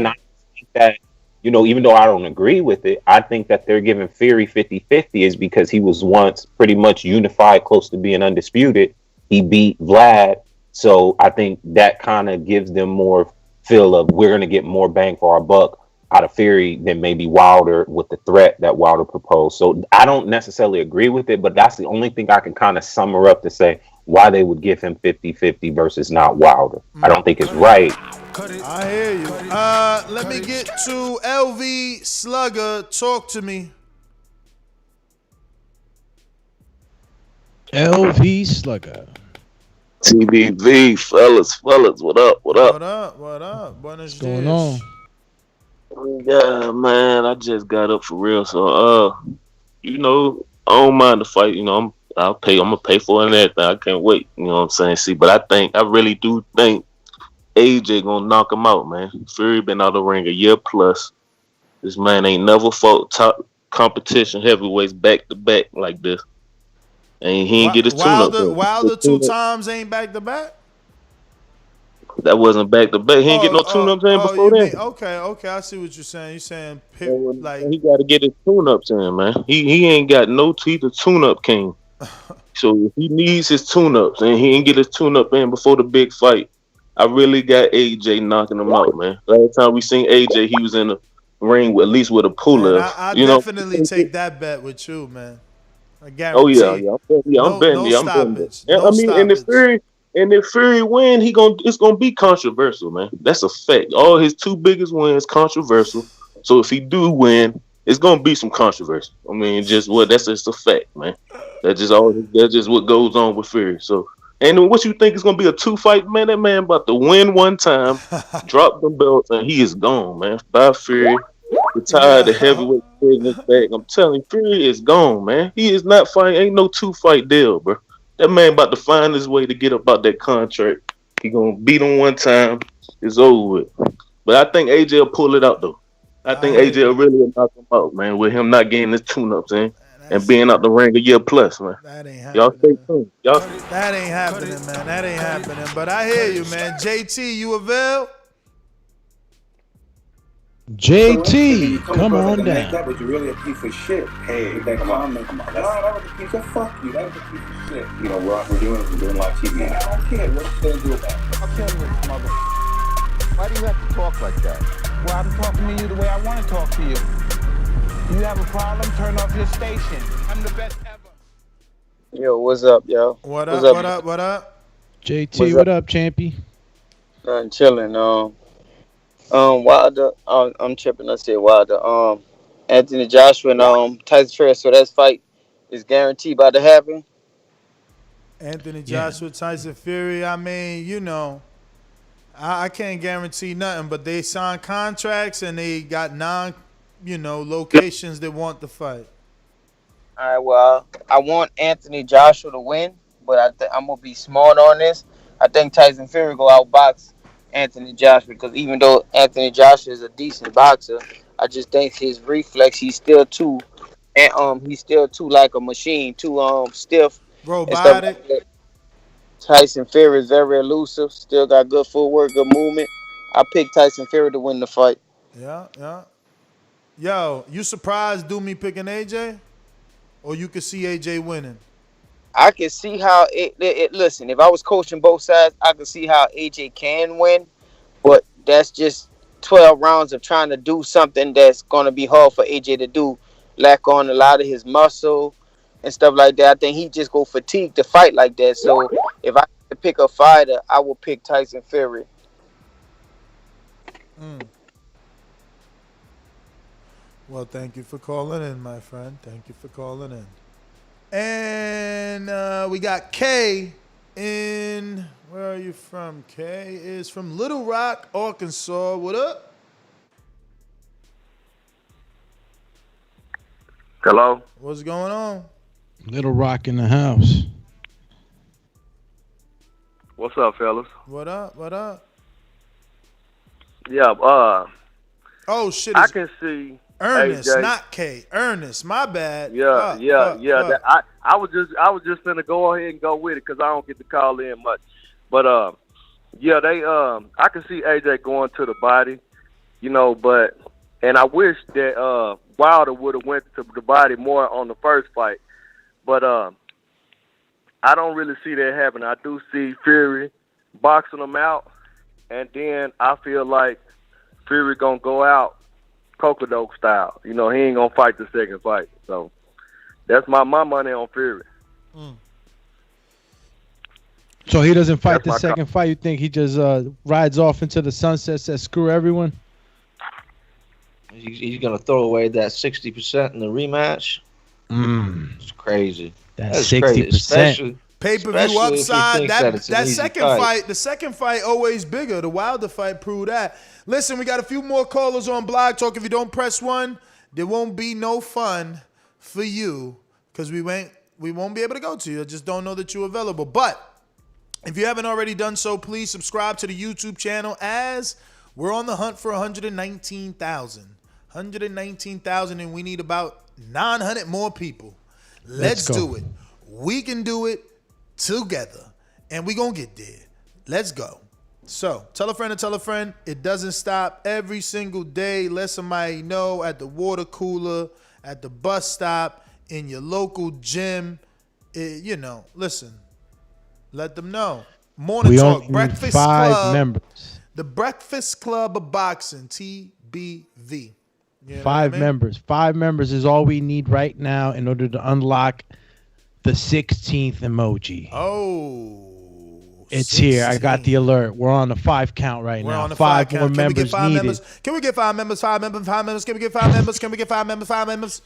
that, even though I don't agree with it, I think that they're giving Fury 50-50 is because he was once pretty much unified, close to being undisputed. He beat Vlad, So I think that kind of gives them more feel of we're going to get more bang for our buck out of Fury than maybe Wilder with the threat that Wilder proposed. So I don't necessarily agree with it, but that's the only thing I can kind of sum her up to say why they would give him 50-50 versus not Wilder. I don't think it's right. I hear you. Let me get to LV Slugger. Talk to me. LV Slugger. TBV, fellas, what up? What up? What up? What's going on? Yeah, man, I just got up for real. So, you know, I don't mind the fight. You know, I'm gonna pay for it and everything. I can't wait. You know what I'm saying? See, but I really do think AJ gonna knock him out, man. Fury been out of the ring a year plus. This man ain't never fought top competition heavyweights back to back like this. And he ain't get his tune-up. Wilder 2 times ain't back to back? That wasn't back to back. He ain't get no tune-ups in before then. Okay, I see what you're saying. You're saying he got to get his tune-ups in, man. He ain't got no teeth of tune-up king. So he needs his tune-ups, and he ain't get his tune-up in before the big fight. I really got AJ knocking him out, man. Last time we seen AJ, he was in the ring with, at least with a puller. I definitely take that bet with you, man. I guarantee. Oh yeah, I'm betting. No stoppage. No I mean, and if Fury win, it's gonna be controversial, man. That's a fact. All his 2 biggest wins controversial. So if he do win, it's gonna be some controversy. I mean, that's just a fact, man. That's just what goes on with Fury. So, and what you think is gonna be a 2-fight, man? That man about to win one time, drop the belts, and he is gone, man. Bye, Fury. Retired the heavyweight business back. I'm telling you, Fury is gone, man. He is not fighting. Ain't no 2-fight deal, bro. That man about to find his way to get up out that contract. He gonna beat him one time. It's over with. But I think AJ will pull it out though. I think AJ will really knock him out, man, with him not getting his tune-ups in and being out the ring a year plus, man. That ain't happening. Y'all stay tuned. That ain't happening, man. That ain't happening. But I hear you, man. JT, you avail? JT, come on down. That was really a piece of shit. Hey, that comment. No, that was a piece of fuck you. That was a piece of shit. You know, we're doing live TV. I don't care. What you gonna do about it? I'll tell you, mother. Why do you have to talk like that? Well, I'm talking to you the way I want to talk to you. You have a problem? Turn off your station. I'm the best ever. Yo, what's up, yo? What up? JT, what up, champy? I'm chilling. Wilder. I'm tripping. I said Wilder. Anthony Joshua and Tyson Fury. So that fight is guaranteed about to happen. Anthony Joshua, Tyson Fury. I mean, you know, I can't guarantee nothing, but they signed contracts and they got locations they want the fight. All right. Well, I want Anthony Joshua to win, but I'm gonna be smart on this. I think Tyson Fury go outbox Anthony Joshua because even though Anthony Joshua is a decent boxer, I just think his reflex he's still too like a machine, too stiff. Robotic. Like Tyson Fury is very elusive, still got good footwork, good movement. I picked Tyson Fury to win the fight. Yeah. Yo, you surprised do me picking AJ? Or you could see AJ winning? I can see how it listen, if I was coaching both sides, I could see how AJ can win, but that's just 12 rounds of trying to do something that's going to be hard for AJ to do, lack on a lot of his muscle and stuff like that. I think he just go fatigue to fight like that. So if I had to pick a fighter, I would pick Tyson Fury. Well, thank you for calling in, my friend. Thank you for calling in. And we got Kay in, where are you from? Kay is from Little Rock, Arkansas. What up? Hello? What's going on? Little Rock in the house. What's up, fellas? What up? Yeah, oh, shit. I can see Ernest, AJ. not K. Ernest, my bad. Yeah. Fuck. I was just gonna go ahead and go with it because I don't get to call in much. But I can see AJ going to the body, and I wish that Wilder would have went to the body more on the first fight. But I don't really see that happening. I do see Fury boxing him out, and then I feel like Fury gonna go out Coco style. You know, he ain't gonna fight the second fight. So that's my money on Fury. So he doesn't fight That's the my second fight. You think he just rides off into the sunset, says screw everyone? He's gonna throw away that 60% in the rematch. It's crazy. That's 60%. Pay-per-view upside. That second fight. fight, the second fight always bigger. The Wilder fight proved that. Listen, we got a few more callers on Blog Talk. If you don't press 1, there won't be no fun for you because we won't be able to go to you. I just don't know that you're available. But if you haven't already done so, please subscribe to the YouTube channel as we're on the hunt for 119,000. 119,000, and we need about 900 more people. Let's do it. We can do it together, and we gonna get there. Let's go. So tell a friend to tell a friend. It doesn't stop. Every single day, let somebody know at the water cooler, at the bus stop, in your local gym. Listen, let them know. Morning Talk, Breakfast Club. Members. The Breakfast Club of Boxing, TBV. You know 5 what I mean? members. 5 members is all we need right now in order to unlock the 16th emoji. Oh, it's here. I got the alert. We're on the 5 count right now. On the 5 more count. members needed. Members? Can we get 5 members? 5 members? 5 members? Can we get 5 members? Can we get 5 members? 5 members?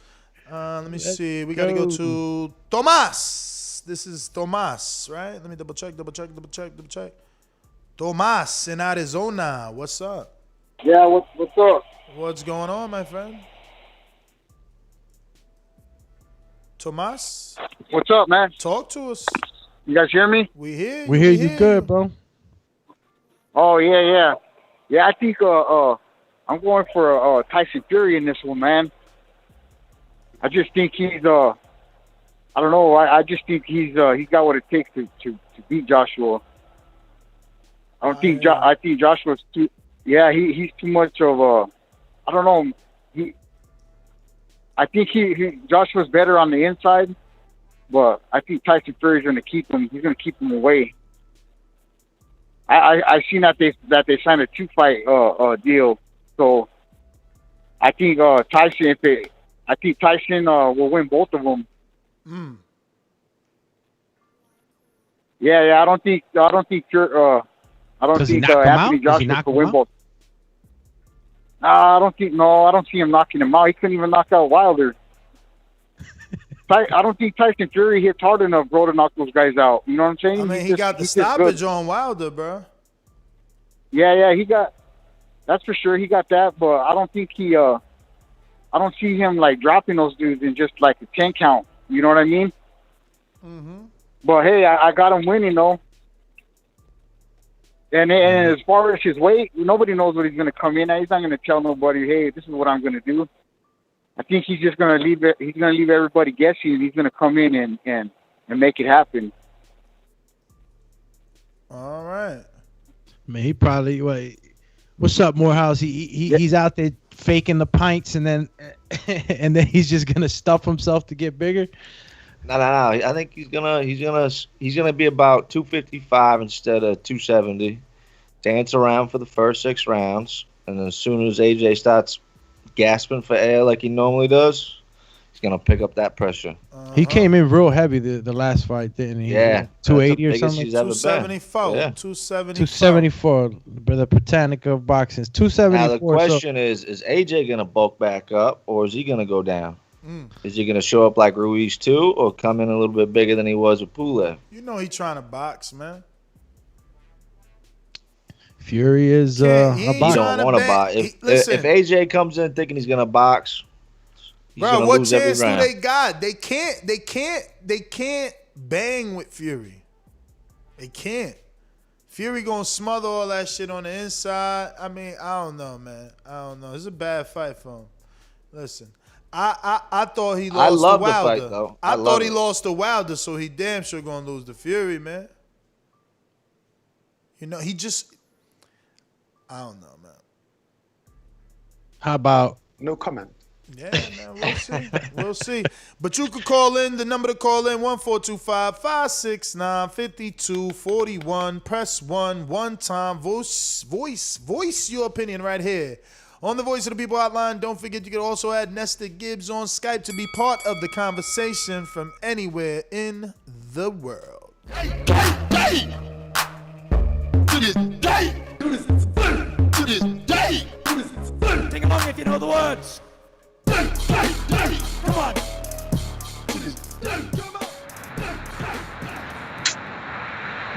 Let me see. We got to go to Tomas. This is Tomas, right? Let me double check. Tomas in Arizona. What's up? Yeah, what's up? What's going on, my friend? Tomas? What's up, man? Talk to us. You guys hear me? We hear you. We hear you good, bro. Oh, yeah. Yeah, I think I'm going for Tyson Fury in this one, man. I just think he's I don't know. I just think he's got what it takes to beat Joshua. I think Joshua's too. Yeah, he's too much of a. I don't know. I think Joshua's better on the inside, but I think Tyson Fury's going to keep him. He's going to keep him away. I seen that they signed a 2-fight deal, so I think Tyson. I think Tyson will win both of them. Yeah. I don't think Anthony Joshua will win both. I don't see him knocking him out. He couldn't even knock out Wilder. I don't think Tyson Fury hits hard enough, bro, to knock those guys out. You know what I'm saying? I mean, he got the stoppage on Wilder, bro. Yeah, he got. That's for sure. He got that, but I don't think he. I don't see him like dropping those dudes in just like a 10 count. You know what I mean? Mm-hmm. But hey, I got him winning though. And as far as his weight, nobody knows what he's going to come in at. He's not going to tell nobody, hey, this is what I'm going to do. I think he's just going to leave it. He's going to leave everybody guessing. He's going to come in and make it happen. All right. Man, he probably what's up, Morehouse? He's out there faking the pints and then he's just going to stuff himself to get bigger. No. I think he's gonna be about 255 instead of 270. Dance around for the first 6 rounds, and as soon as AJ starts gasping for air like he normally does, he's gonna pick up that pressure. He came in real heavy the last fight, didn't he? Yeah, 280 or something. 274. Yeah. 274. The Britannica of boxing. 274. Now the question is AJ gonna bulk back up or is he gonna go down? Is he going to show up like Ruiz too, or come in a little bit bigger than he was with Pulev? You know he's trying to box, man. Fury is a boxer. He don't want to box. If AJ comes in thinking he's going to box, he's going to lose every round. What chance do they got? They can't bang with Fury. They can't. Fury going to smother all that shit on the inside. I mean, I don't know, man. I don't know. It's a bad fight for him. Listen. I thought he lost to Wilder. The fight, though. I thought he lost to Wilder, so he damn sure gonna lose to Fury, man. You know, he just I don't know, man. How about no comment? Yeah, man, we'll see. We'll see. But you could call in. The number to call in, 1-425-569-5241. Press 1 one time. Voice your opinion right here on the Voice of the People hotline. Don't forget you can also add Nestor Gibbs on Skype to be part of the conversation from anywhere in the world. To this day. To this day. Sing along if you know the words. Come on.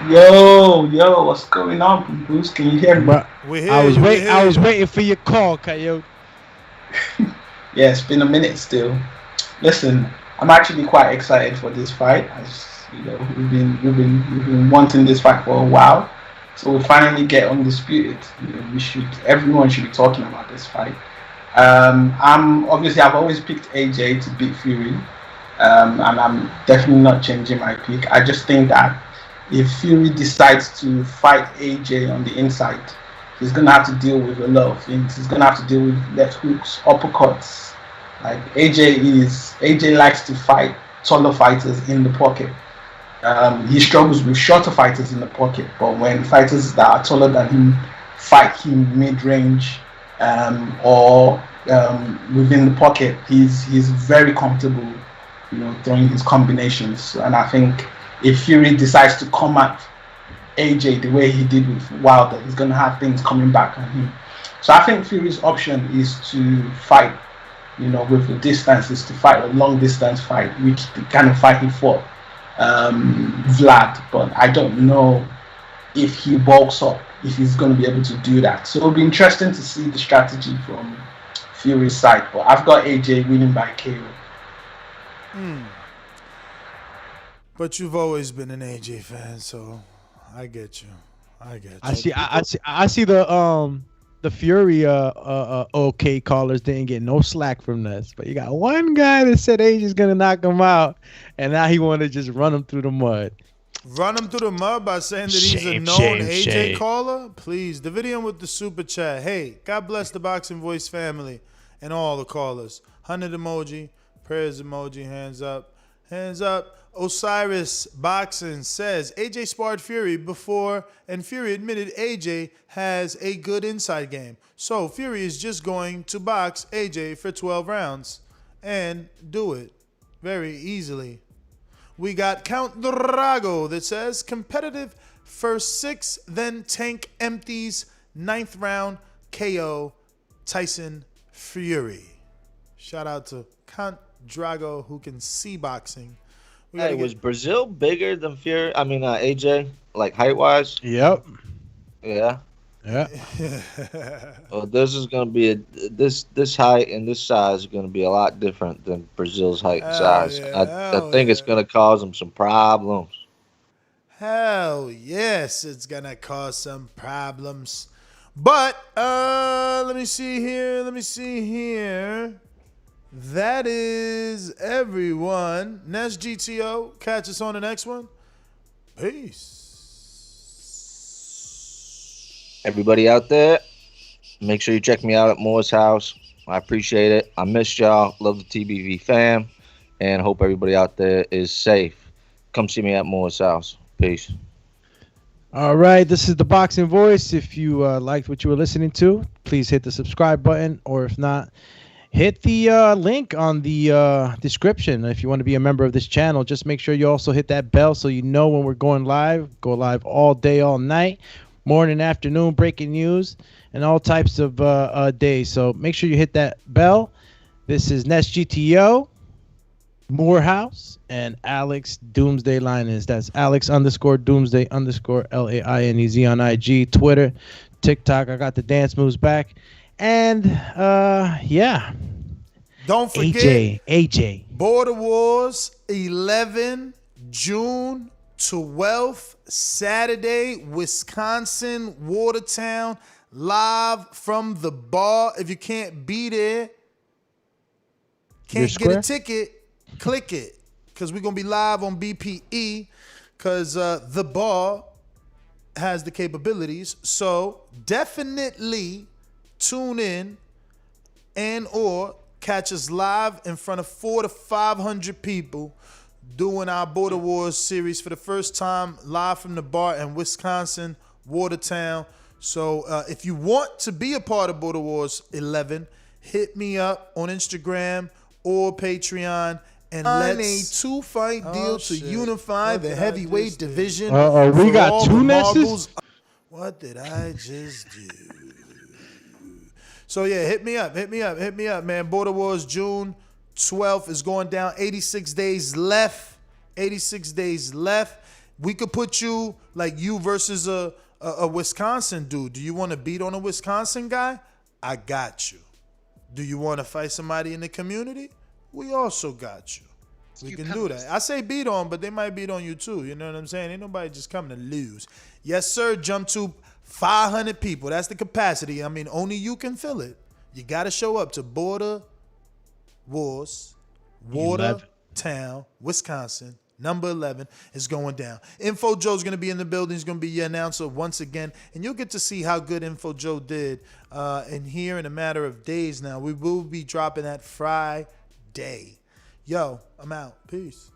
Yo, what's going on, Bruce? Can you hear me? I was waiting for your call, Coyote. Yeah, it's been a minute still. Listen, I'm actually quite excited for this fight. As you know, we've been wanting this fight for a while, so we finally get undisputed. You know, everyone should be talking about this fight. I've always picked AJ to beat Fury, and I'm definitely not changing my pick. I just think that if Fury decides to fight AJ on the inside, he's gonna have to deal with a lot of things. He's gonna have to deal with left hooks, uppercuts. Like AJ likes to fight taller fighters in the pocket. He struggles with shorter fighters in the pocket, but when fighters that are taller than him fight him mid-range or within the pocket, he's very comfortable, you know, throwing his combinations. And I think if Fury decides to come at AJ the way he did with Wilder, he's going to have things coming back on him. So I think Fury's option is to fight, you know, with the distance, is to fight a long distance fight, which the kind of fight he fought Vlad. But I don't know if he bulks up, if he's going to be able to do that. So it'll be interesting to see the strategy from Fury's side. But I've got AJ winning by KO. But you've always been an AJ fan, so I get you. I see the Fury okay callers didn't get no slack from this, but you got one guy that said AJ's gonna knock him out, and now he want to just run him through the mud. Run him through the mud by saying that he's a known AJ caller? Please, the video with the super chat. Hey, God bless the Boxing Voice family and all the callers. 100 emoji, prayers emoji, hands up, hands up. Osiris Boxing says AJ sparred Fury before, and Fury admitted AJ has a good inside game. So Fury is just going to box AJ for 12 rounds and do it very easily. We got Count Drago that says competitive first 6, then tank empties, 9th round KO Tyson Fury. Shout out to Count Drago who can see boxing. Hey, was Brazil bigger than Fury? I mean, AJ, like height wise? Yep. Yeah. Yeah. Well, this is gonna be this height and this size is gonna be a lot different than Brazil's height and size. I think it's gonna cause them some problems. Hell yes, it's gonna cause some problems. But let me see here. That is everyone. Next GTO. Catch us on the next one. Peace. Everybody out there, make sure you check me out at Moore's house. I appreciate it. I missed y'all. Love the TBV fam. And hope everybody out there is safe. Come see me at Moore's house. Peace. All right, this is the Boxing Voice. If you liked what you were listening to, please hit the subscribe button, or if not, hit the link on the description. If you want to be a member of this channel, just make sure you also hit that bell so you know when we're going live. Go live all day, all night, morning, afternoon, breaking news, and all types of days. So make sure you hit that bell. This is Nest GTO, Morehouse, and Alex Doomsday Linus. That's Alex_Doomsday_LAINEZ on IG, Twitter, TikTok. I got the dance moves back. And yeah. Don't forget AJ. Border Wars 11 June 12th, Saturday, Wisconsin, Watertown, live from the bar. If you can't be there, can't get a ticket, click it. Because we're going to be live on BPE because the bar has the capabilities. So definitely tune in and or catch us live in front of 400 to 500 people doing our Border Wars series for the first time live from the bar in Wisconsin, Watertown. So if you want to be a part of Border Wars 11, hit me up on Instagram or Patreon and let's a 2-fight deal to unify the heavyweight division. We got two Nesses? What did I just do? So yeah, hit me up, man. Border Wars June 12th is going down. 86 days left. 86 days left. We could put you like you versus a Wisconsin dude. Do you want to beat on a Wisconsin guy? I got you. Do you want to fight somebody in the community? We also got you. We can do that. I say beat on, but they might beat on you too. You know what I'm saying? Ain't nobody just coming to lose. Yes, sir. Jump to 500 people. That's the capacity. I mean, only you can fill it. You got to show up to Border Wars, Watertown, Wisconsin. Number 11 is going down. Info Joe's going to be in the building. He's going to be your announcer once again. And you'll get to see how good Info Joe did. And here in a matter of days now, we will be dropping that Friday. Yo, I'm out. Peace.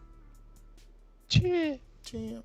Cheers. Cheers.